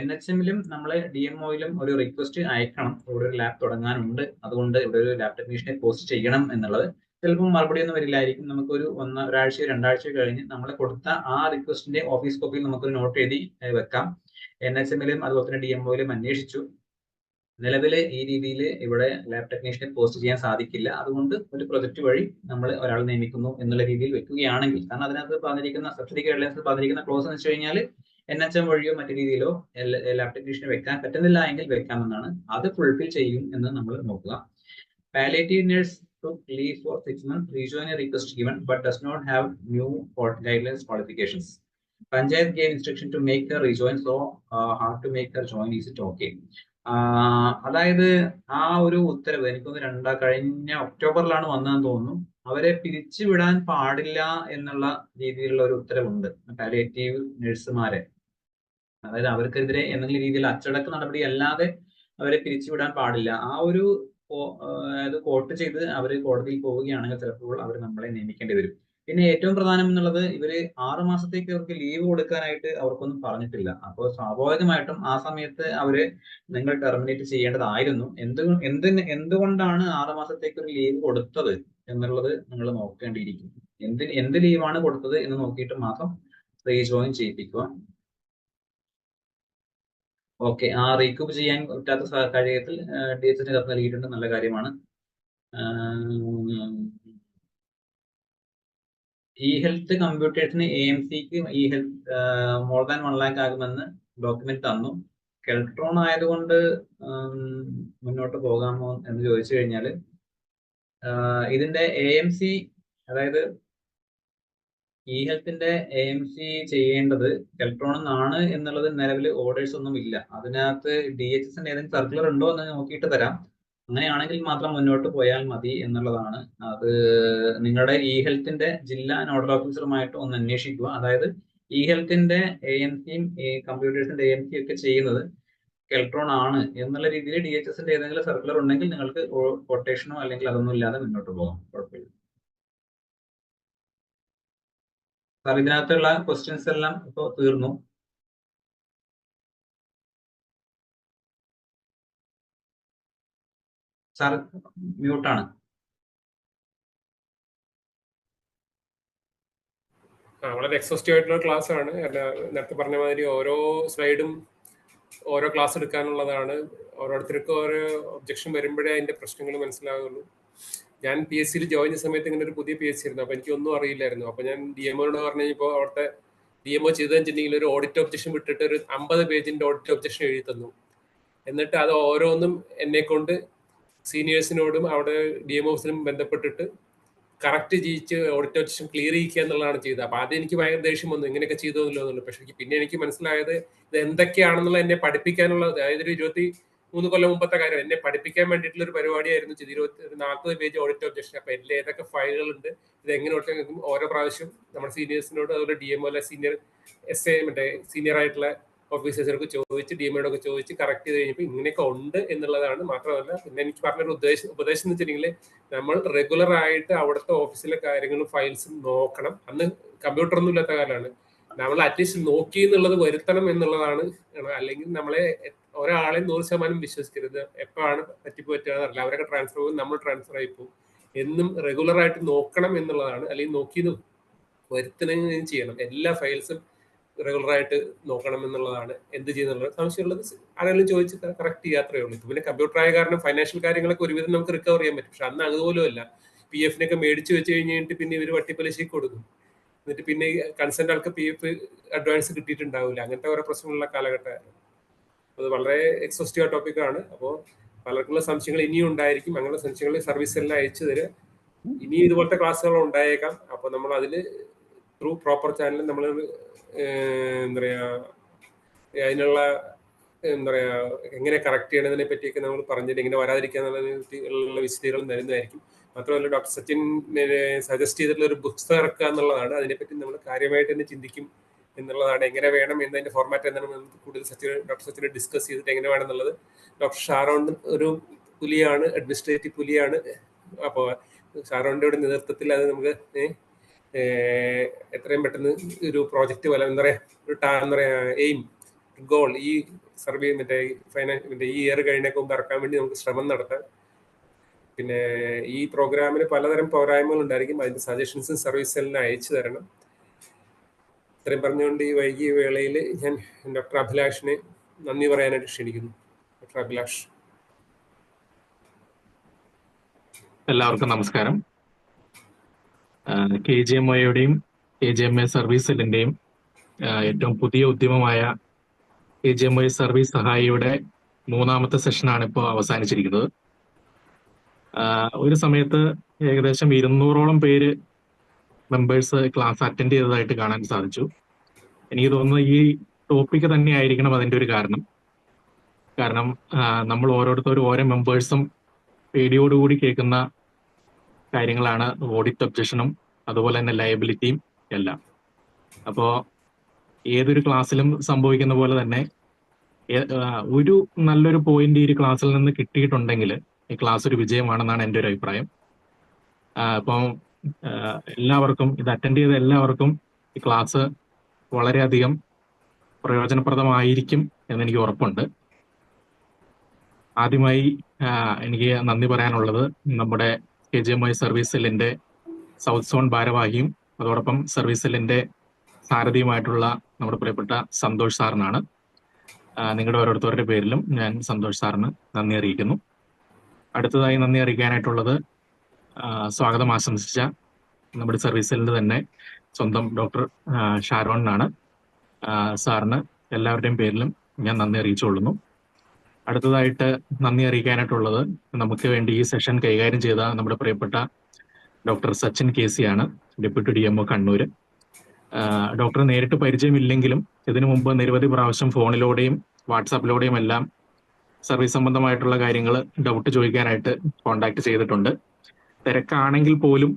NHMലും നമ്മളെ DMOയിലും ഒരു റിക്വസ്റ്റ് അയക്കണം. ഇവിടെ ഒരു ലാബ് തുടങ്ങാനുണ്ട്, അതുകൊണ്ട് ഇവിടെ ഒരു ലാബ് ടെക്നീഷ്യനെ പോസ്റ്റ് ചെയ്യണം എന്നുള്ളത്. ചിലപ്പോൾ മറുപടി ഒന്നും വരില്ലായിരിക്കും. നമുക്കൊരു ഒരാഴ്ചയോ 2 ആഴ്ചയോ കഴിഞ്ഞ് നമ്മൾ കൊടുത്ത ആ റിക്വസ്റ്റിന്റെ ഓഫീസ് കോപ്പിയിൽ നമുക്കൊരു നോട്ട് എഴുതി വെക്കാം. NHMലും അതുപോലെ തന്നെ DMOയിലും അന്വേഷിച്ചു, നിലവിൽ ഈ രീതിയിൽ ഇവിടെ ലാബ് ടെക്നീഷ്യനെ പോസ്റ്റ് ചെയ്യാൻ സാധിക്കില്ല, അതുകൊണ്ട് ഒരു പ്രൊജക്ട് വഴി നമ്മൾ ഒരാൾ നിയമിക്കുന്നു എന്നുള്ള രീതിയിൽ വെക്കുകയാണെങ്കിൽ, കാരണം അതിനകത്ത് പറഞ്ഞിരിക്കുന്ന സബ്സിഡി ഗൈഡ്ലൈൻസിൽ പറഞ്ഞിരിക്കുന്ന ക്ലോസ് എന്ന് വെച്ച് കഴിഞ്ഞാൽ NHM വഴിയോ മറ്റു രീതിയിലോ ലാബ് ടെക്നീഷ്യനെ വെക്കാൻ പറ്റുന്നില്ല എങ്കിൽ വെക്കാമെന്നാണ്. അത് ഫുൾഫിൽ ചെയ്യും എന്ന് നമ്മൾ നോക്കുക. Palliative nurse took leave for 6 months, rejoin a request given but does not have new guidelines qualifications. Panchayat gave instruction to make her rejoin, so hard to make her join. Is it okay? അതായത് ആ ഒരു ഉത്തരവ് എനിക്കൊന്ന് കഴിഞ്ഞ ഒക്ടോബറിലാണ് വന്നതെന്ന് തോന്നുന്നു. അവരെ പിരിച്ചുവിടാൻ പാടില്ല എന്നുള്ള രീതിയിലുള്ള ഒരു ഉത്തരവുണ്ട് പാലിയേറ്റീവ് നഴ്സുമാരെ. അതായത് അവർക്കെതിരെ എന്തെങ്കിലും രീതിയിൽ അച്ചടക്ക നടപടി അല്ലാതെ അവരെ പിരിച്ചുവിടാൻ പാടില്ല. ആ ഒരു അത് കോട്ട് ചെയ്ത് അവർ കോടതിയിൽ പോവുകയാണെങ്കിൽ ചിലപ്പോൾ അവർ നമ്മളെ നിയമിക്കേണ്ടി വരും. പിന്നെ ഏറ്റവും പ്രധാനം എന്നുള്ളത് ഇവര് 6 മാസത്തേക്ക് അവർക്ക് ലീവ് കൊടുക്കാനായിട്ട് അവർക്കൊന്നും പറഞ്ഞിട്ടില്ല. അപ്പോൾ സ്വാഭാവികമായിട്ടും ആ സമയത്ത് അവര് നിങ്ങൾ ടെർമിനേറ്റ് ചെയ്യേണ്ടതായിരുന്നു. എന്തുകൊണ്ടാണ് 6 മാസത്തേക്ക് ഒരു ലീവ് കൊടുത്തത് എന്നുള്ളത് നിങ്ങൾ നോക്കേണ്ടിയിരിക്കും. എന്ത് ലീവാണ് കൊടുത്തത് എന്ന് നോക്കിയിട്ട് മാത്രം റീജോയിൻ ചെയ്യിപ്പിക്കുക. ഓക്കെ, ആ റീക്യൂപ്പ് ചെയ്യാൻ പറ്റാത്ത കാര്യത്തിൽ DHS കത്ത് നൽകിയിട്ടുണ്ട്, നല്ല കാര്യമാണ്. ഇ ഹെൽത്ത് കമ്പ്യൂട്ടേഴ്സിന് AMCക്ക് e health more than 1 lakh ആകുമെന്ന് ഡോക്യുമെന്റ് തന്നു. കെൽട്രോൺ ആയതുകൊണ്ട് മുന്നോട്ട് പോകാമോ എന്ന് ചോദിച്ചു കഴിഞ്ഞാൽ, ഇതിന്റെ AMC, അതായത് ഇ ഹെൽത്തിന്റെ AMC ചെയ്യേണ്ടത് കെൽട്രോൺ ആണ് എന്നുള്ളത് നിലവിൽ ഓർഡേഴ്സ് ഒന്നും ഇല്ല. അതിനകത്ത് DHSന്റെ ഏതെങ്കിലും സർക്കുലർ ഉണ്ടോ എന്ന് നോക്കിയിട്ട് തരാം. അങ്ങനെയാണെങ്കിൽ മാത്രം മുന്നോട്ട് പോയാൽ മതി എന്നുള്ളതാണ്. അത് നിങ്ങളുടെ ഇ ഹെൽത്തിന്റെ ജില്ലാ നോഡൽ ഓഫീസറുമായിട്ട് ഒന്ന് അന്വേഷിക്കുക. അതായത് ഇ ഹെൽത്തിന്റെ AMCയും കമ്പ്യൂട്ടേഴ്സിന്റെ AMC ഒക്കെ ചെയ്യുന്നത് കെൽട്രോൺ ആണ് എന്നുള്ള രീതിയിൽ DHSന്റെ ഏതെങ്കിലും സർക്കുലർ ഉണ്ടെങ്കിൽ നിങ്ങൾക്ക് കൊട്ടേഷനോ അല്ലെങ്കിൽ അതൊന്നും ഇല്ലാതെ മുന്നോട്ട് പോകാം, കുഴപ്പമില്ല. സാർ, ഇതിനകത്തുള്ള ക്വസ്റ്റ്യൻസ് എല്ലാം ഇപ്പോൾ തീർന്നു. സാർ മ്യൂട്ടാണ്. വളരെ എക്സോസ്റ്റീവ് ആയിട്ടുള്ള ക്ലാസ് ആണ്. നേരത്തെ പറഞ്ഞ മാതിരി ഓരോ സ്ലൈഡും ഓരോ ക്ലാസ് എടുക്കാനുള്ളതാണ്. ഓരോരുത്തർക്കും ഓരോ ഒബ്ജക്ഷൻ വരുമ്പോഴേ അതിന്റെ പ്രശ്നങ്ങൾ മനസ്സിലാകുള്ളൂ. ഞാൻ PSC ജോയിൻ ചെയ്ത സമയത്ത് ഇങ്ങനെ ഒരു പുതിയ PSC ആയിരുന്നു. അപ്പൊ എനിക്കൊന്നും അറിയില്ലായിരുന്നു. അപ്പൊ ഞാൻ DMOയോട് പറഞ്ഞു കഴിഞ്ഞപ്പോൾ അവിടുത്തെ DMO ചെയ്തെന്ന് വെച്ചിട്ടുണ്ടെങ്കിൽ ഒരു ഓഡിറ്റ് ഒബ്ജക്ഷൻ വിട്ടിട്ട് ഒരു 50 പേജിന്റെ ഓഡിറ്റ് ഒബ്ജക്ഷൻ എഴുതി തന്നു. എന്നിട്ട് അത് ഓരോന്നും എന്നെ കൊണ്ട് സീനിയേഴ്സിനോടും അവിടെ DMOസിനും ബന്ധപ്പെട്ടിട്ട് കറക്റ്റ് ചെയ്യിച്ച് ഓഡിറ്റ് ഒബ്ജക്ഷൻ ക്ലിയർ ചെയ്യിക്കുക എന്നുള്ളതാണ് ചെയ്തത്. അപ്പൊ ആദ്യം എനിക്ക് ഭയങ്കര ദേഷ്യം വന്നു, ഇങ്ങനെയൊക്കെ ചെയ്തോന്നല്ലോ എന്നുള്ളത്. പക്ഷെ പിന്നെ എനിക്ക് മനസ്സിലായത് ഇത് എന്തൊക്കെയാണെന്നുള്ള എന്നെ പഠിപ്പിക്കാനുള്ള, അതായത് ഒരു 23 കൊല്ലം മുമ്പത്തെ കാര്യം, എന്നെ പഠിപ്പിക്കാൻ വേണ്ടിയിട്ടുള്ള ഒരു പരിപാടിയായിരുന്നു ചെയ്ത്. 40 പേജ് ഓഡിറ്റ് ഒബ്ജക്ഷൻ. അപ്പൊ ഇതിൽ ഏതൊക്കെ ഫയലുകളുണ്ട്, ഇത് എങ്ങനെ ഓരോ പ്രാവശ്യം നമ്മുടെ സീനിയേഴ്സിനോട്, അതുപോലെ DMO അല്ലെ സീനിയർ SA മറ്റേ സീനിയർ ആയിട്ടുള്ള ഓഫീസേഴ്സർക്ക് ചോദിച്ച് DMOയോടൊക്കെ ചോദിച്ച് കറക്റ്റ് ചെയ്ത് കഴിഞ്ഞപ്പോൾ ഇങ്ങനെയൊക്കെ ഉണ്ട് എന്നുള്ളതാണ്. മാത്രമല്ല പിന്നെ എനിക്ക് പറഞ്ഞൊരു ഉപദേശം എന്ന് വെച്ചിട്ടുണ്ടെങ്കിൽ നമ്മൾ റെഗുലർ ആയിട്ട് അവിടുത്തെ ഓഫീസിലെ കാര്യങ്ങളും ഫയൽസും നോക്കണം. അന്ന് കമ്പ്യൂട്ടർ ഒന്നും ഇല്ലാത്ത കാലമാണ്. നമ്മൾ അറ്റ്ലീസ്റ്റ് നോക്കി എന്നുള്ളത് വരുത്തണം എന്നുള്ളതാണ്. അല്ലെങ്കിൽ നമ്മളെ ഒരാളെ 100% വിശ്വസിക്കരുത്. എപ്പോഴാണ് പറ്റിപ്പറ്റുക എന്നറിയില്ല. അവരൊക്കെ ട്രാൻസ്ഫർ പോകും, നമ്മൾ ട്രാൻസ്ഫർ ആയി പോകും. എന്നും റെഗുലർ ആയിട്ട് നോക്കണം എന്നുള്ളതാണ്. അല്ലെങ്കിൽ നോക്കി വരുത്തണമെങ്കിൽ ചെയ്യണം. എല്ലാ ഫയൽസും റെഗുലറായിട്ട് നോക്കണം എന്നുള്ളതാണ്. എന്ത് ചെയ്യുന്നുള്ളത് സംശയമുള്ളത് ആരെങ്കിലും ചോദിച്ച് കറക്റ്റ് ചെയ്യാത്രേ ഉള്ളൂ. ഇപ്പൊ പിന്നെ കമ്പ്യൂട്ടർ ആയ കാരണം ഫൈനാൻഷ്യൽ കാര്യങ്ങളൊക്കെ ഒരുവിധം നമുക്ക് റിക്കവർ ചെയ്യാൻ പറ്റും. പക്ഷെ അന്ന് അതുപോലും അല്ല. PF മേടിച്ചു വെച്ച് കഴിഞ്ഞിട്ട് പിന്നെ ഇവർ വട്ടിപ്പലിശയ്ക്ക് കൊടുക്കും. എന്നിട്ട് പിന്നെ കൺസെന്റ് ആൾക്ക് PF അഡ്വാൻസ് കിട്ടിയിട്ടുണ്ടാവില്ല. അങ്ങനത്തെ ഓരോ പ്രശ്നങ്ങളുള്ള കാലഘട്ടമായിരുന്നു. അത് വളരെ എക്സോസ്റ്റീവ് ടോപ്പിക്കാണ്. അപ്പോൾ പലർക്കുള്ള സംശയങ്ങൾ ഇനിയും ഉണ്ടായിരിക്കും. അങ്ങനെ സംശയങ്ങൾ സർവീസ് എല്ലാം അയച്ചു തരിക. ഇനി ഇതുപോലത്തെ ക്ലാസ്സുകൾ ഉണ്ടായേക്കാം. അപ്പോൾ നമ്മൾ അതിൽ ത്രൂ പ്രോപ്പർ ചാനൽ നമ്മൾ എന്താ പറയാ, അതിനുള്ള എന്താ പറയാ എങ്ങനെ കറക്റ്റ് ചെയ്യണതിനെ പറ്റിയൊക്കെ നമ്മൾ പറഞ്ഞിട്ട് ഇങ്ങനെ വരാതിരിക്കാന്നുള്ള വിശദീകരണം തരുന്നതായിരിക്കും. മാത്രമല്ല ഡോക്ടർ സച്ചിൻ സജസ്റ്റ് ചെയ്തിട്ടുള്ള ഒരു പുസ്തകം ഇറക്കുക എന്നുള്ളതാണ്. അതിനെപ്പറ്റി നമ്മൾ കാര്യമായിട്ട് തന്നെ ചിന്തിക്കും എന്നുള്ളതാണ്. എങ്ങനെ വേണം എന്നതിന്റെ ഫോർമാറ്റ് എന്താണ് കൂടുതൽ ഡോക്ടർ സച്ചിനെ ഡിസ്കസ് ചെയ്തിട്ട് എങ്ങനെ വേണം എന്നുള്ളത്. ഡോക്ടർ ഷാരോൺ ഒരു പുലിയാണ്, അഡ്മിനിസ്ട്രേറ്റീവ് പുലിയാണ്. അപ്പോൾ ഷാരോണിന്റെ നേതൃത്വത്തിൽ അത് നമുക്ക് എത്രയും പെട്ടെന്ന് ഒരു പ്രോജക്റ്റ് പോലെ എന്താ പറയാ എയിം ഗോൾ ഈ സർവേ മറ്റേ ഈ ഇയർ കഴിഞ്ഞൊക്കെ മുമ്പ് ഇറക്കാൻ വേണ്ടി നമുക്ക് ശ്രമം നടത്താം. പിന്നെ ഈ പ്രോഗ്രാമിന് പലതരം പോരായ്മകൾ ഉണ്ടായിരിക്കും. അതിന്റെ സജഷൻസും സർവീസ് എല്ലാം അയച്ചു തരണം. ഇത്രയും പറഞ്ഞുകൊണ്ട് ഈ വൈകിയ വേളയിൽ ഞാൻ ഡോക്ടർ അഭിലാഷിനെ നന്ദി പറയാനായിട്ട് ക്ഷണിക്കുന്നു. ഡോക്ടർ അഭിലാഷ്. എല്ലാവർക്കും നമസ്കാരം. KGMOയുടെയും KGMA സർവീസ് സെല്ലിന്റെയും ഏറ്റവും പുതിയ ഉദ്യമമായ KGMO സർവീസ് സഹായിയുടെ 3ാമത്തെ സെഷനാണ് ഇപ്പോൾ അവസാനിച്ചിരിക്കുന്നത്. ഒരു സമയത്ത് ഏകദേശം 200ഓളം പേര് മെമ്പേഴ്സ് ക്ലാസ് അറ്റൻഡ് ചെയ്തതായിട്ട് കാണാൻ സാധിച്ചു. എനിക്ക് തോന്നുന്നു ഈ ടോപ്പിക്ക് തന്നെ ആയിരിക്കണം അതിൻ്റെ ഒരു കാരണം. നമ്മൾ ഓരോരുത്തരും ഓരോ മെമ്പേഴ്സും പേടിയോടുകൂടി കേൾക്കുന്ന കാര്യങ്ങളാണ് ഓഡിറ്റ് ഒബ്ജക്ഷനും അതുപോലെ തന്നെ ലയബിലിറ്റിയും എല്ലാം. അപ്പോൾ ഏതൊരു ക്ലാസ്സിലും സംഭവിക്കുന്ന പോലെ തന്നെ ഒരു നല്ലൊരു പോയിന്റ് ഈ ഒരു ക്ലാസ്സിൽ നിന്ന് കിട്ടിയിട്ടുണ്ടെങ്കിൽ ഈ ക്ലാസ് ഒരു വിജയമാണെന്നാണ് എൻ്റെ ഒരു അഭിപ്രായം. അപ്പം എല്ലാവർക്കും ഇത് അറ്റൻഡ് ചെയ്ത എല്ലാവർക്കും ഈ ക്ലാസ് വളരെയധികം പ്രയോജനപ്രദമായിരിക്കും എന്നെനിക്ക് ഉറപ്പുണ്ട്. ആദ്യമായി എനിക്ക് നന്ദി പറയാനുള്ളത് നമ്മുടെ KGMO സർവീസ് സെല്ലിന്റെ സൗത്ത് സോൺ ഭാരവാഹിയും അതോടൊപ്പം സർവീസ് സെല്ലിന്റെ സാരഥിയുമായിട്ടുള്ള നമ്മുടെ പ്രിയപ്പെട്ട സന്തോഷ് സാറിനാണ്. നിങ്ങളുടെ ഓരോരുത്തരുടെ പേരിലും ഞാൻ സന്തോഷ് സാറിന് നന്ദി അറിയിക്കുന്നു. അടുത്തതായി നന്ദി അറിയിക്കാനായിട്ടുള്ളത് സ്വാഗതം ആശംസിച്ച നമ്മുടെ സർവീസിൽ തന്നെ സ്വന്തം ഡോക്ടർ ഷാരോണിനാണ്. സാറിന് എല്ലാവരുടെയും പേരിലും ഞാൻ നന്ദി അറിയിച്ചുകൊള്ളുന്നു. അടുത്തതായിട്ട് നന്ദി അറിയിക്കാനായിട്ടുള്ളത് നമുക്ക് വേണ്ടി ഈ സെഷൻ കൈകാര്യം ചെയ്ത നമ്മുടെ പ്രിയപ്പെട്ട ഡോക്ടർ സച്ചിൻ KC ആണ്, ഡെപ്യൂട്ടി DMO കണ്ണൂർ. ഡോക്ടറെ നേരിട്ട് പരിചയമില്ലെങ്കിലും ഇതിനു മുമ്പ് നിരവധി പ്രാവശ്യം ഫോണിലൂടെയും വാട്സാപ്പിലൂടെയും എല്ലാം സർവീസ് സംബന്ധമായിട്ടുള്ള കാര്യങ്ങൾ ഡൗട്ട് ചോദിക്കാനായിട്ട് കോണ്ടാക്ട് ചെയ്തിട്ടുണ്ട്. തിരക്കാണെങ്കിൽ പോലും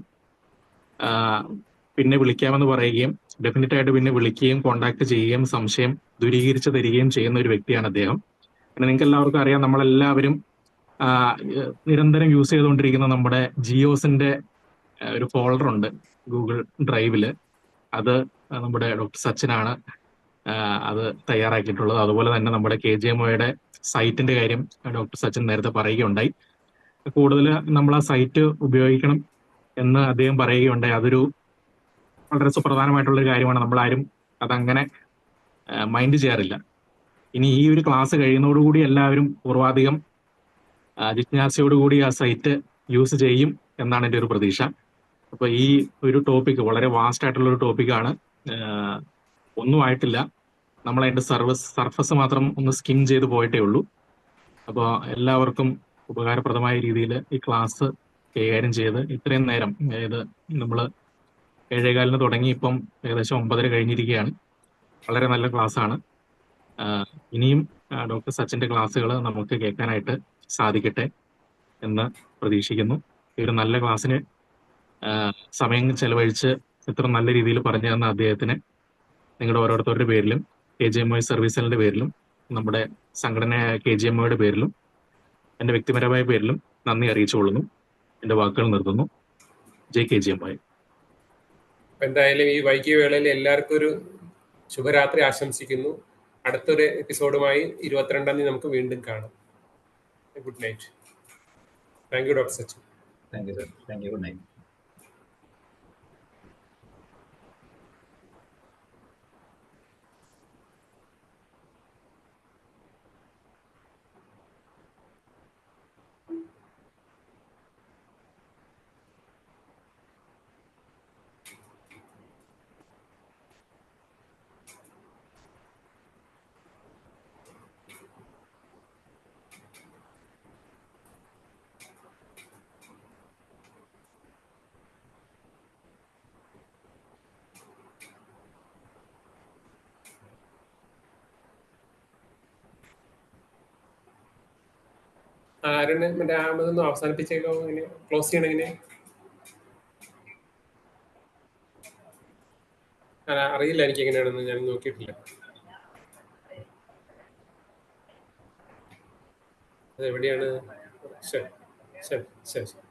പിന്നെ വിളിക്കാമെന്ന് പറയുകയും ഡെഫിനറ്റ് ആയിട്ട് പിന്നെ വിളിക്കുകയും കോണ്ടാക്ട് ചെയ്യുകയും സംശയം ദൂരീകരിച്ച് തരികയും ചെയ്യുന്ന ഒരു വ്യക്തിയാണ് അദ്ദേഹം. പിന്നെ നിങ്ങൾക്ക് എല്ലാവർക്കും അറിയാം, നമ്മളെല്ലാവരും നിരന്തരം യൂസ് ചെയ്തുകൊണ്ടിരിക്കുന്ന നമ്മുടെ ജിയോസിന്റെ ഒരു ഫോൾഡർ ഉണ്ട് ഗൂഗിൾ ഡ്രൈവില്. അത് നമ്മുടെ ഡോക്ടർ സച്ചിനാണ് അത് തയ്യാറാക്കിയിട്ടുള്ളത്. അതുപോലെ തന്നെ നമ്മുടെ KGMOയുടെ സൈറ്റിന്റെ കാര്യം ഡോക്ടർ സച്ചിൻ നേരത്തെ പറയുകയുണ്ടായി. കൂടുതൽ നമ്മൾ ആ സൈറ്റ് ഉപയോഗിക്കണം എന്ന് അദ്ദേഹം പറയുകയുണ്ടായി. അതൊരു വളരെ സുപ്രധാനമായിട്ടുള്ളൊരു കാര്യമാണ്. നമ്മളാരും അതങ്ങനെ മൈൻഡ് ചെയ്യാറില്ല. ഇനി ഈ ഒരു ക്ലാസ് കഴിയുന്നതോടുകൂടി എല്ലാവരും പൂർവാധികം ജിജ്ഞാസയോടുകൂടി ആ സൈറ്റ് യൂസ് ചെയ്യും എന്നാണ് എൻ്റെ ഒരു പ്രതീക്ഷ. അപ്പൊ ഈ ഒരു ടോപ്പിക് വളരെ വാസ്റ്റ് ആയിട്ടുള്ള ഒരു ടോപ്പിക്കാണ്. ഒന്നും ആയിട്ടില്ല, നമ്മളതിന്റെ സർഫസ് മാത്രം ഒന്ന് സ്കിം ചെയ്ത് പോയിട്ടേ ഉള്ളൂ. അപ്പോൾ എല്ലാവർക്കും ഉപകാരപ്രദമായ രീതിയിൽ ഈ ക്ലാസ് കൈകാര്യം ചെയ്ത് ഇത്രയും നേരം, അതായത് നമ്മൾ 7:15 തുടങ്ങി ഇപ്പം ഏകദേശം 9:30 കഴിഞ്ഞിരിക്കുകയാണ്. വളരെ നല്ല ക്ലാസ്സാണ്. ഇനിയും ഡോക്ടർ സച്ചിന്റെ ക്ലാസ്സുകൾ നമുക്ക് കേൾക്കാനായിട്ട് സാധിക്കട്ടെ എന്ന് പ്രതീക്ഷിക്കുന്നു. ഈ ഒരു നല്ല ക്ലാസ്സിന് സമയം ചെലവഴിച്ച് ഇത്ര നല്ല രീതിയിൽ പറഞ്ഞു തന്ന അദ്ദേഹത്തിന് നിങ്ങളുടെ ഓരോരുത്തരുടെ പേരിലും KGMO സർവീസുകളുടെ പേരിലും നമ്മുടെ സംഘടനയായ KGMOയുടെ പേരിലും എൻ്റെ വ്യക്തിപരമായ പേരിലും നന്ദി അറിയിച്ചുകൊള്ളുന്നു. എൻ്റെ വാക്കുകൾ നിർത്തുന്നു. ജയ് KGMO. എന്തായാലും ഈ വൈകിയ വേളയിൽ എല്ലാവർക്കും ഒരു ശുഭരാത്രി ആശംസിക്കുന്നു. അടുത്തൊരു എപ്പിസോഡുമായി 22-ാം തീയതി നമുക്ക് വീണ്ടും കാണാം. Good night. Thank you doctor Sachin. Thank you sir. Thank you. Good night. ആരാണ് മറ്റേ അതൊന്ന് അവസാനിപ്പിച്ചേക്കോ? ഇങ്ങനെ ക്ലോസ് ചെയ്യണം ഇങ്ങനെ അറിയില്ല, എനിക്ക് എങ്ങനെയാണെന്ന് ഞാൻ നോക്കിയിട്ടില്ല. അത് എവിടെയാണ്? ശരി ശരി ശരി.